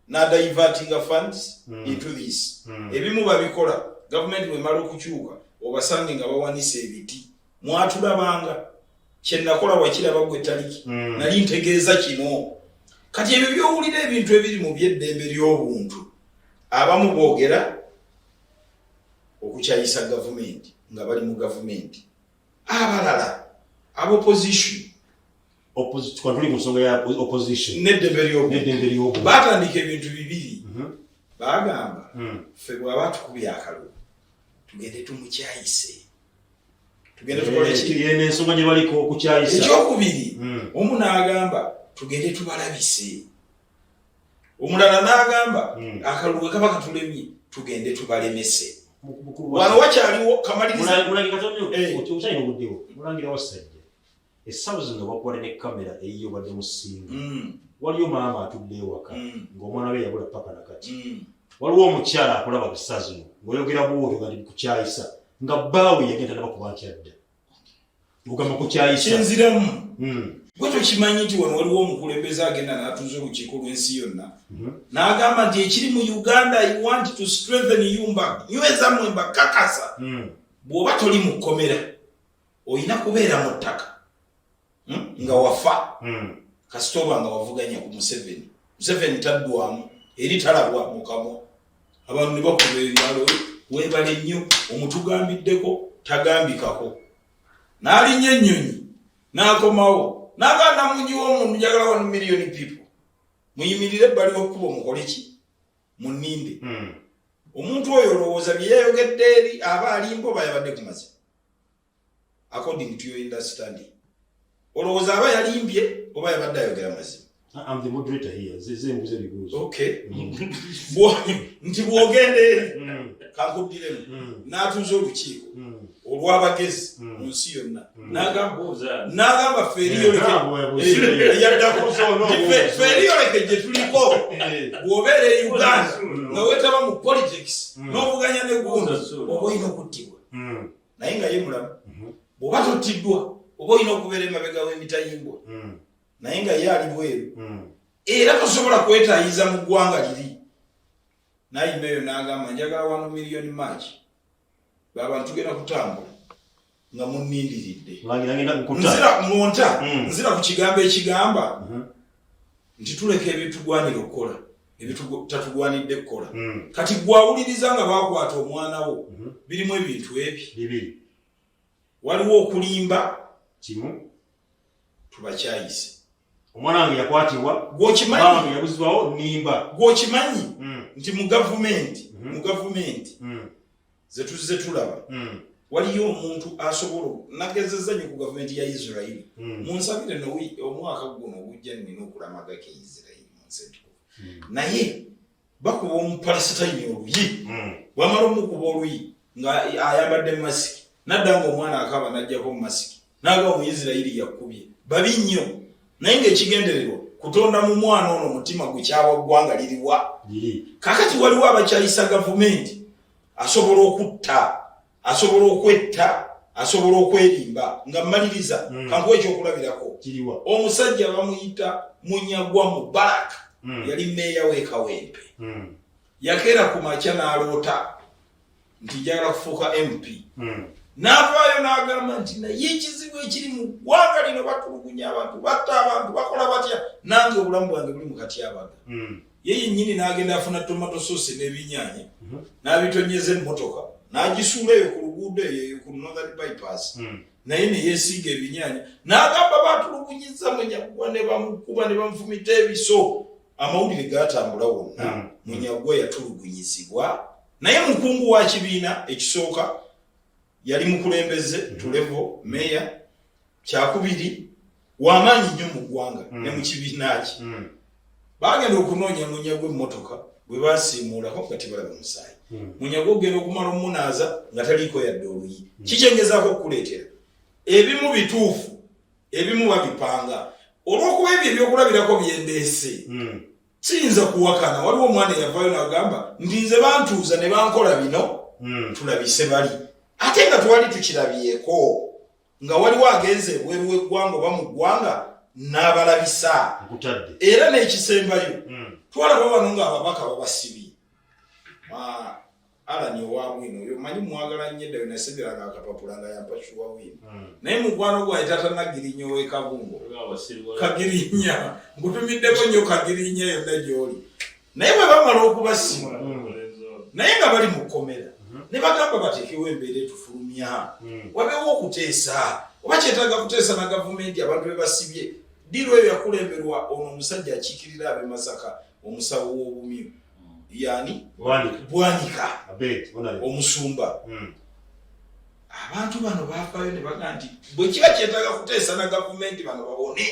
n'adivertinga funds into this ebimu babikola gavumenti bwemala okukyuka obasange nga bawanisa ebiti mwatulabanga kyenakola wakiraba gwe taliki nali ntegeeza kino kati ebyo byowulira ebintu ebiri mu by'eddembe ly'obuntu abamu boogera okukyayisa gavumenti nga bali mu gavumenti abalala abopposition tuli mu nsonga ya opposition n'eddembe ly'obuntu baatandika ebintu bibiri baagamba ffe bw'aba tukubye akalulu tugende tumukyayise tugende tukole ensonga gye baliko okukyayisa ekyokubiri omu n'agamba tugende tubalabise omulala n'agamba akalulu bwe kaba katulemye tugende tubalemese wano wakyaliwo kamalirizaokyalina obuddewo Mulangira Wassaja essaawa zino bakwale ne kamera eyiyo badde mu ssinga waliyo maama atudde ewaka ng'omwana we yabula paka nakati waliwo omukyala akulaba bissaa zino ng'oyogera bwotyo nga kukyayisa nga bbaawe yagenda nabakuba nkyadda ogamba kukyayisa kyenziramu gwe tokimanyi nti wano waliwo omukulembeze agenda n'atuuza olukiiko lw'ensi yonna n'agamba nti ekiri mu Uganda I want to strengthen you nyweza mmwe mbakakasa bw'oba toli mu kkomera olina kubeera mu ttaka nga wafa kasita oba nga wavuganya ku Museveni taddwamu eri talabwa mu kamwa abantu ne bakuba ebyalo weebale nnyo omutugambiddeko tagambikako n'alinnya ennyonyi n'akomawo n'aganda munyiwa omuntu njagala 1 million people muyimirire ebbali w'ekkubo mukole ki munninde omuntu oyo olowooza bye yayogedde eri aba alimba oba yabadde ku mazima according to your understanding olowooza aba yalimbye oba yabadde ayogera mazima I'm the moderator here. Zembuze bibuzo. Okay. Nti bwogende eri kankuddiremu n'atuuza olukiiko olw'abagezi mu nsi yonna n'agamba feriyoleke gye tuliko bw'obeera e Uganda nga weetaba mu politics n'ovuganya ne gundi oba olina okuttibwa naye nga ye mulamu bw'oba tottiddwa oba olina okubeera emabega w'emitayimbwa naye nga ye ali bweru era tosobola kwetaayiza mu ggwanga liri nayima eyo n'agamba njagala 1 million match baabantu tugenda kutambula nga munnindiridde nzira ku kigambo ekigamba nti tuleka ebitugwanira okukola ebitutatugwanidde kukola kati gwawuliriza nga bakwata omwana wo birimu ebintu ebi waliwo okulimba kimu tubakyayise omwana wange yakwatibwa gwokimanyi yabuzibwawo nimba gwokimanyi nti mu gavumenti ze tuzze tulaba waliyo omuntu asobola nagezeza nnyo ku gavumenti ya Israel munsabire omwaka guno ogujja nina okulamagako Israel munsentiko naye bakuba omupalesitayini oluyi wamala omukuba oluyi nga ayambadde masiki nadda nga omwana akaba najjako masiki naga Omuyisirayiri yakubye babi nnyo naye ng'ekigendererwa kutonda mu mwana ono omutima gukyawa ggwanga liriwa kakati waliwo abakyayisa gavumenti asobola okutta asobola okwetta asobola okwerimba nga mmaliriza kankuwa ekyokulabirako omusajja bamuyita Munyagwa Mubarak yali mmeeya w'Ekawempe yakeera ku makya n'aloota nti njagala kufuuka MP n'avaayo n'agamba nti naye ekizibu ekiri mu ggwanga lino batulugunya abantu batta abantu bakola batya nange obulamu bwange buli mu katyabaga ye yennyini n'agenda afuna tomato sauce n'ebinyaanya n'abitonyeza emmotoka n'agisuula eyo ku luguudo eyo ku Northern Bypass naye ne yeesiiga ebinyaanya n'agamba batulugunyiza Munyagwa ne bamukuba ne bamufumita ebiso amawulire gaatambula wonna Munyagwa yatulugunyizibwa naye mukungu wa kibiina ekisooka yali mukulembeze tulevo meya kyakubiri w'amaanyi nnyo mu ggwanga ne mu kibiina kye bagenda okunoonya Munyagwa emmotoka bwe baasiimuulako nga tebalaba musaayi Munyagwa ogenda okumala omunaaza nga taliiko yadde oluyi kikyengezaako okukuleetera ebimu bituufu ebimu babipanga olw'okuba ebyo ebyokulabirako byendeese siyinza kuwakana waliwo omwana eyavaayo n'agamba nti nze bantuuza ne bankola bino tulabise bali ate nga twali tukirabyeko nga waliwo agenze ebweru w'eggwanga oba mu ggwanga n'abalabisa era n'ekisembayo twalaba bano ng'ababaka babasibye alani owabwino oyo manyi mwagala nnyo eddayo naseberanga akapapula nga yampashuwa wino naye mukwano gwaye tatanagirinya ow'ekabungo kagirinya ngutumiddeko nnyo kagirinya yonna gy'oli naye bwe bamala okubasiba naye nga bali mu kkomera ne bagamba bateekewo embeera etufulumya wabeewo okuteesa oba kyetaaga kuteesa na gavumenti abantu be basibye ddiiro eyo yakulemberwa ono omusajja akiikirira ab'e Masaka omusawo w'obumyu yani Bwanika omusumba abantu bano bavaayo ne baga nti bwe kiba kyetaaga kuteesa na gavumenti bano babone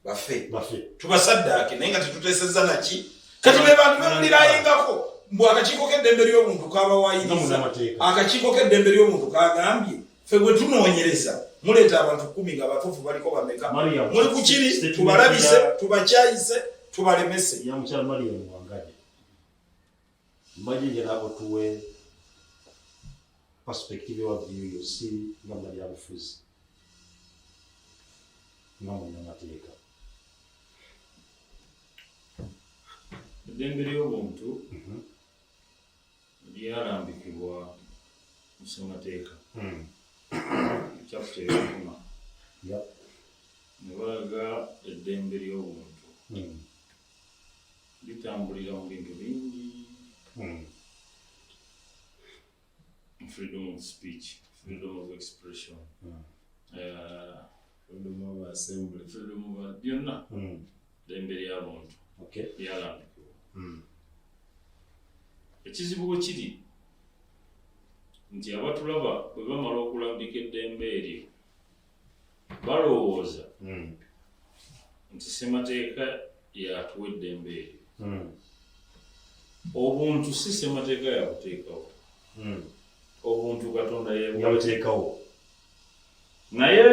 bafe tubasaddaake naye nga tetuteesezza naki kati be bantu bemulirayingako mbw akakiiko k'eddembe ly'obuntu kabawayiriza akakiiko k'eddembe ly'obuntu kagambye ffe bwe tunoonyereza muleeta abantu 10 nga batuufu baliko bameka muli ku kiri tubalabise tubakyayise tubalemese Imagine nabo tuwe perspective wa view yo si ngamba ya bufuzi ngamba na mateka eddembe ly'obuntu lyalambikibwa mu ssemateeka chapter 1 ne balaga eddembe ly'obuntu litambulira mu bintu bingi freedom of speech, freedom of expression, freedom of assembly, freedom of byonna ddembe ly'abantu lyalambikibwa. Ekizibu bwe kiri nti abatulaba bwe bamala okulambika eddembe eryo balowooza nti ssemateeka yatuwa eddembe eryo obuntu si ssemateeka yabuteekawo obuntu Katonda yabuteekawo naye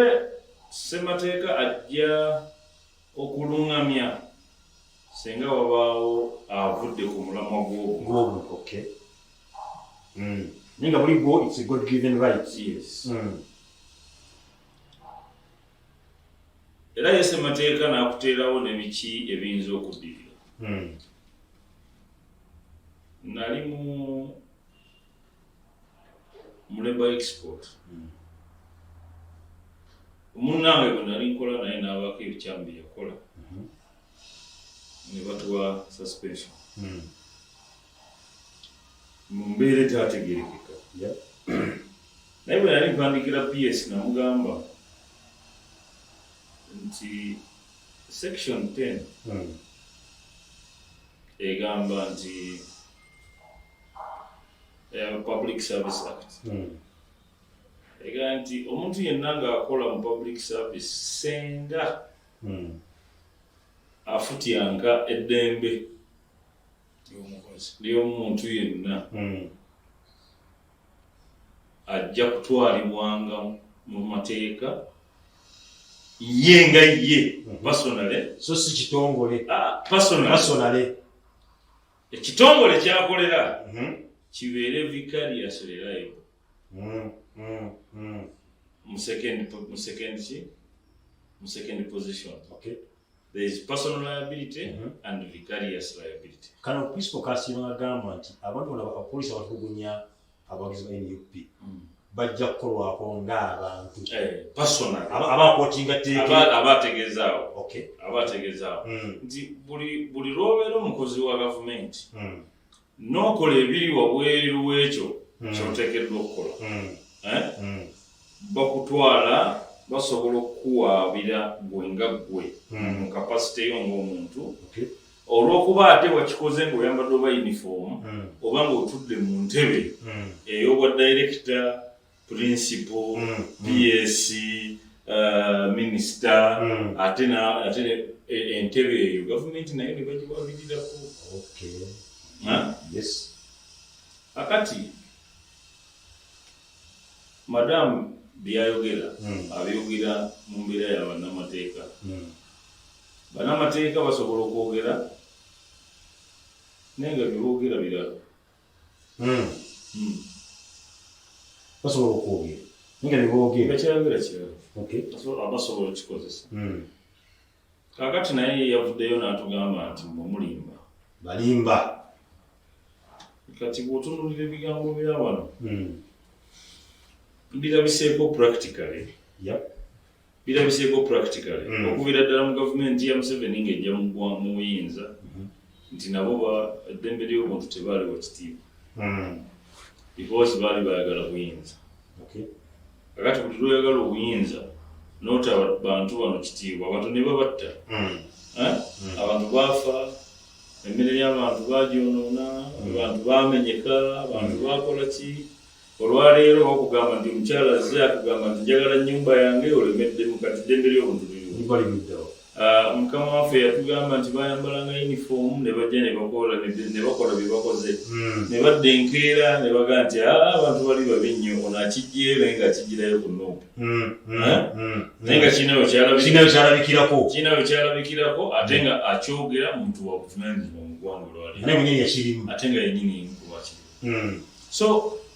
ssemateeka ajja okuluŋŋamya singa wabaawo avudde ku mulamwa gw'obuntu Ninga buli go it's a God given right. Yes. Era yese mateeka n'akuteerawo ne biki ebiyinza okuddirira. Nali mu Labour Export. Munnange bwe nali nkola naye n'abaako ebikyambi yakola. Ne batuwa suspension. Mu mbeera etaategeerekeka. Naye bwe nali mpandikira PS namugamba nti section 10 egamba nti Public Service Act nti omuntu yenna ng'akola mu public service senga afutyanga eddembe ly'omuntu yenna ajja kutwalibwanga mu mateeka ye nga ye personally so si kitongole personally ekitongole kyakolera kibeere vicariously liable mu second position. Okay. There is personal liability and vicarious liability. Kano principal kasima agamba nti abantu bano abapoliisi abatugunya abagizi ba NUP bajja kukolwako ng'abantu personal abakootinga teeka abategeezaawo. Okay. Abategeezaawo nti buli lw'obeera omukozi wa gavumenti n'okola ebiri wabweru w'ekyo ky'oteekeddwa okukola bakutwala basobola okuwaabira gwe nga gwe mu kapasite yo ng'omuntu olw'okuba ate wakikoze ng'oyambadde oba uniform oba ng'otudde mu ntebe ey'obwa director, principal, PS, minister, ate entebe eyo gavumenti nayo ne bagiwabirirako. Yes. Akati Madam byayogera abyogera mu mbeera ya bannamateeka bannamateeka basobola okwogera naye nga byeboogera birala basobola okwogera naye nga byeboogera kyayogera kirala abasobola okikozesa kaakati naye yavuddeyo n'atugamba nti mulimba balimba kati bw'otunuulira ebigambo bya wano birabiseeko practically. Birabiseeko practically. Okuviira ddala mu gavumenti ya Museveni ng'ejja mu buyinza nti nabo eddembe ly'obuntu tebaaliwa kitiibwa because baali bayagala buyinza. Kakati buli lw'oyagala obuyinza n'otaba bantu bano kitiibwa abantu ne babatta abantu baafa emmere y'abantu bagyonoona abantu bamenyeka abantu bakola ki olwaleero bakugamba nti omukyala azze akugamba nti njagala nnyumba yange olemeddemu kati ddembe ly'obuntu liriwo. Mukama waffe yatugamba nti bayambalanga uniform ne bajja ne bakola bye bakoze ne badda enkeera ne bagaa nti abantu bali babi nnyo ono akijjeyo naye ng'akijjirayo ku Nuupu naye nga kirinayo kyalabikirako ate nga akyogera muntu wa buvunaanyizibwa mu ggwanga olwaleero ate nga yennyini kubakirimu. So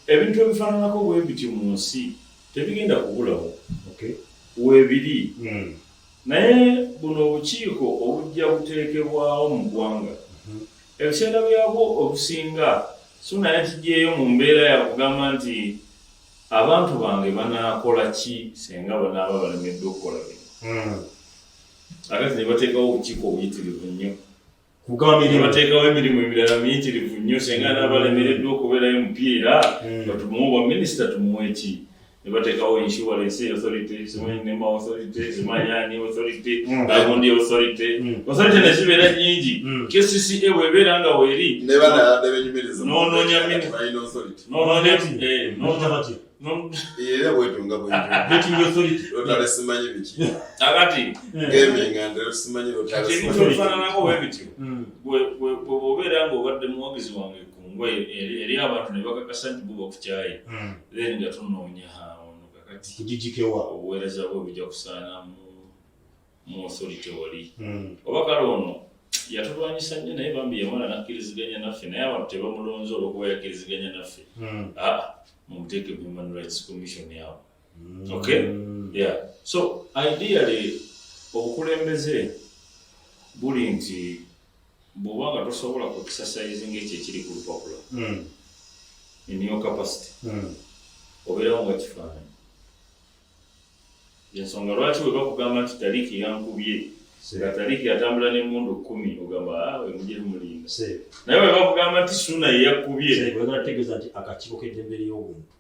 ebintu ebifaananako bwe bityo mu nsi tebigenda kubulawo weebiri naye buno obukiiko obujja buteekebwawo mu ggwanga ebiseera byabwo obusinga so naye kijjeeyo mu mbeera yakugamba nti abantu bange banaakola ki senga banaaba balemeddwa okukola bino akati ne bateekawo obukiiko obuyitirivu nnyo bateekawo emirimu emirala miyitirivu nnyo senga naabalemereddwa okubeerayo mupiira batumuwe bwa minisita tumuwe ki ne bateekawo insurance authority simanyi nema authority simanyani authority bagundi authority ne zibeera nnyingi KCCA bw'ebeera nga weeri era bwetunga bwotale simanyi biki akati gaming and simanyi lotale ebintu ebifaananako bwe bityo bw'obeera ng'obadde muwagizi wange ku ngoye eri abantu ne bakakasa nti bo bakukyaye then nga tunoonya ono kakati kujijikewa obuweereza bwe bijja kusaana mu authority wali oba kale ono yatulwanyisa nnyo naye bambi yamala nakkiriziganya naffe naye abantu tebamulonze olw'okuba yakkiriziganya naffe mumuteeke Human Rights Commission yawo. So ideally obukulembeze buli nti bw'oba nga tosobola ku exercise ng'ekyo ekiri ku lupapula in your capacity obeerawo nga kifaananyi ensonga lwaki bwe bakugamba nti Tariiki yankubye nga Tariiki atambula n'emmundu 10 ogamba mujje mulinda naye bwe bakugamba nti Ssuuna ye yakkubye tegeeza nti akakiiko k'eddembe ly'obuntu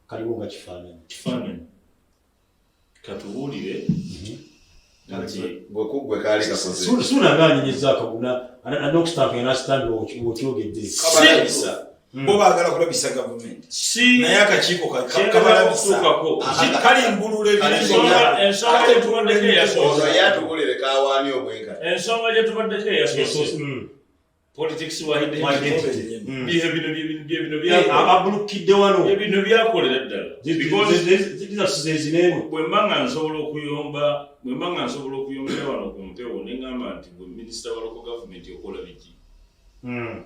kaliwo nga kifaananyi katubuulire nti bwekugwe kaali kakoze Ssuuna ng'anyonyeza akaguna anokusitampinga n'asitambira okyogedde bo baagala kulabisa gavumenti naye akakiiko kabalabisako kalimbulula ensonga gyetubaddeko eyasoosa yatugulire kawaani obwenkanya ensonga gyetubaddeko eyasoosa politics wide abulukidde wano ebintu byakolera ddala zizineno bwe mba nga nsobola okuyombera wano ku mpewo ne ŋŋamba nti bwe minisita wa local government okola biki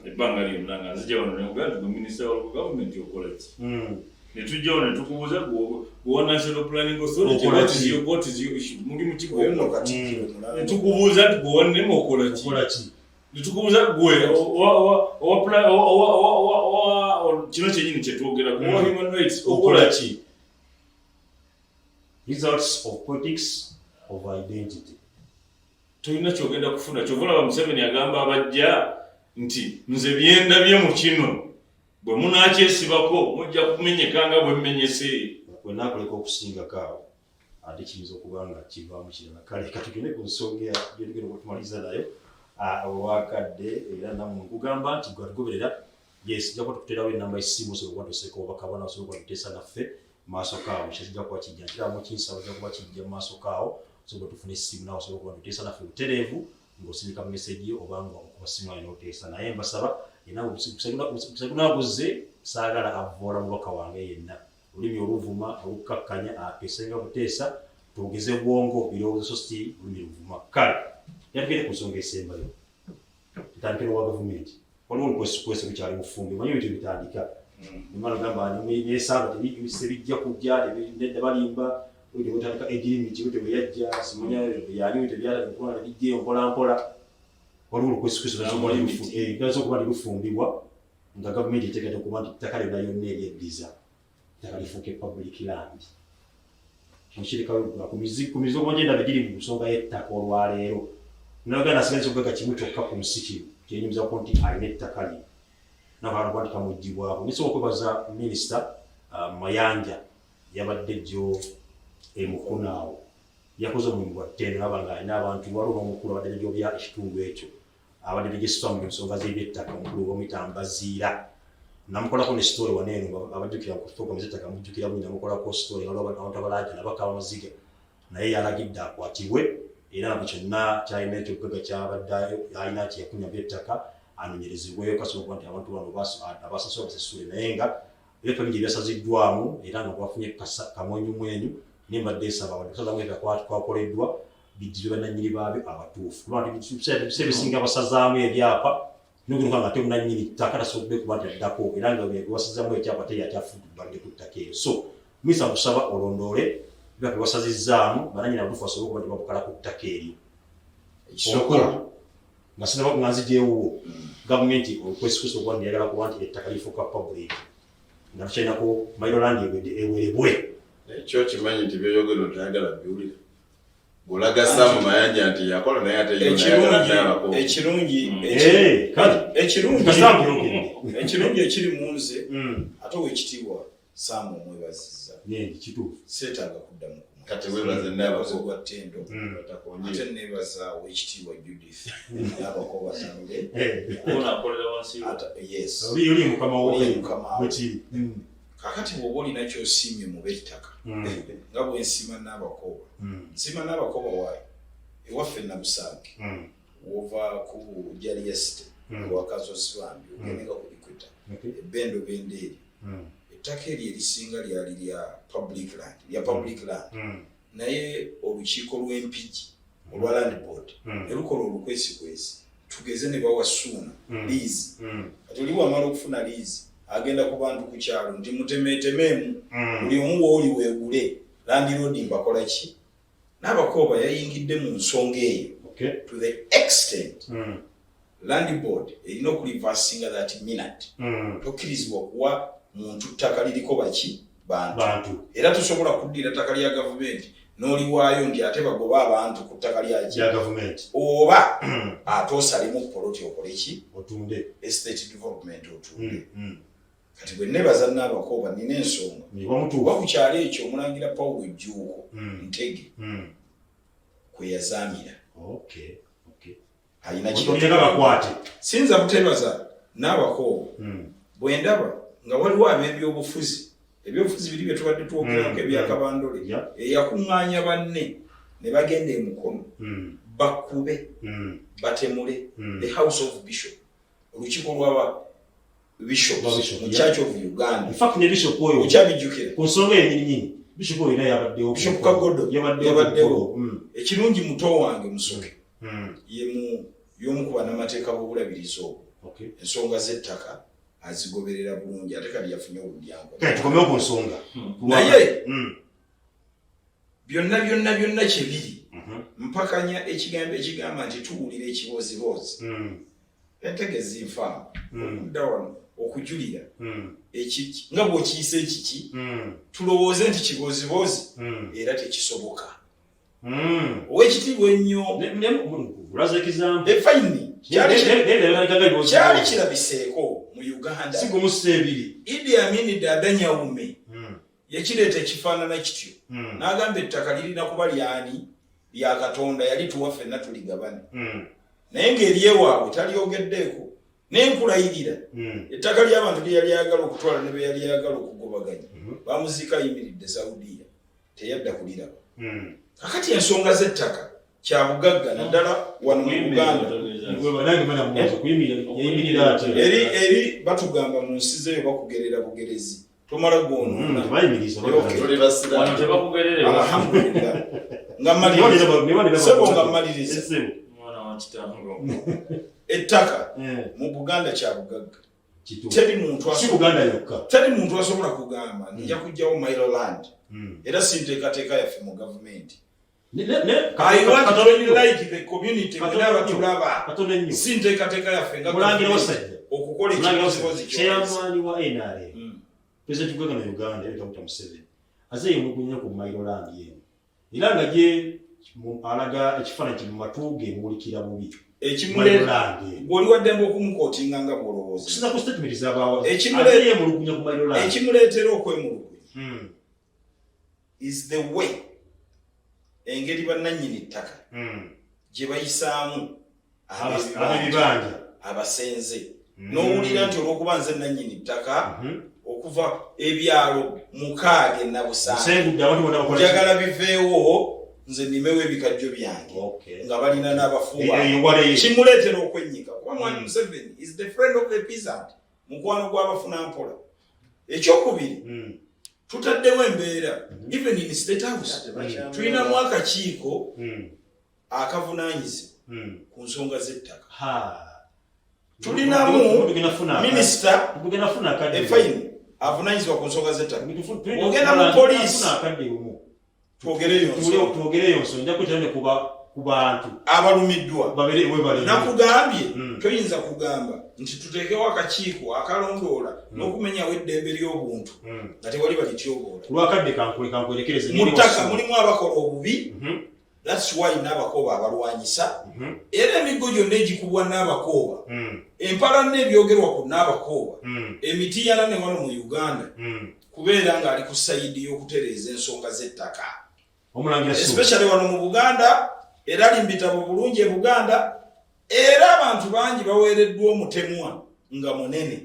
ebbanga lyonna nga nzija wano neogaa nti bwe minisita wa local government okola ki ne tujja wano ne tukubuuza gwa national planning authority what is your issue mulimu ki ne tukubuuza nti gwe wannema okola ki nitukubuuza gwe kino kyenyini kyetwogera kuwa human rights okola ki results of politics of identity tolina kyogenda kufuna kyovalaba Museveni agamba abajja nti nze byendabye mu kino bwe munakyesibako mujja kumenyekanga bwe mmenyese wenakoleka okusingako awo ate kiyinza okuba nga kivaamu kirala kale katugende ku nsonga gyetugenda okutumaliza nayo olwakadde era namwe nkugamba nti gwatugoberera yes njako tukuterawo enamba essimu osobola toseka obubaka bwana osobola kuteesa naffe maaso kaawo kyekijja kuba kijja nkiramu kinsaba ojja kuba kijja mu maaso kaawo osobola tufuna essimu nawe osobola kuba tuteesa naffe butereevu ng'osindika message obanga okuba simu alina oteesa naye mbasaba kusegunaguze saagala avoola mubaka wange yenna olulimi oluvuma olukkakkanya ateesenga buteesa twogeze bwongo birowoozo so si olulimi luvuma kale yatugende ku nsonga esembayo tutandike n'owa gavumenti waliwo olukwesikwesi lukyali bufumbi manyi ebintu bitandika nimala gamba nesanga tebijja kujja nedda balimba tebutandika egirimiti bwe tebweyajja simanya yani tebyala tebijjeyo mpolampola waliwo olukwesikwesi gaza okuba lilufumbibwa nga gavumenti eteekedde okuba nti ttaka lyonna yonna eryeddiza ttaka lifuuke public land ku mizigo gyendaba giri mu nsonga y'ettaka olwaleero naganda asigaza okugaga kimu kyokka ku nsi kino kyenyumizaku nti alina ettaka lye nabalaba nti kamuggyibwako nisobola okwebaza minisita Mayanja yabadde jjo emukunaawo yakoze omulimu gwa ttendo naba nga alina abantu waliwo n'omukulu abadde nejobya ekitundu ekyo abadde negesitwa mu nsonga z'ebyettaka omukulu w'omuyita Mbaziira namukolako ne story waneeno abajjukira kutukomeza ettaka mujjukira bungi namukolako story nga abantu abalaaja nabakaba amaziga naye yalagidde akwatibwe era nabwe kyonna kyalina ekyo okugaga kyabaddayo alina kyeyakunya by'ettaka anonyerezebweyo kasobola nti abantu bano abasasula basasule naye nga ebintu bingi ebyasaziddwamu era nga bwafunye kamwenyumwenyu nembadde esaba wadde kusazamu ebyakwatwakoleddwa bijjibwe bannannyini baabyo abatuufu kuba nti biseera bisinga basazaamu ebyapa nogenuka nga ate munannyini ttaka tasobodde kuba nti addako era nga wasazaamu ekyapa teyatyafuddwadde ku ttaka eyo so misa kusaba olondoole byapa byewasazizzaamu bannannyini abatuufu basobole okuba nti babukala ku ttaka eryo omukulu nga sinaba nganzigyewo gavumenti okwesikwesa okuba nti yagala kuba nti ettaka lifuuka public nga tukyalinako mailoland ewerebwe ekyo kimanyi nti byoyogero tayagala biwulire bw'olaga Sam Mayanja nti yakola naye ate ekirungi ekiri mu nze ate owekitiibwa Sam omwebazizza seetaaga kuddamu kati webaze n'abakobwa ttendo ate neebaza owekitiibwa Judith n'abakobwa zange oli mukama kakati bw'oba olina kyosiimye mu b'ettaka nga bwe nsiima n'abakooba nsiima n'abakooba waayo ewaffe Nabusange wova ku Jaliyasite ewakazosibambi ogendenga ku Equator ebbendo bendeeri ettaka eryo erisinga lyali lya public land naye olukiiko lw'empigi olwa land board ne lukola olukwesikwesi tugeze ne bawa Suuna liizi kati oli bw'amala okufuna liizi agenda ku bantu ku kyalo nti mutemeetemeemu buli omu wooli weegule landiroodi mbakola ki n'abakooba yayingidde mu nsonga eyo to the extent land board erina okulivasinga that minute tokkirizibwa kuwa muntu ttaka liriko baki bantu era tosobola kuddira ttaka lya gavumenti n'oliwaayo nti ate bagoba abantu ku ttaka lya gavumenti oba ate osalimu poloti okole ki otunde estate development otunde kati bwe nebaza n'abakooba nina ensonga oba ku kyalo ekyo Omulangira Paulo Ejjuuko Ntege kwe yazaamira alina kibakwate sinza butebaza n'abakooba bwendaba nga waliwo ab'ebyobufuzi biri bye tubadde twogerako ebyakabandole eyakuŋŋaanya banne ne bagenda emukono bakube batemule the house of bishop olukiiko lw'aba bishops mu church of Uganda. In fact ne bishop oyo ukyabijjukira ku nsonga yennyini bishop oyo yabaddewo bishop Kagodo yabaddewo ekirungi muto wange musoke y'omu ku bannamateeka b'obulabirizi obwo ensonga z'ettaka azigoberera bulungi ate kali yafunye obulyango tukomewo ku nsonga naye byonna kye biri mpakanya ekigambo ekigamba nti tuwulira ekiboozibozi entegezi nfaamu okudda wano okujulira ekiki nga bw'okiyisa ekiki tulowooze nti kiboozibozi era tekisoboka ow'ekitiibwa ennyo efayini kyali kirabiseeko mu Uganda Idi Amin Dada Nyawume yakireeta ekifaanana kityo n'agamba ettaka lirina kuba lyani lya Katonda yali tuwa ffenna tuligabane naye ng'eryewaabwe talyogeddeeko n'enkulayirira ettaka ly'abantu lye yali ayagala okutwala ne be yali ayagala okugobaganya bamuziika ayimiridde Saudiya teyadda kuliraba kakati ensonga z'ettaka kyabugagga naddala wano mu Uganda eri batugamba mu nsi zeeyo bakugerera bugerezi tomala gwonoona alhamdulillah nga mmaliriza ettaka mu Buganda kyabugagga teri muntu asobola kugamba nja kujjawo Mailoland era sinteekateeka yaffe mu gavumenti I want to really like the community whenever tulaba sinteekateeka yaffe nga okukola ekibozibozi chairman wa NRM President Uganda na Uganda Dr. Museveni aze yemugunya ku Mailoland yenu era nga je alaga ekifaananyi kiri mu matuge mulikira bubi oli waddembe okumukotinga nga bwolowooza kusina ku statement z'abaawa aze yemulugunya ku Mailoland ekimuleetera okwemulugunya is the way engeri bannannyini ttaka gye bayisaamu ab'ebibanja abasenze n'owulira nti olw'okuba nze nannyini ttaka okuva ebyalo mukaaga ennabusange njagala biveewo nze nimewo ebikajjo byange nga balina n'abafuuba kimuleetera okwennyika kuba mwami Museveni is the friend of the peasant mukwano gw'abafuna mpola ekyokubiri tutaddewo embeera even in state house tulinamu akakiiko akavunaanyizibwa ku nsonga z'ettaka tulinamu minisita efayini avunaanyizibwa ku nsonga z'ettaka ogenda mu poliisi twogereyo nso nja kutane ku bantu abalumiddwa nakugambye toyinza kugamba nti tuteekewo akakiiko akalondoola n'okumenyawo eddembe ly'obuntu nga tewali balityoboola lwakadde kankwerekereze mu ttaka mulimu abakola obubi that's why n'abakooba abalwanyisa era emiggo gyonna egikubwa n'abakooba empala n'ebyogerwa ku n'abakooba emitiiyana ne wano mu Uganda kubeera ng'ali ku sayidi y'okutereeza ensonga z'ettaka especially wano mu Buganda era limbitabo bulungi e Buganda era abantu bangi baweereddwa omutemwa nga munene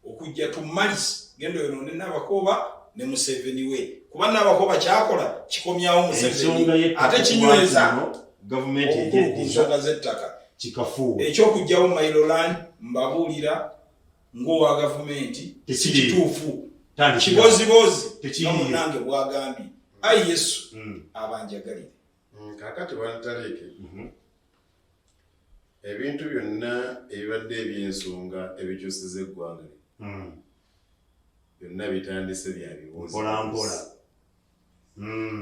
okujja tumalisi gendo yonoone n'abakooba ne Museveni we kuba n'abakooba kyakola kikomyawo Museveni ate kinyweza gavumenti ensonga z'ettaka kikafuuwa ekyokujjawo Mailoland mbabuulira ng'owa gavumenti tekituufu kibozibozi n'omunange bwagambye ayi Yesu abanjagalire kakati wantaleke ebintu byonna ebibadde eby'ensonga ebikyusiza eggwanga byonna bitandise bya bibuuzo mpolampola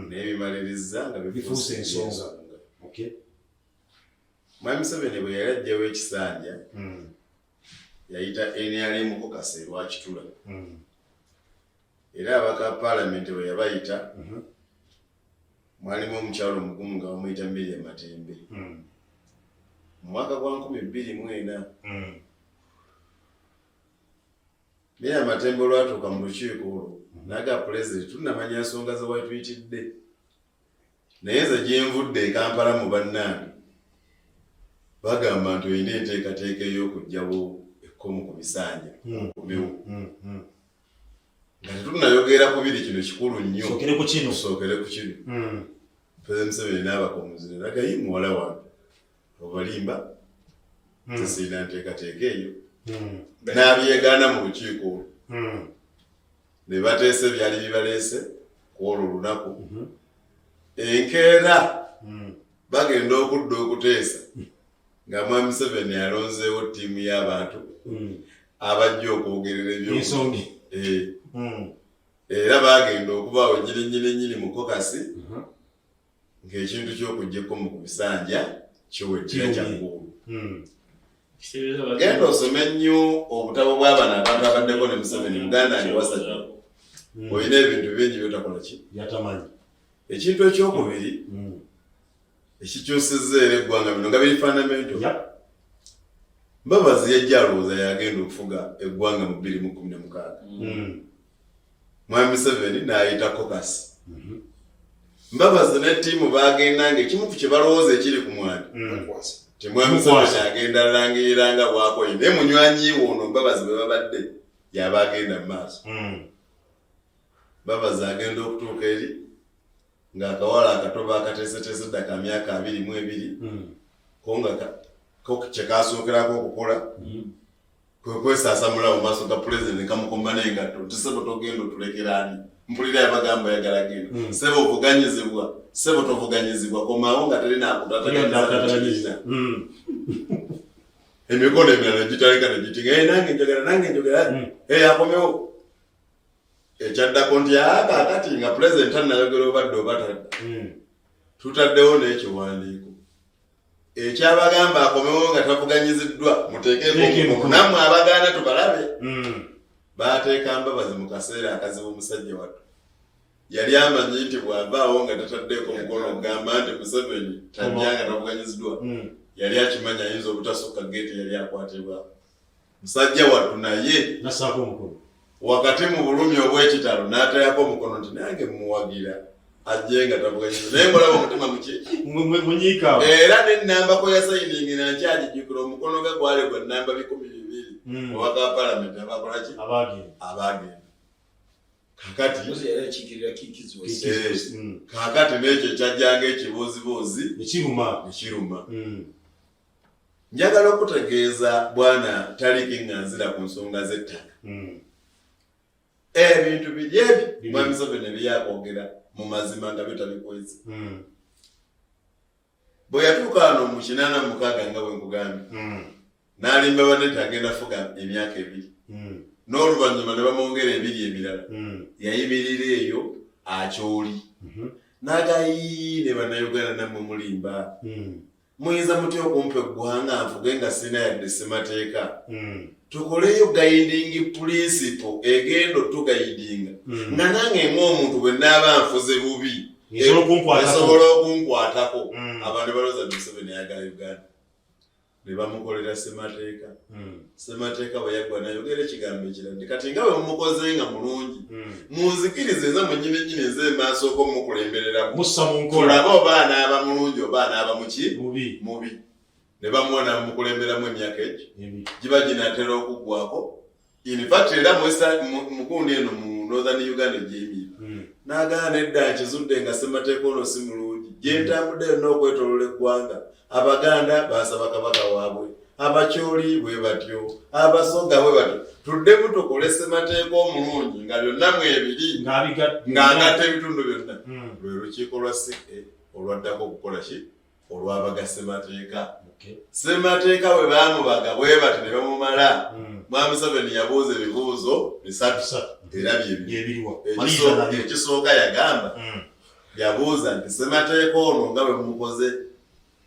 naye bimaliriza nga bifuuse ensonga mwami Museveni bwe yali ajjawo ekisanja yayita NRM ko Kase Lwakitula era abaka paalamenti bwe yabayita mwalimu omukyalo omugumu nga bamuyita Miriam Matembe mu mwaka gwa 2024 Miriam Matembe olwatuuka mu lukiiko olwo n'aga pulezidenti tunnamanya nsonga ze watuyitidde naye nze gye nvudde e Kampala mu bannange bagamba nti olina enteekateeka ey'okugjawo mu kubisanja kubiwo nga tetunayogera ku biri kino kikulu nnyo sookere ku kino President Museveni n'abaka omuzire nagayi muwala wange obalimba tesirina nteekateeka eyo n'abyegaana mu lukiiko ne bateese byali bibaleese ku olwo olunaku enkeera bagenda okudda okuteesa nga Mwami Museveni alonzeewo ttiimu y'abantu abajja okwogerera eby'ensonga era bagenda okubaawo nyini mu kokasi ng'ekintu ky'okuggyako mu kubisanja kiweddira kyaggulu genda osome nnyo obutabo bw'abana abantu abaddeko ne Museveni Uganda ndi Wassaja olina ebintu bingi byotakola ki byatamanyi ekintu ekyokubiri ekikyusizza era eggwanga bino nga biri fundamental Mbabazi yajja alowooza yagenda okufuga eggwanga mu 2016 Mwami Museveni n'ayita kokasi Mbabazi ne ttiimu bagenda ng'ekimu ku kye balowooza ekiri ku mwani ti Mwami Museveni agenda alangirira nga bw'akoye naye munywanyi ono Mbabazi bwe babadde yaba agenda mu maaso Mbabazi agenda okutuuka eri ng'akawala akatoba akateeseteese ddaka myaka 22 ko kye kasookerako okukola kwe kwesaasamula mu maaso ga pulezidenti kamukomba n'engatto tisebo togenda otulekera ani mpulira yabagamba yagala genda sebo tovuganyizibwa komaawo nga terina akutaataganyiza emikono emirala gitaleka negitinga nange njogera akomewo ekyaddako nti kakati nga pulezidenti annayogera obadde obatadda tutaddewo n'ekiwandiiko ekyabagamba akomewo nga tavuganyiziddwa muteekeeko nammwe abagaana tubalabe baateeka Mbabazi mu kaseera akazibu musajja wattu yali amanyi nti bw'avaawo nga tataddeeko omukono okugamba nti Museveni tajja nga tavuganyiziddwa yali akimanya ayinza obutasukka geeti yali akwatibwa musajja wattu naye nassaako omukono wakati mu bulumi obw'ekitalo n'atayako omukono nti nange mumuwagira ajje nga tavuganyiziddwa naye ngolaba omutima munyiikaawo era n'ennamba kwe yasayiningi nakyagijjukira omukono gwe gwali gwa nnamba 200 obaka wa palamenti abakolaki abagenda kakati n'ekyo ekyajjanga ekibuuzibuuzi nekiruma njagala okutegeeza bwana taliki nga nzira ku nsonga z'ettaka ebintu biri ebi Mwami Museveni byakwogera mu mazima nga byo tabikwezi bwe yatuuka wano mu 86 nga bwe nkugambye n'alimba banne agenda fuga emyaka 2 n'oluvannyuma ne bamwongera 2 emirala yayimirira eyo akyoli n'agayi ne bannayuganda nammwe mulimba muyinza mutya okumpa eggwanga nfuge nga sina yadde ssemateeka tukoleyo guiding principle egenda otugayidinga nga nange ng'omuntu bwe naaba nfuze bubi esobola okunkwatako abantu balooza Museveni ayagala Uganda ne bamukolera ssemateeka ssemateeka bwe yaggwa nayogera ekigambo ekirala kati nga bwe mumukoze nga mulungi munzikirize nze mwennyini nze maaso ko mukulembereramu tulabe oba anaaba mulungi oba anaaba muki mubi ne bamuwa namukulemberamu emyaka egyo giba ginatera okuggwako infact era mugundi eno mu northern Uganda gyemira n'agaana edda nkizudde nga ssemateeka ono si mulungi gyentambudde yonna okwetolola eggwanga Abaganda basaba kabaka waabwe abakyoli bwe batyo abasoga bwe batyo tuddemu tukole ssemateeka omulungi nga byonna mwebiri ng'agatta ebitundu byonna lwe lukiiko lwa CA olwaddako okukola ki olwabaga ssemateeka ssemateeka bwe baamubaga bwe bati ne bamumala Mwami Museveni yabuuza ebibuuzo 3 era byebiriwa ekisooka yagamba yabuuza nti ssemateeka ono nga bwe mumukoze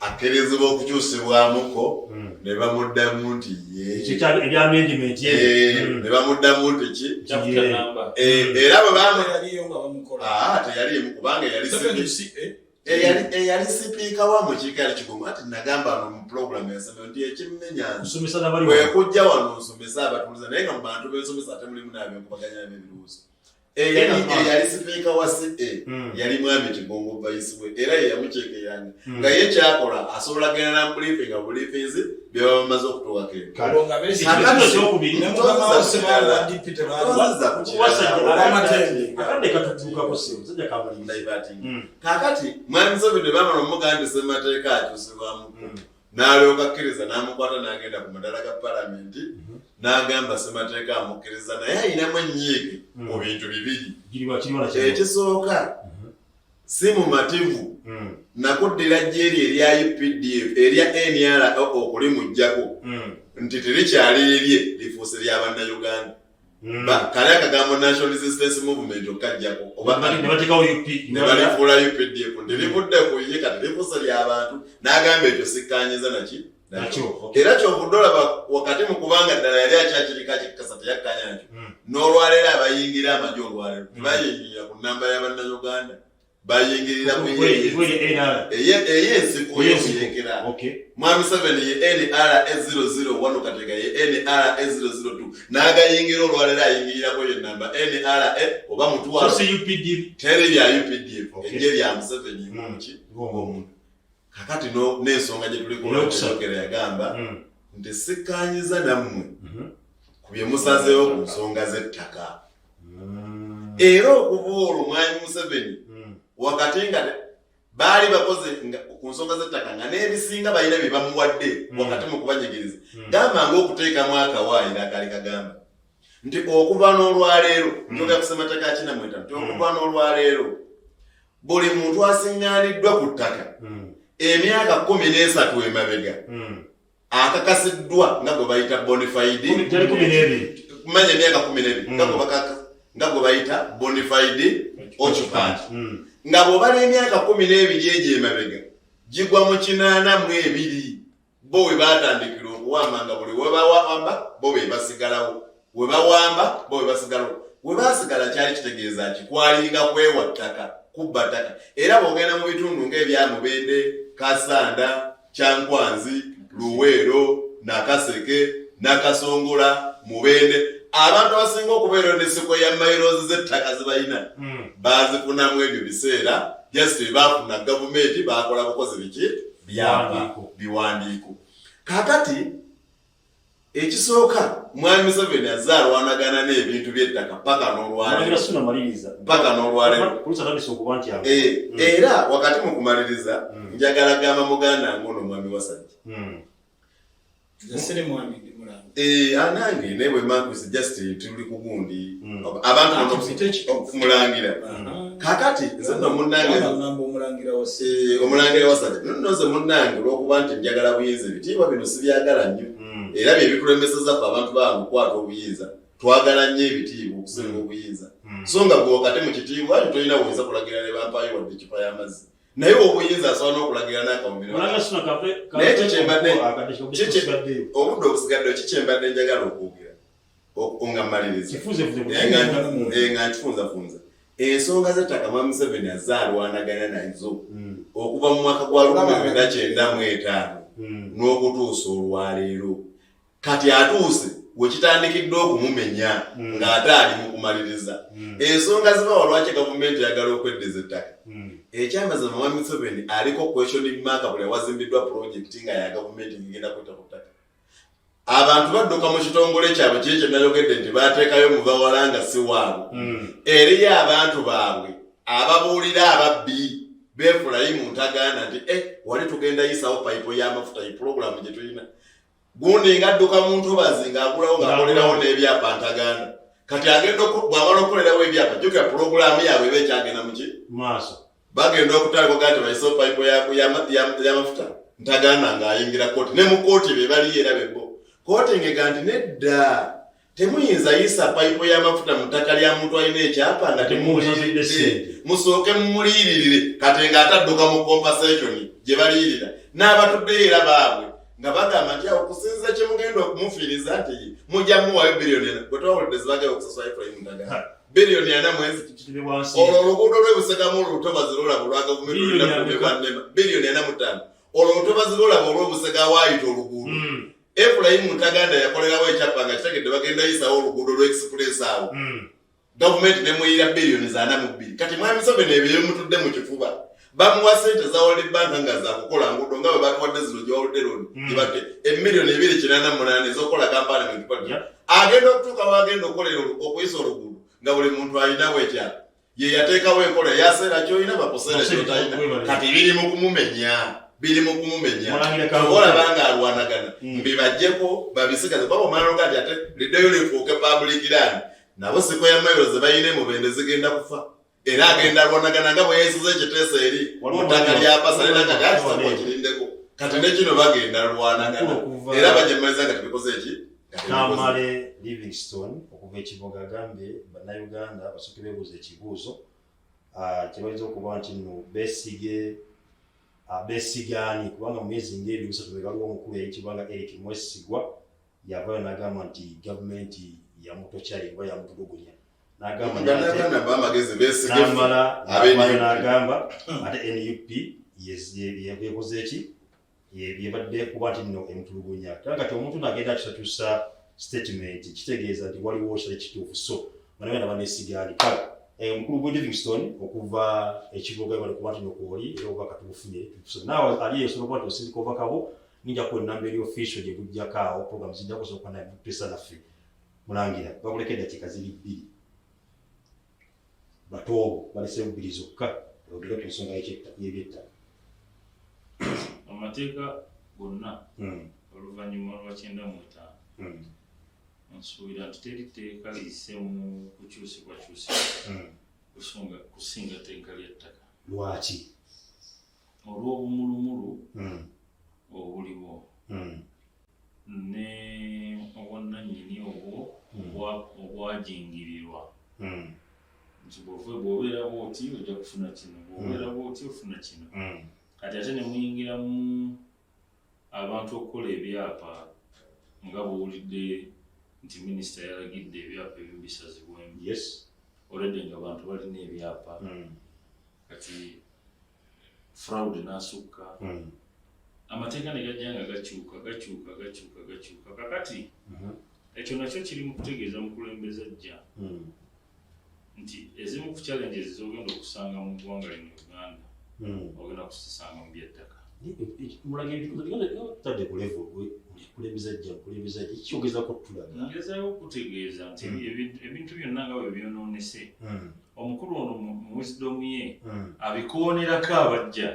akkirizibwa okukyusibwamuko ne bamuddamu nti ne bamuddamu nti ki era bwe teyaliimu kubanga eyali sipiika wa mukiika yali kigumu ati nagamba wano mu pulogulamu yasema nti ekimmenyanza bwe kujja wano nsomesa abatuuliza naye nga mu bantu bensomesa ate mulimu n'abenkubaganya n'ebibuuzo yali sipiika wa CA yali mwami Kigongo bayisibwe era ye yamuceekeranga nga ye kyakola asobola genda na briefing nga briefings bye bamaze okutuwako kakati mwami Museveni bamala omuganda ssemateeka akyusibwamu n'alyoka akkiriza n'amukwata n'agenda ku madala ga palamenti n'agamba ssemateeka amukkiriza naye ayinamu ennyiike mu bintu bibiri. Ekisooka si mumativu nakuddira jjeeri erya UPDF erya NRA okulimuggyako nti terikyali lirye lifuuse lya bannayuganda. Kale akagambo National Resistance Movement okajjako ne balifuula UPDF nti livudde ku ye kati lifuuse ly'abantu n'agamba ekyo sikkaanyiza nakyo. Era kyovudde olaba wakati mu kubanga ddala yali akyakirika kikasa teyakkanya nakyo n'olwaleero abayingira amagye olwaleero tebayingirira ku nnamba y'abannayuganda bayingirira ku ey'ensiko y'omuyekera. Mwami Museveni ye NRA 001 katega ye NRA 002 n'agayingira olwaleero ayingirako ye nnamba NRA oba mutwalo teri lya UPDF ejje lya Museveni ng'omuntu. Kakati n'ensonga gye tuliko n'okusokera yagamba nti sikkaanyiza nammwe ku bye musazeewo ku nsonga z'ettaka. Era okuva olwo mwami Museveni wakati nga baali bakoze ku nsonga z'ettaka nga n'ebisinga balina bye bamuwadde wakati mu kubanyigiriza gamba ng'okuteekamu akawaayiro akali kagamba nti okuva n'olwaleero njogera ku ssemateeka kinamweta nti okuva n'olwaleero buli muntu asiŋŋaaniddwa ku ttaka emyaka 13 emabega akakasiddwa nga gwe bayita bonafide manya emyaka 12 nga gwe bayita bonafide occupant nga bw'obala emyaka 12 egyo emabega gigwa mu 82 bo we baatandikira okuwamba nga buli we bawamba bo be basigalawo we bawamba bo be basigalawo we basigala kyali kitegeeza kikwalinga kwewa ttaka kubba ttaka. Era bw'ogenda mu bitundu ng'ebya Mubende, Kasanda, Kyankwanzi, Luweero, Nakaseke, Nakasongola, Mubende, abantu abasinga okubeera n'ensiko ya mayirozi z'ettaka ze balina baazifunamu ebyo biseera just baafuna gavumenti baakola bukozi biki biwandiiko. Kakati ekisooka mwami Museveni azaalwanagana n'ebintu by'ettaka paka n'olwaleero. Era wakati mu kumaliriza njagala gamba muganda ngono mwami Wassaja anange ne bwe mankusi just tuli ku gundi abantu Omulangira. Kakati nze no munnange Omulangira Wassaja nnoze munnange olw'okuba nti njagala buyinza ebitiibwa bino sibyagala nnyo era bye bitulemeseza ku abantu bange okukwata obuyinza. Twagala nnyo ebitiibwa okusinga obuyinza so nga gwe wakati mu kitiibwa ali tolina buyinza kulagira ne bampaayo wadde ekipa y'amazzi naye obuyinza asobola n'okulagira n'akamubiri naye kikyembadde obudde obusigaddeyo kikyembadde njagala okwogera nga mmaliriza nga nkifunzafunza ensonga z'ettaka mwami Museveni azaalwanagana nazo okuva mu mwaka gwa 1995 n'okutuusa olwaleero. Kati atuuse wekitandikidde okumumenya ng'ate ali mu kumaliriza ensonga zibawa lwaki gavumenti yagala okweddeza ettaka. Ekyamazima mwami Museveni aliko questioning mark buli awazimbiddwa projekiti nga ya gavumenti ngigenda kwetta ku ttaka. Abantu badduka mu kitongole kyabwe kyekyo nayogedde nti baateekayo muvawala nga si waabwe eriyo abantu baabwe ababuulira ababbi beefulayimu ntaganda nti wali tugenda yisawo payipo y'amafuta yi pulogulaamu gye tulina gundi ng'adduka mu ntobazi ng'agulawo ng'akolerawo n'ebyapa ntaganda kati agenda bw'amala okukolerawo ebyapa jjukira pulogulaamu yaabwe eba ekyagenda mu ki maaso bagenda okutandika nti bayisawo payipo y'amafuta ntaganda ng'ayingira kooti ne mu kooti be baliyo era bebbo kooti ngega nti nedda temuyinza yisa payipo y'amafuta mu ttaka lya muntu alina ekyapa nga temuwulirire musooke mumuliyiririre kati ng'atadduka mu compensation gye baliyirira n'abatuddeyo era baabwe nga bagamba nti okusinza kye mugenda okumufiiriza nti mujja muwayo biliyoni 4 bwe twawulidde zibagayo okusasula Efulayimu Ntaganda biliyoni 4 mwezi olwo oluguudo lw'ebusegamu olutobazi lwolaba olwa gavumenti lulina biliyoni 4.5 olwo olutobazi lwolaba olw'obusega waayita oluguudo Efulayimu Ntaganda yakolerawo ekyapa nga kitegedde bagenda yisawo oluguudo lw'express awo Government nemuyira billions ana mu bbiri. Kati mwami Museveni ebyo mutudde mu kifuba. Bamuwa sente za World Bank nga za kukola ngudo nga bwe bakuwadde zino gye World Road. Dibate emiliyoni 288 z'okola kampala mu party. Agenda okutuuka wagenda okolera okuyisa oluguudo nga buli muntu alinawo ekyalo. Ye yateekawo enkola yaseera ky'olina bakuseera ky'otalina. Kati biri mu kumumenya. Olabanga alwanagana mbibajjeko babisigaze babo omwana ati ate liddeyo lifuuke public land nabo siko ya mayiro ze bayine mu bende zigenda kufa era agenda alwanagana nga bwe yeesiza ekiteeso eri mutaka lya pasale nanga gasabo kirindeko kati nekino bagenda alwanagana era bajemaliza nga tubikoze eki Kamale Livingstone okuva ekiboga agambe bannayuganda basooke beebuuza ekibuuzo kibayinza okuba nti nno besigani kubanga mu myezi ng'ebiri bisatu bwe waliwo omukulu eyitibwa nga Eric Mwesigwa yavaayo n'agamba nti gavumenti yamutokyali oba yamutugugunya n'agamba ate NUP yekoze eki yebadde kuba nti nno emutulugunya kati omuntu n'agenda akisakyusa statement kitegeeza nti waliwo kitali kituufu so banagenda banesigani kale omukulu gwe Livingstone okuva ekibuga bali kuba nti nokwoli era oba katufunye naawe ali esobola kuba nti osirika ovakabo ninja ku ennamba eri official gye bujjako awo program zijja kusoboka naye pesa naffe Mulangira bakuleka eddakiika ziri 2 batoobo baleseewo 2 zokka ogere ku nsonga y'ebyetta amateeka gonna oluvannyuma lwa 95 nsuubira nti teri tteeka liyise mu kukyusibwakyusibwa kusinga tteeka ly'ettaka. Lwaki? Olw'obumulumulu obuliwo ne obwannannyini obwajingirirwa nti bw'obeera bw'oti ojja kufuna kino bw'obeera bw'oti ofuna kino kati ate ne muyingiramu abantu okukola ebyapa nga bw'owulidde nti minisita yalagidde ebyapa ebyo bisazibwemu. Yes. Olwedde nga abantu balina ebyapa kati fraud n'asukka amateeka ne gajja nga gakyuka kakati ekyo nakyo kiri mu kutegeeza mukulembeze ajja nti ezimu ku challenges z'ogenda okusanga mu ggwanga lino Uganda ogenda kuzisanga mu by'ettaka. Tadde ku level kulembeza kikyogezako tulaga ngezaako okutegeeza nti ebintu byonna nga bwe byonoonese omukulu ono mu wisdom ye abikoonerako abajja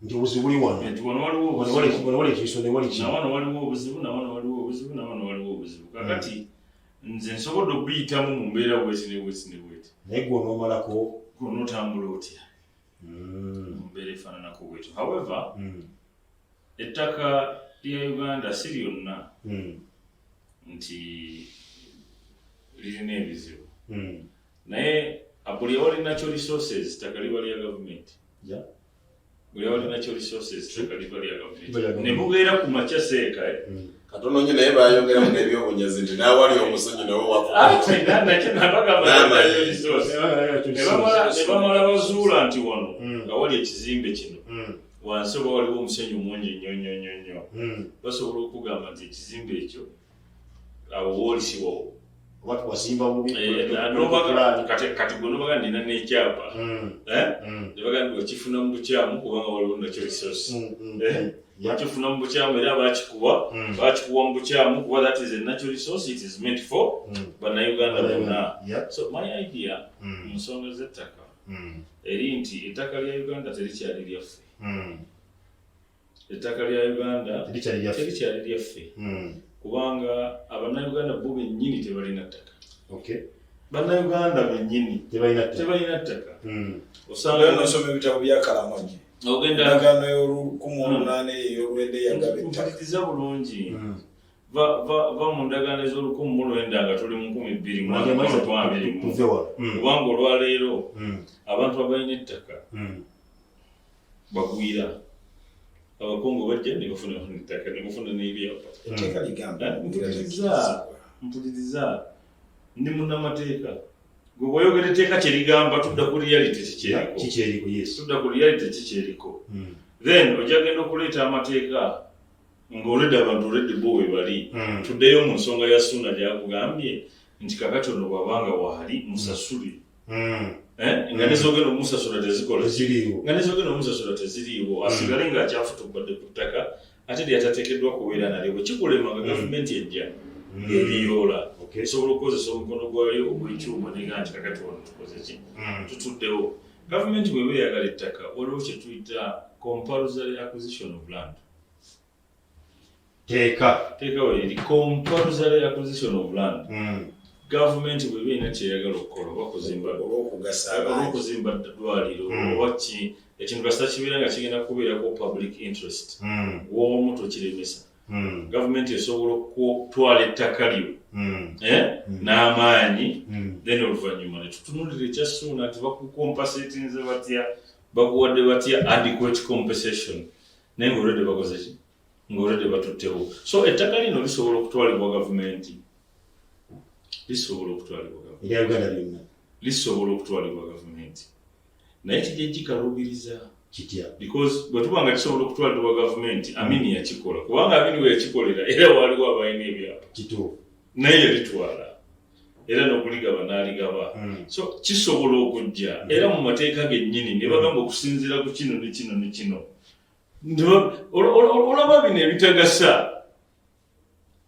nti obuzibu buli wano nti wano waliwo obuzibu kakati nze nsobodde okuyitamu mu mbeera bweti naye gwe onoomalako gonotambula otya mu mbeera efaananako bwetyo. However ettaka lya Uganda si lyonna nti lirina ebizibu naye buli awali natural resources ttaka liba lya gavumenti. Buli awali natural resources ttaka liba lya gavumenti ne bubeera ku makya seeka katono nnyo naye bayongeramu n'ebyobunyazi nti n'awali omusonyi nawe ne bamala bazuula nti wano nga wali ekizimbe kino wansi oba waliwo omusenyu mungi nnyo basobola okugamba nti ekizimbe ekyo awo woolisiwawo kati gwe nobaga nina n'ekyapa nebaga nti wakifuna mu bukyamu kubanga waliwo nakyo resource bakifuna mu bukyamu era bakikuwa mu bukyamu kuba that is a natural resource it is meant for bannayuganda bonna. So my idea mu nsonga z'ettaka eri nti ettaka lya Uganda terikyali lyaffe. Ettaka lya Uganda terikyali lyaffe kubanga abannayuganda bo bennyini tebalina ttaka. Bannayuganda bennyini tebalina ttaka. Osanga nosoma ebitabo bya Kalamogi ogenda ngano y'olukumunane y'olwende yagabetta bulungi va mu ndagaano ez'olukumunwenda nga tuli mu 2020 kubanga olwaleero abantu abalina ettaka bagwira abakungu bajja ne bafuna ettaka ne bafuna n'ebyapa. Etteeka ligamba mpuliriza ndi munnamateeka gwe bw'oyogera etteeka kye ligamba tudda ku reality kikyeriko tudda ku reality kikyeriko then ojja genda okuleeta amateeka ng'oledde abantu oledde bo we bali tuddeyo mu nsonga ya Ssuuna gy'akugambye nti kakati ono bw'abanga waali musasuli nga nezogenda omusasula tezikola nga nezogenda omusasula teziriiwo asigale ng'akyafutubadde ku ttaka ate lyatateekeddwa kubeera nalyo bwe kikulema nga gavumenti ejja ng'ebiyoola esobola okukozesa omukono gwayo ogw'ekyuma negaa nti kakati wano tukoze ki tutuddewo gavumenti bw'eba eyagala ettaka waliwo kye tuyita compulsory acquisition of land teeka weeri compulsory acquisition of land gavumenti bw'eba erina kyeyagala okukola oba okuzimba ddwaliro oba ki ekintu kasita kibeera nga kigenda kubeerako public interest w'omu tokiremesa gavumenti esobola okutwala ettaka lyo n'amaanyi then oluvannyuma ne tutunulira ekyassuuna nti bakukompensatinze batya bakuwadde batya adequate compensation naye ng'olwedde bakoze ki ng'olwedde batuttewo so ettaka lino lisobola okutwalibwa gavumenti lisobola okutwalibwa gavumenti naye kijja gikalubiriza kitya because bwe tuba nga kisobola okutwalibwa gavumenti amini yakikola kubanga amini we yakikolera era waliwo abalina ebyapa kituufu naye yalitwala era n'okuligaba n'aligaba so kisobola okujja era mu mateeka gennyini ne bagamba okusinziira ku kino ne kino ne kino olaba bino ebitagasa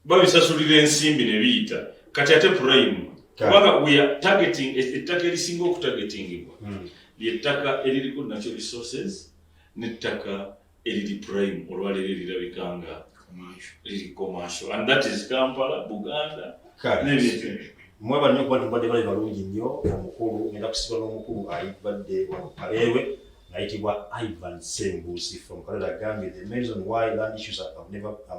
babisasulira ensimbi ne biyita kati ate prime kubanga we are targeting ettaka erisinga okutagetingibwa ly'ettaka eririko natural resources n'ettaka eriri prime olwaleero erirabika nga liri commercial and that is Kampala, Buganda n'ebintu ebyo mweba nnyo kuba tubadde bali balungi nnyo omukulu ngenda kusibwa n'omukulu ayibadde Kalewe ayitibwa Ivan Sembusi from Kalera Gambia. The reason why land issues have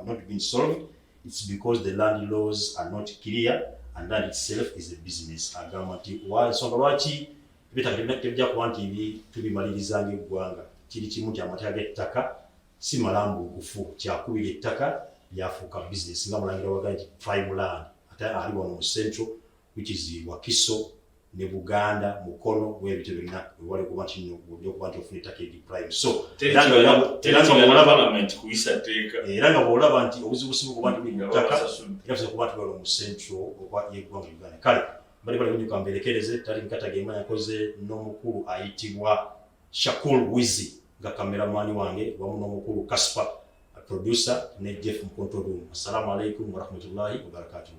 not been solved, it's because the land laws are not clear and land itself is a business. Agamba nti ensonga lwaki tebijja kuba nti ibi tubimaliriza ng'eggwanga kiri kimu nti amateeka g'ettaka si malambuukufu kyakubira ettaka lyafuuka business nga Mulangira waga nti prime land ate ali wano mu central which is Wakiso ne Buganda Mukono bwebityo byonna wewali kuba nti nno okuba nti ofuna ettaka eri prime so era nga bw'olaba nti obuzibu busibu kuba nti buli mu ttaka era busibu kuba nti wali mu central oba yeggwanga Uganda kale bali balungi kamberekereze tali nkatagema yakoze n'omukulu ayitibwa Shakul Wizi nga kameramani wange wamu n'omukulu Kaspa producer ne Jeff mu control room. Assalamu alaikum wa rahmatullahi wa barakatuh.